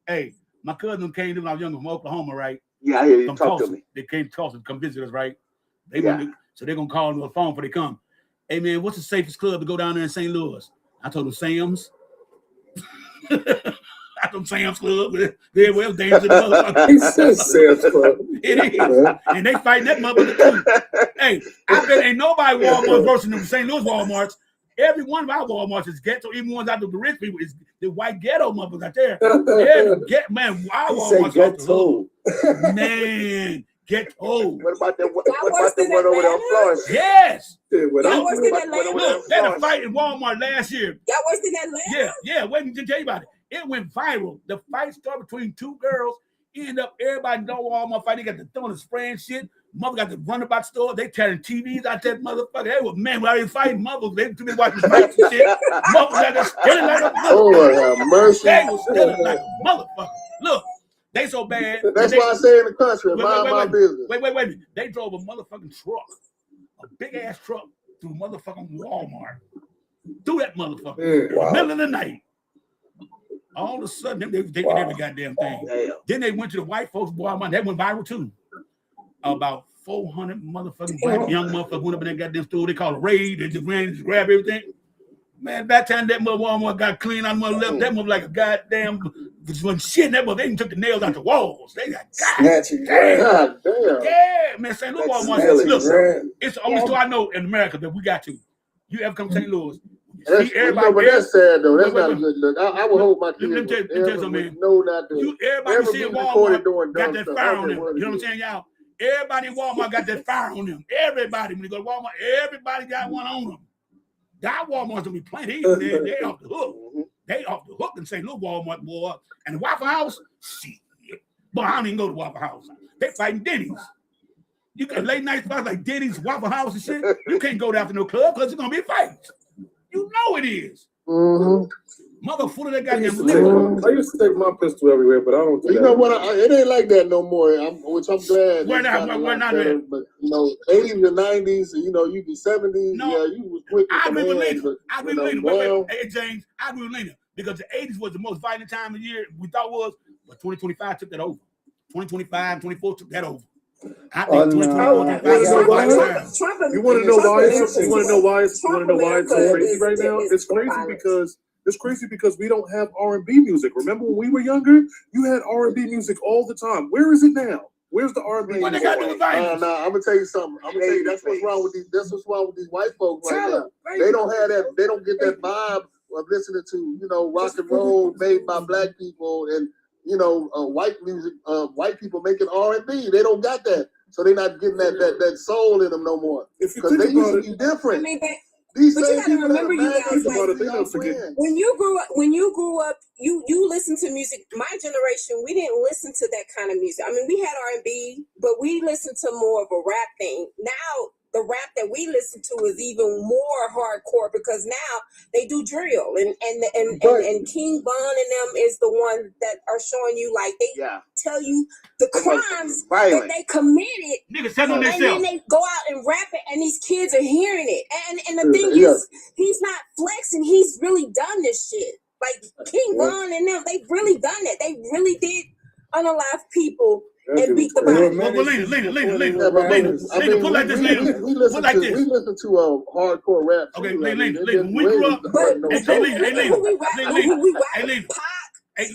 Speaker 1: Hey, my cousin came when I was younger from Oklahoma, right?
Speaker 11: Yeah, I hear you. Talk to me.
Speaker 1: They came to Tulsa to come visit us, right? So they're gonna call on the phone before they come. Hey man, what's the safest club to go down there in St. Louis? I told them Sam's. I told Sam's Club. They're well dangerous.
Speaker 12: He said Sam's Club.
Speaker 1: It is. And they fighting that motherfucker too. Hey, I bet ain't nobody Walmart versus them St. Louis Walmarts. Every one of our Walmarts is ghetto. Even ones out of the rich people is the white ghetto motherfuckers out there. Man, our Walmart's ghetto. Man, ghetto.
Speaker 11: What about the one over there on Florence?
Speaker 1: Yes.
Speaker 10: Y'all worse than Atlanta?
Speaker 1: Look, they had a fight in Walmart last year.
Speaker 10: Y'all worse than Atlanta?
Speaker 1: Yeah. Wait to tell you about it. It went viral. The fight started between two girls. End up everybody know Walmart fight. They got the throwing the spray and shit. Mother got the runabout store. They tearing TVs out that motherfucker. They were while they fighting mothers. They too busy watching fights and shit. Mother got to stealing like a
Speaker 5: motherfucker. Mercy.
Speaker 1: They was stealing like a motherfucker. Look, they so bad.
Speaker 5: That's why I say in the country, mind my business.
Speaker 1: Wait a minute. They drove a motherfucking truck, a big ass truck through motherfucking Walmart. Through that motherfucker. In the middle of the night. All of a sudden, they taking every goddamn thing. Damn. Then they went to the white folks' Walmart. That went viral too. About 400 motherfucking black young motherfuckers went up in that goddamn store. They call it a raid. They just ran and just grabbed everything. Man, that time that mother Walmart got clean on my left, that mother like a goddamn shit. That mother, they even took the nails out the walls. They got
Speaker 5: damn.
Speaker 1: Yeah, man, St. Louis Walmart. Look, it's the only store I know in America that we got to. You ever come to St. Louis?
Speaker 5: That's sad though. That's not a good look. I would hope my kids
Speaker 1: everybody see Walmart got that fire on them. You know what I'm saying, y'all? Everybody in Walmart got that fire on them. Everybody, when they go to Walmart, everybody got one on them. That Walmart's gonna be plenty. They off the hook. They off the hook in St. Louis Walmart, boy. And the Waffle House, shit. Boy, I don't even go to Waffle House. They fighting Denny's. You can late night spots like Denny's, Waffle House and shit. You can't go down to no club because it's gonna be fights. You know it is. Mother full of that goddamn liquor.
Speaker 12: I used to take my pistol everywhere, but I don't do
Speaker 5: you know what? It ain't like that no more. Which I'm glad.
Speaker 1: We're not
Speaker 5: better, but 80s and 90s, you be 70s.
Speaker 1: No,
Speaker 5: yeah, you was quick.
Speaker 1: I agree with Lena. I agree with Lena. Hey, James, I agree with Lena because the 80s was the most violent time of the year we thought was, but 2025 took that over. 2025, 24 took that over. I think 2024.
Speaker 12: You want to know why? You want to know why it's so crazy right now? It's crazy because we don't have R&B music. Remember when we were younger? You had R&B music all the time. Where is it now? Where's the R&B music?
Speaker 1: What they got to do with violence?
Speaker 5: I'm gonna tell you something. That's what's wrong with these. That's what's wrong with these white folks right now. They don't have that. They don't get that vibe of listening to rock and roll made by black people and white music. White people making R&B. They don't got that, so they're not getting that soul in them no more. Because they used to be different.
Speaker 10: But you gotta remember, you guys, when you grew up, you listened to music. My generation, we didn't listen to that kind of music. I mean, we had R&B, but we listened to more of a rap thing. Now, the rap that we listen to is even more hardcore because now they do drill and King Von and them is the one that are showing you like they tell you the crimes that they committed.
Speaker 1: Niggas tell them
Speaker 10: and then they go out and rap it and these kids are hearing it. And the thing is, he's not flexing, he's really done this shit. Like King Von and them, they really done that. They really did unalive people and beat the body.
Speaker 1: Lena, put like this, Lena.
Speaker 5: We listen to hardcore rap.
Speaker 1: Okay, Lena, when we grew up,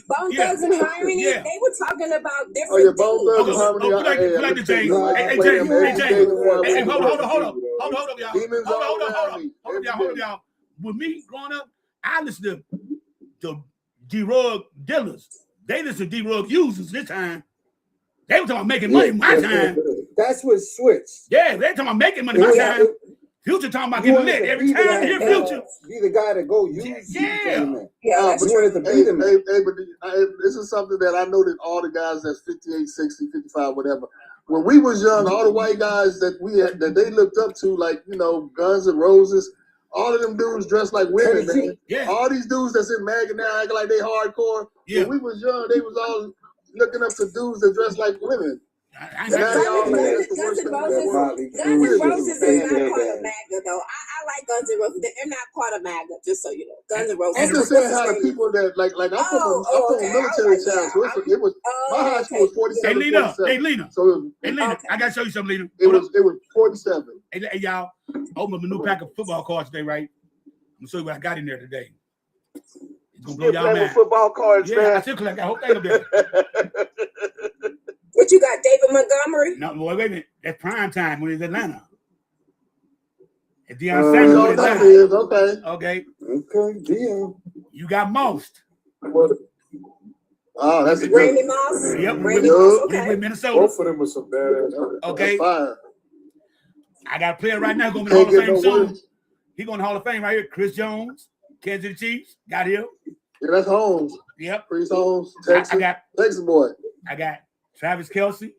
Speaker 10: Bone Thugs and Harmony, they were talking about different things.
Speaker 1: Like the James. Hey, hold up, y'all. With me growing up, I listened to D-Rug dealers. They listened to D-Rug users this time. They were talking about making money my time.
Speaker 9: That's what switched.
Speaker 1: Yeah, they talking about making money my time. Future talking about getting lit every time you hear Future.
Speaker 9: Be the guy that go use.
Speaker 5: But this is something that I know that all the guys that's 58, 60, 55, whatever. When we was young, all the white guys that they looked up to, like, you know, Guns N' Roses, all of them dudes dressed like women, man.
Speaker 1: Yeah.
Speaker 5: All these dudes that's in MAGA now acting like they hardcore.
Speaker 1: Yeah.
Speaker 5: When we was young, they was all looking up to dudes that dress like women.
Speaker 10: Guns N' Roses is not part of MAGA, though. I like Guns N' Roses. They're not part of MAGA, just so you know. Guns N' Roses.
Speaker 5: I'm just saying how the people that like I'm from a military town, so it was my high school was 47.
Speaker 1: Hey Lena.
Speaker 5: So
Speaker 1: I gotta show you something, Lena.
Speaker 5: It was 47.
Speaker 1: Hey y'all, open up a new pack of football cards today, right? I'm gonna show you what I got in there today. It's gonna blow y'all mind.
Speaker 11: Football cards,
Speaker 1: yeah,
Speaker 11: man.
Speaker 1: I still collect. I hope they up there.
Speaker 10: What you got, David Montgomery?
Speaker 1: No, wait a minute. That's prime time when it's Atlanta. It's Deion Sanders when it's Atlanta. Okay.
Speaker 9: Deion.
Speaker 1: You got most.
Speaker 5: Oh, that's
Speaker 10: Randy Moss.
Speaker 1: Yep.
Speaker 10: Randy Moss. Okay.
Speaker 1: With Minnesota.
Speaker 12: Both of them were some badass.
Speaker 1: Okay. I got a player right now going to the Hall of Fame soon. He going to the Hall of Fame right here. Chris Jones, Kansas City Chiefs. Got him.
Speaker 5: Yeah, that's Holmes.
Speaker 1: Yep.
Speaker 5: Chris Holmes. Texas.
Speaker 1: I got
Speaker 5: Texas boy.
Speaker 1: I got Travis Kelce.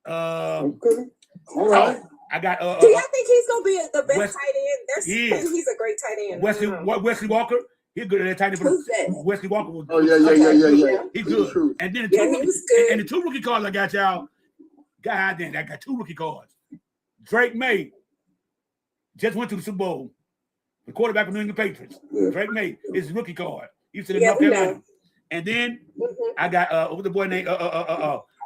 Speaker 5: Okay. All right.
Speaker 1: I got.
Speaker 10: Do y'all think he's gonna be the best tight end? They're saying he's a great tight end.
Speaker 1: Wesley Walker. He's good at that tight end.
Speaker 10: Who's that?
Speaker 1: Wesley Walker was.
Speaker 5: Oh yeah.
Speaker 1: He's good. And then the two rookie cards I got, y'all. God damn, I got 2 rookie cards. Drake May just went to the Super Bowl. The quarterback of New England Patriots. Yeah. Drake May is his rookie card. He's in North Carolina. And then I got what's the boy named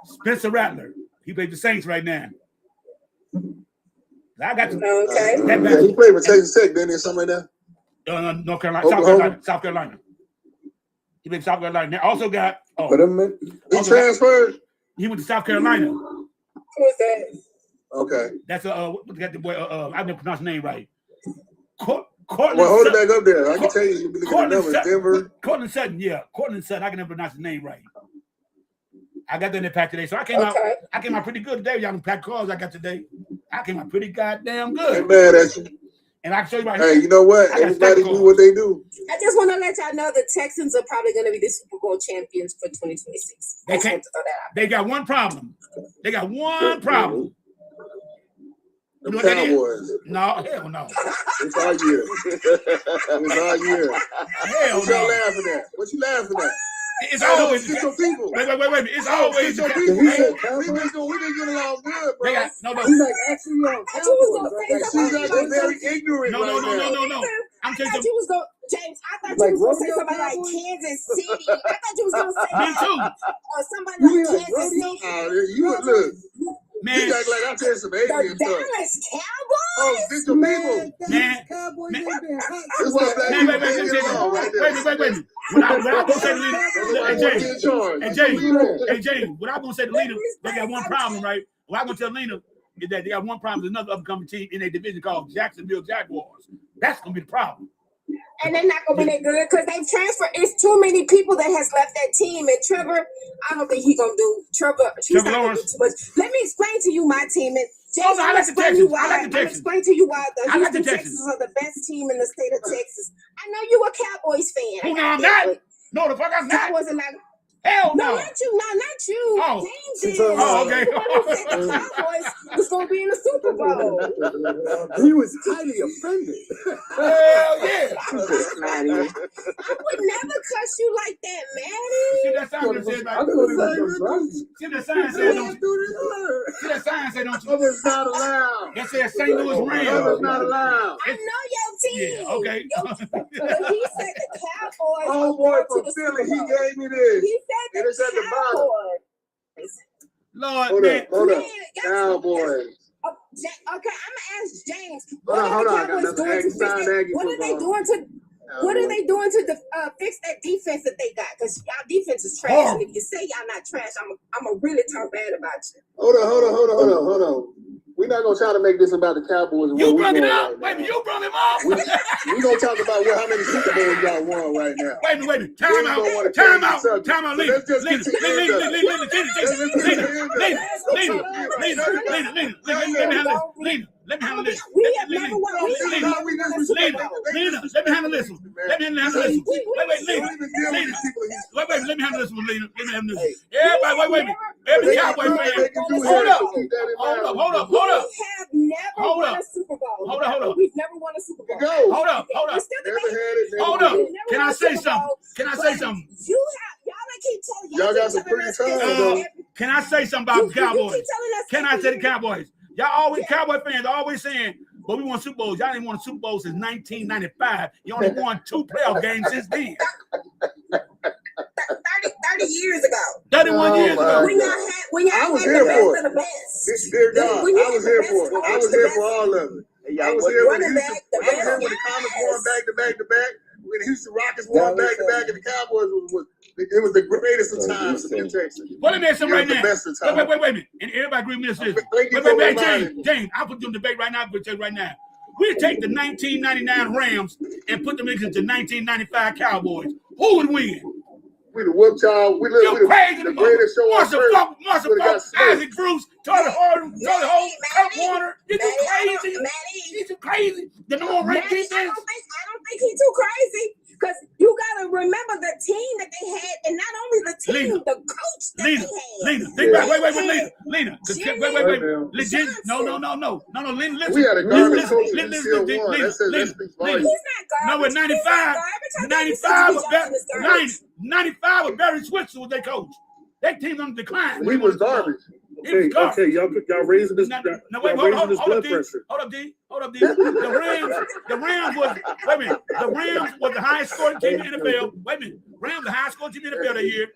Speaker 1: Spencer Rattler. He played the Saints right now. I got
Speaker 5: he played with Texas Tech, didn't he? Something like that.
Speaker 1: North Carolina, South Carolina. He played South Carolina. They also got.
Speaker 5: He transferred.
Speaker 1: He went to South Carolina.
Speaker 10: Who is that?
Speaker 5: Okay.
Speaker 1: That's got the boy. I never pronounced his name right.
Speaker 5: Well, hold it back up there. I can tell you be looking at numbers. Denver.
Speaker 1: Cortland Sutton, yeah. Cortland Sutton. I can never pronounce his name right. I got that in the pack today. So I came out pretty good today. Y'all pack cards I got today. I came out pretty goddamn good.
Speaker 5: I'm mad at you.
Speaker 1: And I can show you right
Speaker 5: here.
Speaker 1: Hey,
Speaker 5: you know what? Everybody do what they do.
Speaker 10: I just want to let y'all know the Texans are probably going to be the Super Bowl champions for 2026.
Speaker 1: They got one problem. You know what
Speaker 5: Cowboys.
Speaker 1: No, hell no.
Speaker 5: It's our year. It's our year.
Speaker 1: Hell
Speaker 5: what y'all laughing at? What you laughing at?
Speaker 1: It's always
Speaker 5: get your people.
Speaker 1: Wait. It's always
Speaker 5: your people. We've been getting along good, bro.
Speaker 9: He's like actually on Cowboys.
Speaker 5: She's actually very ignorant.
Speaker 1: No.
Speaker 10: I thought you was going, James. I thought you was going to say somebody like Kansas City. I thought you was going to say
Speaker 1: me too.
Speaker 10: Or somebody like Kansas City.
Speaker 5: You look.
Speaker 1: Man,
Speaker 5: you act like I'm telling some alien stuff.
Speaker 10: Dallas Cowboys.
Speaker 5: Oh, get your people.
Speaker 1: Man.
Speaker 5: This why black people can't get along right there.
Speaker 1: Wait. What I'm gonna say to Lena, hey James, what I'm gonna say to Lena, they got one problem, right? What I'm gonna tell Lena is that they got one problem with another upcoming team in a division called Jacksonville Jaguars. That's gonna be the problem.
Speaker 10: And they're not gonna be that good because they've transferred. It's too many people that has left that team. And Trevor, I don't think he's gonna do. Trevor Lawrence. Too much. Let me explain to you my team. And James,
Speaker 1: I like the Texans. I like the Texans.
Speaker 10: Explain to you why the
Speaker 1: Houston
Speaker 10: Texans are the best team in the state of Texas. I know you a Cowboys fan.
Speaker 1: No, I'm not. No, the fuck I'm not.
Speaker 10: Cowboys are not.
Speaker 1: Hell no.
Speaker 10: Not you. Not you.
Speaker 1: Oh.
Speaker 10: James is.
Speaker 1: Oh, okay.
Speaker 10: The Cowboys was going to be in the Super Bowl.
Speaker 9: He was highly offended.
Speaker 1: Hell yeah.
Speaker 10: I would never cuss you like that, Maddie.
Speaker 1: See that sign that says like, see that sign said don't you? See that sign said don't you?
Speaker 5: It's not allowed.
Speaker 1: That says St. Louis Rams.
Speaker 5: It's not allowed.
Speaker 10: I know your team.
Speaker 1: Yeah, okay.
Speaker 10: But he said the Cowboys.
Speaker 5: Oh boy, from Philly, he gave me this.
Speaker 10: He said
Speaker 5: It's at the bottom.
Speaker 10: Cowboys.
Speaker 1: Lord,
Speaker 5: Hold up. Cowboys.
Speaker 10: Okay, I'm gonna ask James.
Speaker 5: Hold on.
Speaker 10: What are they doing to fix that defense that they got? Because y'all defense is trash. And if you say y'all not trash, I'm gonna really talk bad about you.
Speaker 5: Hold on. We're not gonna try to make this about the Cowboys.
Speaker 1: You brought it up, baby. You brought him up.
Speaker 5: We gonna talk about how many Super Bowls y'all won right now.
Speaker 1: Wait a minute. Time out. Lena. Let me handle this.
Speaker 10: We have never won.
Speaker 1: Let me handle this one. Wait, Lena. Wait, let me handle this one, Lena. Everybody, wait. Every Cowboy fan. Hold up.
Speaker 10: We have never won a Super Bowl.
Speaker 1: Hold up.
Speaker 10: We've never won a Super Bowl.
Speaker 1: Hold up. Hold up. Can I say something?
Speaker 5: Y'all got some pretty time.
Speaker 1: Can I say something about the Cowboys? Can I say the Cowboys? Y'all always, Cowboy fans always saying, but we won Super Bowls. Y'all ain't won a Super Bowl since 1995. You only won 2 playoff games since then.
Speaker 10: 30 years ago.
Speaker 1: 31 years ago.
Speaker 5: I was here for it. Dear God, I was here for it. I was here for all of it. I was here when the Comets won back to back. When the Houston Rockets won back to back, and the Cowboys it was the greatest of times in Texas.
Speaker 1: Well, let me ask you right now.
Speaker 5: Best of times.
Speaker 1: Wait a minute. And everybody agree with this. Wait, James, I'll put you in debate right now. But tell you right now. We take the 1999 Rams and put them into the 1995 Cowboys. Who would win?
Speaker 5: We the whoop y'all. We the greatest show on earth.
Speaker 1: Marshall Falk, Isaac Bruce, Charlie Horton, Kurt Warner. You too crazy. You too crazy. The number one ranked defense.
Speaker 10: I don't think he's too crazy. Because you got to remember the team that they had, and not only the team, the coach that they had.
Speaker 1: Lena. Legit. No. Lena, listen.
Speaker 5: We had a garbage coach and still won. That speaks volumes.
Speaker 10: He's not garbage.
Speaker 1: No, in 95 was Barry Switzer was their coach. That team's on the decline.
Speaker 5: He was garbage.
Speaker 12: Okay, y'all raising this.
Speaker 1: Hold up, D. The Rams was the highest scoring team in the NFL. Wait a minute. Rams the highest scoring team in the NFL that year.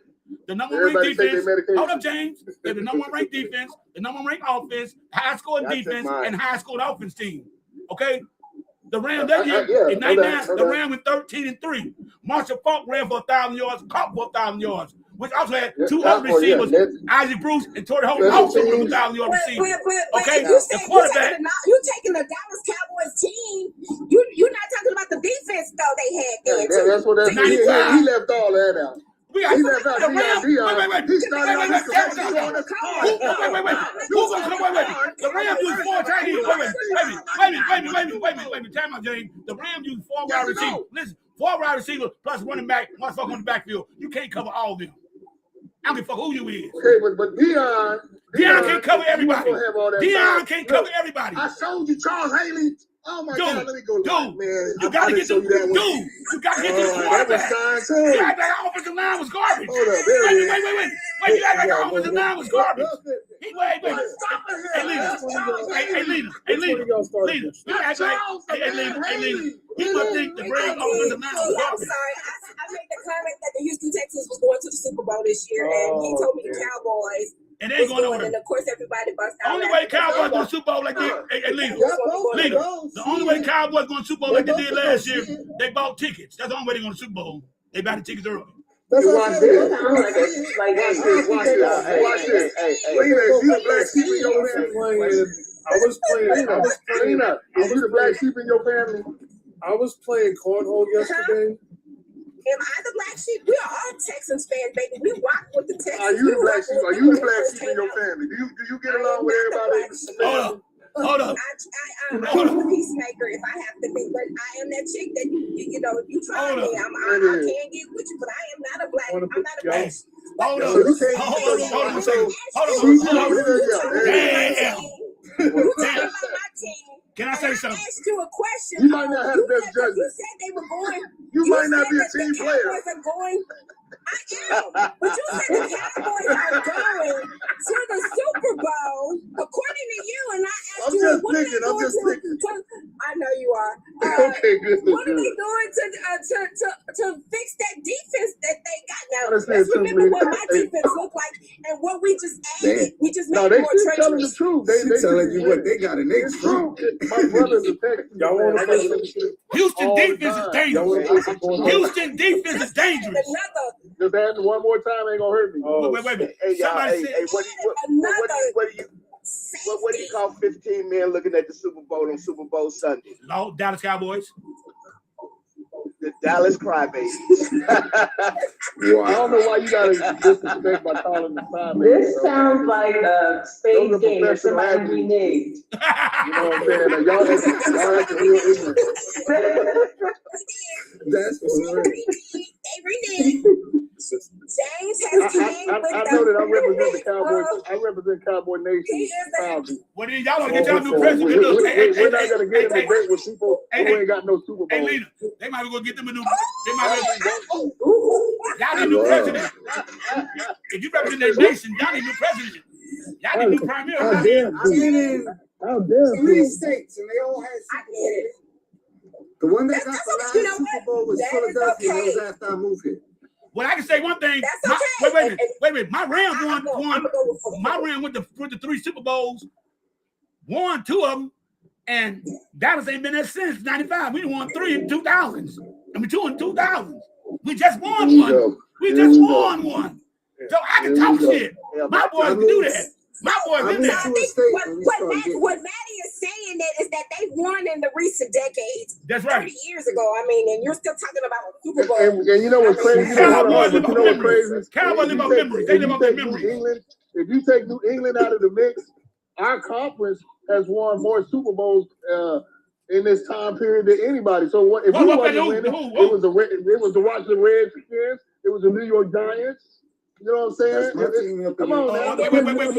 Speaker 1: The number one ranked defense. Hold up, James. They're the number one ranked defense, the number one ranked offense, high scoring defense, and high scoring offense team. Okay. The Rams that year in 99, the Rams went 13-3. Marshall Falk ran for 1,000 yards, caught for 1,000 yards. Which also had 2 other receivers, Isaac Bruce and Torrey Holton, also ran 1,000-yard receivers.
Speaker 10: Okay, the quarterback. You taking the Dallas Cowboys team. You're not talking about the defense though they had there.
Speaker 5: That's what that's. He left all that out.
Speaker 1: He left out
Speaker 5: the Rams. He started out his
Speaker 1: The Rams used 4 tight ends. Wait. Time out, James. The Rams used 4 wide receivers. Listen, 4 wide receivers plus running back, motherfucker on the backfield. You can't cover all of them. I don't give a fuck who you is.
Speaker 5: Okay, but Deion
Speaker 1: can't cover everybody. Deion can't cover everybody.
Speaker 5: I showed you Charles Haley. Oh my God, let me go. Man,
Speaker 1: you got to get to the quarterback. That offensive line was garbage.
Speaker 5: Hold up, there it is.
Speaker 1: Wait, you act like the offensive line was garbage. Wait. Hey, Lena. You act like, Lena. You must think the Braves offensive line was garbage.
Speaker 10: I'm sorry. I made the comment that the Houston Texans was going to the Super Bowl this year, and he told me the Cowboys.
Speaker 1: And they ain't going nowhere.
Speaker 10: And of course, everybody busts out.
Speaker 1: The only way Cowboys going to Super Bowl like this, Lena. The only way Cowboys going to Super Bowl like they did last year, they bought tickets. That's the only way they're going to Super Bowl. They bought the tickets early.
Speaker 5: Watch this. Hey, Lena, is you the black sheep in your family? I was playing. Lena, is you the black sheep in your family?
Speaker 12: I was playing cornhole yesterday.
Speaker 10: Am I the black sheep? We are all Texans fans, baby. We rock with the Texans.
Speaker 5: Are you the black sheep? Are you the black sheep in your family? Do you get along with everybody?
Speaker 1: Hold up.
Speaker 10: I'm a peacemaker if I have to be, but I am that chick that you know. If you try me, I can't get with you, but I am not a black. I'm not a black.
Speaker 1: Hold on. Can I say something?
Speaker 10: I asked you a question.
Speaker 5: You might not have the best judgment.
Speaker 10: You said they were going.
Speaker 5: You might not be a team player.
Speaker 10: I am, but you said the Cowboys are going to the Super Bowl, according to you, and I asked you, what are they going to? I know you are.
Speaker 5: Okay, good.
Speaker 10: What are they doing to fix that defense that they got now?
Speaker 5: Honestly,
Speaker 10: Let's remember what my
Speaker 5: hey.
Speaker 10: defense looked like and what we just added. We just
Speaker 5: No,
Speaker 10: made
Speaker 5: they
Speaker 10: it more
Speaker 5: still telling the
Speaker 10: treacherous.
Speaker 5: truth. They
Speaker 9: telling you what they got in their
Speaker 5: It's true. My brother's a Texas.
Speaker 12: Y'all want to play some?
Speaker 1: Houston
Speaker 5: All the
Speaker 1: defense is
Speaker 5: time.
Speaker 12: Y'all want to
Speaker 1: dangerous.
Speaker 12: play some?
Speaker 1: Houston defense is dangerous.
Speaker 10: Another,
Speaker 5: Just ask me one more time, ain't gonna hurt me.
Speaker 12: Oh,
Speaker 1: Wait a minute.
Speaker 11: Hey, y'all,
Speaker 1: Somebody
Speaker 11: hey,
Speaker 1: said,
Speaker 11: hey, what do you call 15 men looking at the Super Bowl on Super Bowl Sunday?
Speaker 1: no, Dallas Cowboys.
Speaker 11: The Dallas Crybabies.
Speaker 5: I don't know why you gotta disrespect by calling the time.
Speaker 2: This sounds like a spade
Speaker 5: Those are
Speaker 2: game that
Speaker 5: professional
Speaker 2: somebody
Speaker 5: athletes.
Speaker 2: reneged.
Speaker 5: You know what I'm saying? Like, y'all acting real ignorant.
Speaker 9: That's for real.
Speaker 10: they reneged. James has came
Speaker 5: I
Speaker 10: with
Speaker 5: know that I represent the
Speaker 10: the
Speaker 5: Cowboys. I represent Cowboy Nation proudly.
Speaker 1: Well, then y'all gonna get y'all new president.
Speaker 5: We're
Speaker 1: Look,
Speaker 5: not gonna get in a debate with people who ain't got no Super Bowl.
Speaker 1: Hey, Lena, they might be gonna get them a new. They might be. Y'all need a new president. If you represent their nation, y'all need a new president. Y'all need a new prime minister.
Speaker 9: I've been in 3 states and they all had Super Bowl. The one that got the last Super Bowl was Philadelphia. That was after I moved here.
Speaker 1: Well, I can say one thing.
Speaker 10: That's okay.
Speaker 1: Wait a minute. My Rams won. My Rams with the 3 Super Bowls, won 2 of them, and Dallas ain't been there since '95. We won 3 in 2000s. I mean 2 in 2000s. We just won one. We just won one. So I can talk shit. My boys can do that. My boys do that.
Speaker 10: What Maddie is saying is that they won in the recent decades.
Speaker 1: That's right.
Speaker 10: 30 years ago. I mean, and you're still talking about a Super Bowl.
Speaker 5: And you know what's crazy?
Speaker 1: Cowboys live
Speaker 5: You
Speaker 1: on
Speaker 5: know what's
Speaker 1: memories.
Speaker 5: crazy?
Speaker 1: Cowboys live on memories. They live on their memories.
Speaker 5: If you take New England out of the mix, our conference has won more Super Bowls in this time period than anybody. So if we wasn't winning, it was the Washington Redskins, it was the New York Giants. You know what I'm saying? Come on now.
Speaker 1: Wait.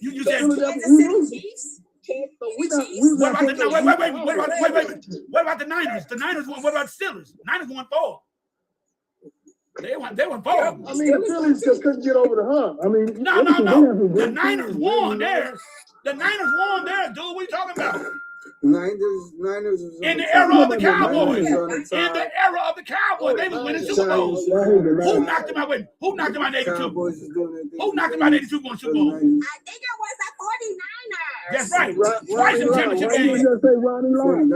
Speaker 1: You said
Speaker 10: Chiefs.
Speaker 1: What about the Niners? The Niners won. What about the Steelers? The Niners won 4. They won 4.
Speaker 5: I mean, the Phillies just couldn't get over the hump. I mean,
Speaker 1: no. The Niners won theirs. The Niners won theirs, dude. What are you talking about?
Speaker 9: Niners
Speaker 1: in the era of the Cowboys. In the era of the Cowboys, they were winning Super Bowls. Who knocked them out? Who knocked them out 82? Who knocked them out 82 going Super Bowl?
Speaker 10: I think it was the 49ers.
Speaker 1: That's right. Twice in championship game.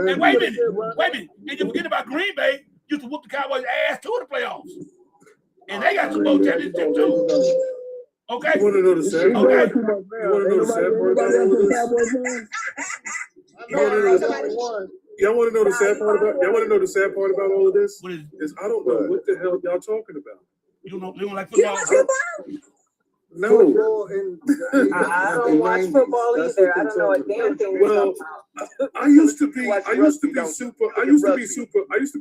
Speaker 1: And wait a minute. And you forget about Green Bay used to whoop the Cowboys' ass to the playoffs. And they got Super Bowl championship too. Okay.
Speaker 12: You want to know the sad part? Okay. You want to know the sad part about all of this? Y'all want to know the sad part about? Y'all want to know the sad part about all of this?
Speaker 1: What
Speaker 12: is I don't know what the hell y'all talking about.
Speaker 1: You don't like football?
Speaker 12: No.
Speaker 2: I don't watch football either. I don't know a damn thing.
Speaker 12: Well, I used to be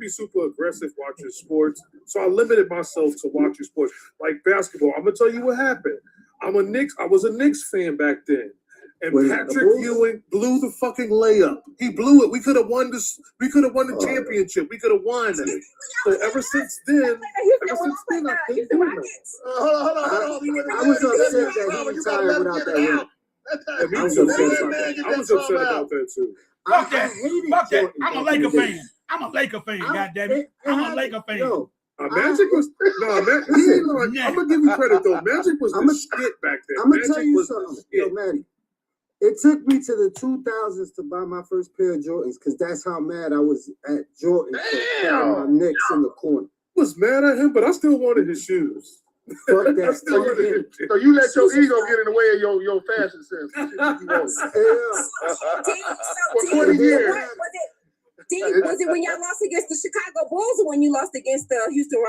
Speaker 12: super aggressive watching sports. So I limited myself to watching sports like basketball. I'm gonna tell you what happened. I was a Knicks fan back then. And Patrick Ewing blew the fucking layup. He blew it. We could have won this. We could have won the championship. We could have won. So ever since then, I can't do it.
Speaker 5: Hold on.
Speaker 9: I was upset that he retired without that win.
Speaker 12: I was upset about that too.
Speaker 1: Fuck that. I'm a Laker fan. Goddammit. I'm a Laker fan.
Speaker 12: Magic was I'm gonna give you credit though. Magic was the shit back then.
Speaker 9: I'm gonna tell you something, Maddie. It took me to the 2000s to buy my first pair of Jordans because that's how mad I was at Jordan.
Speaker 12: Damn.
Speaker 9: My Knicks in the corner.
Speaker 12: I was mad at him, but I still wanted his shoes.
Speaker 9: Fuck that.
Speaker 5: So you let your ego get in the way of your fashion sense. For 20 years.
Speaker 10: Was it when y'all lost against the Chicago Bulls or when you lost against the Houston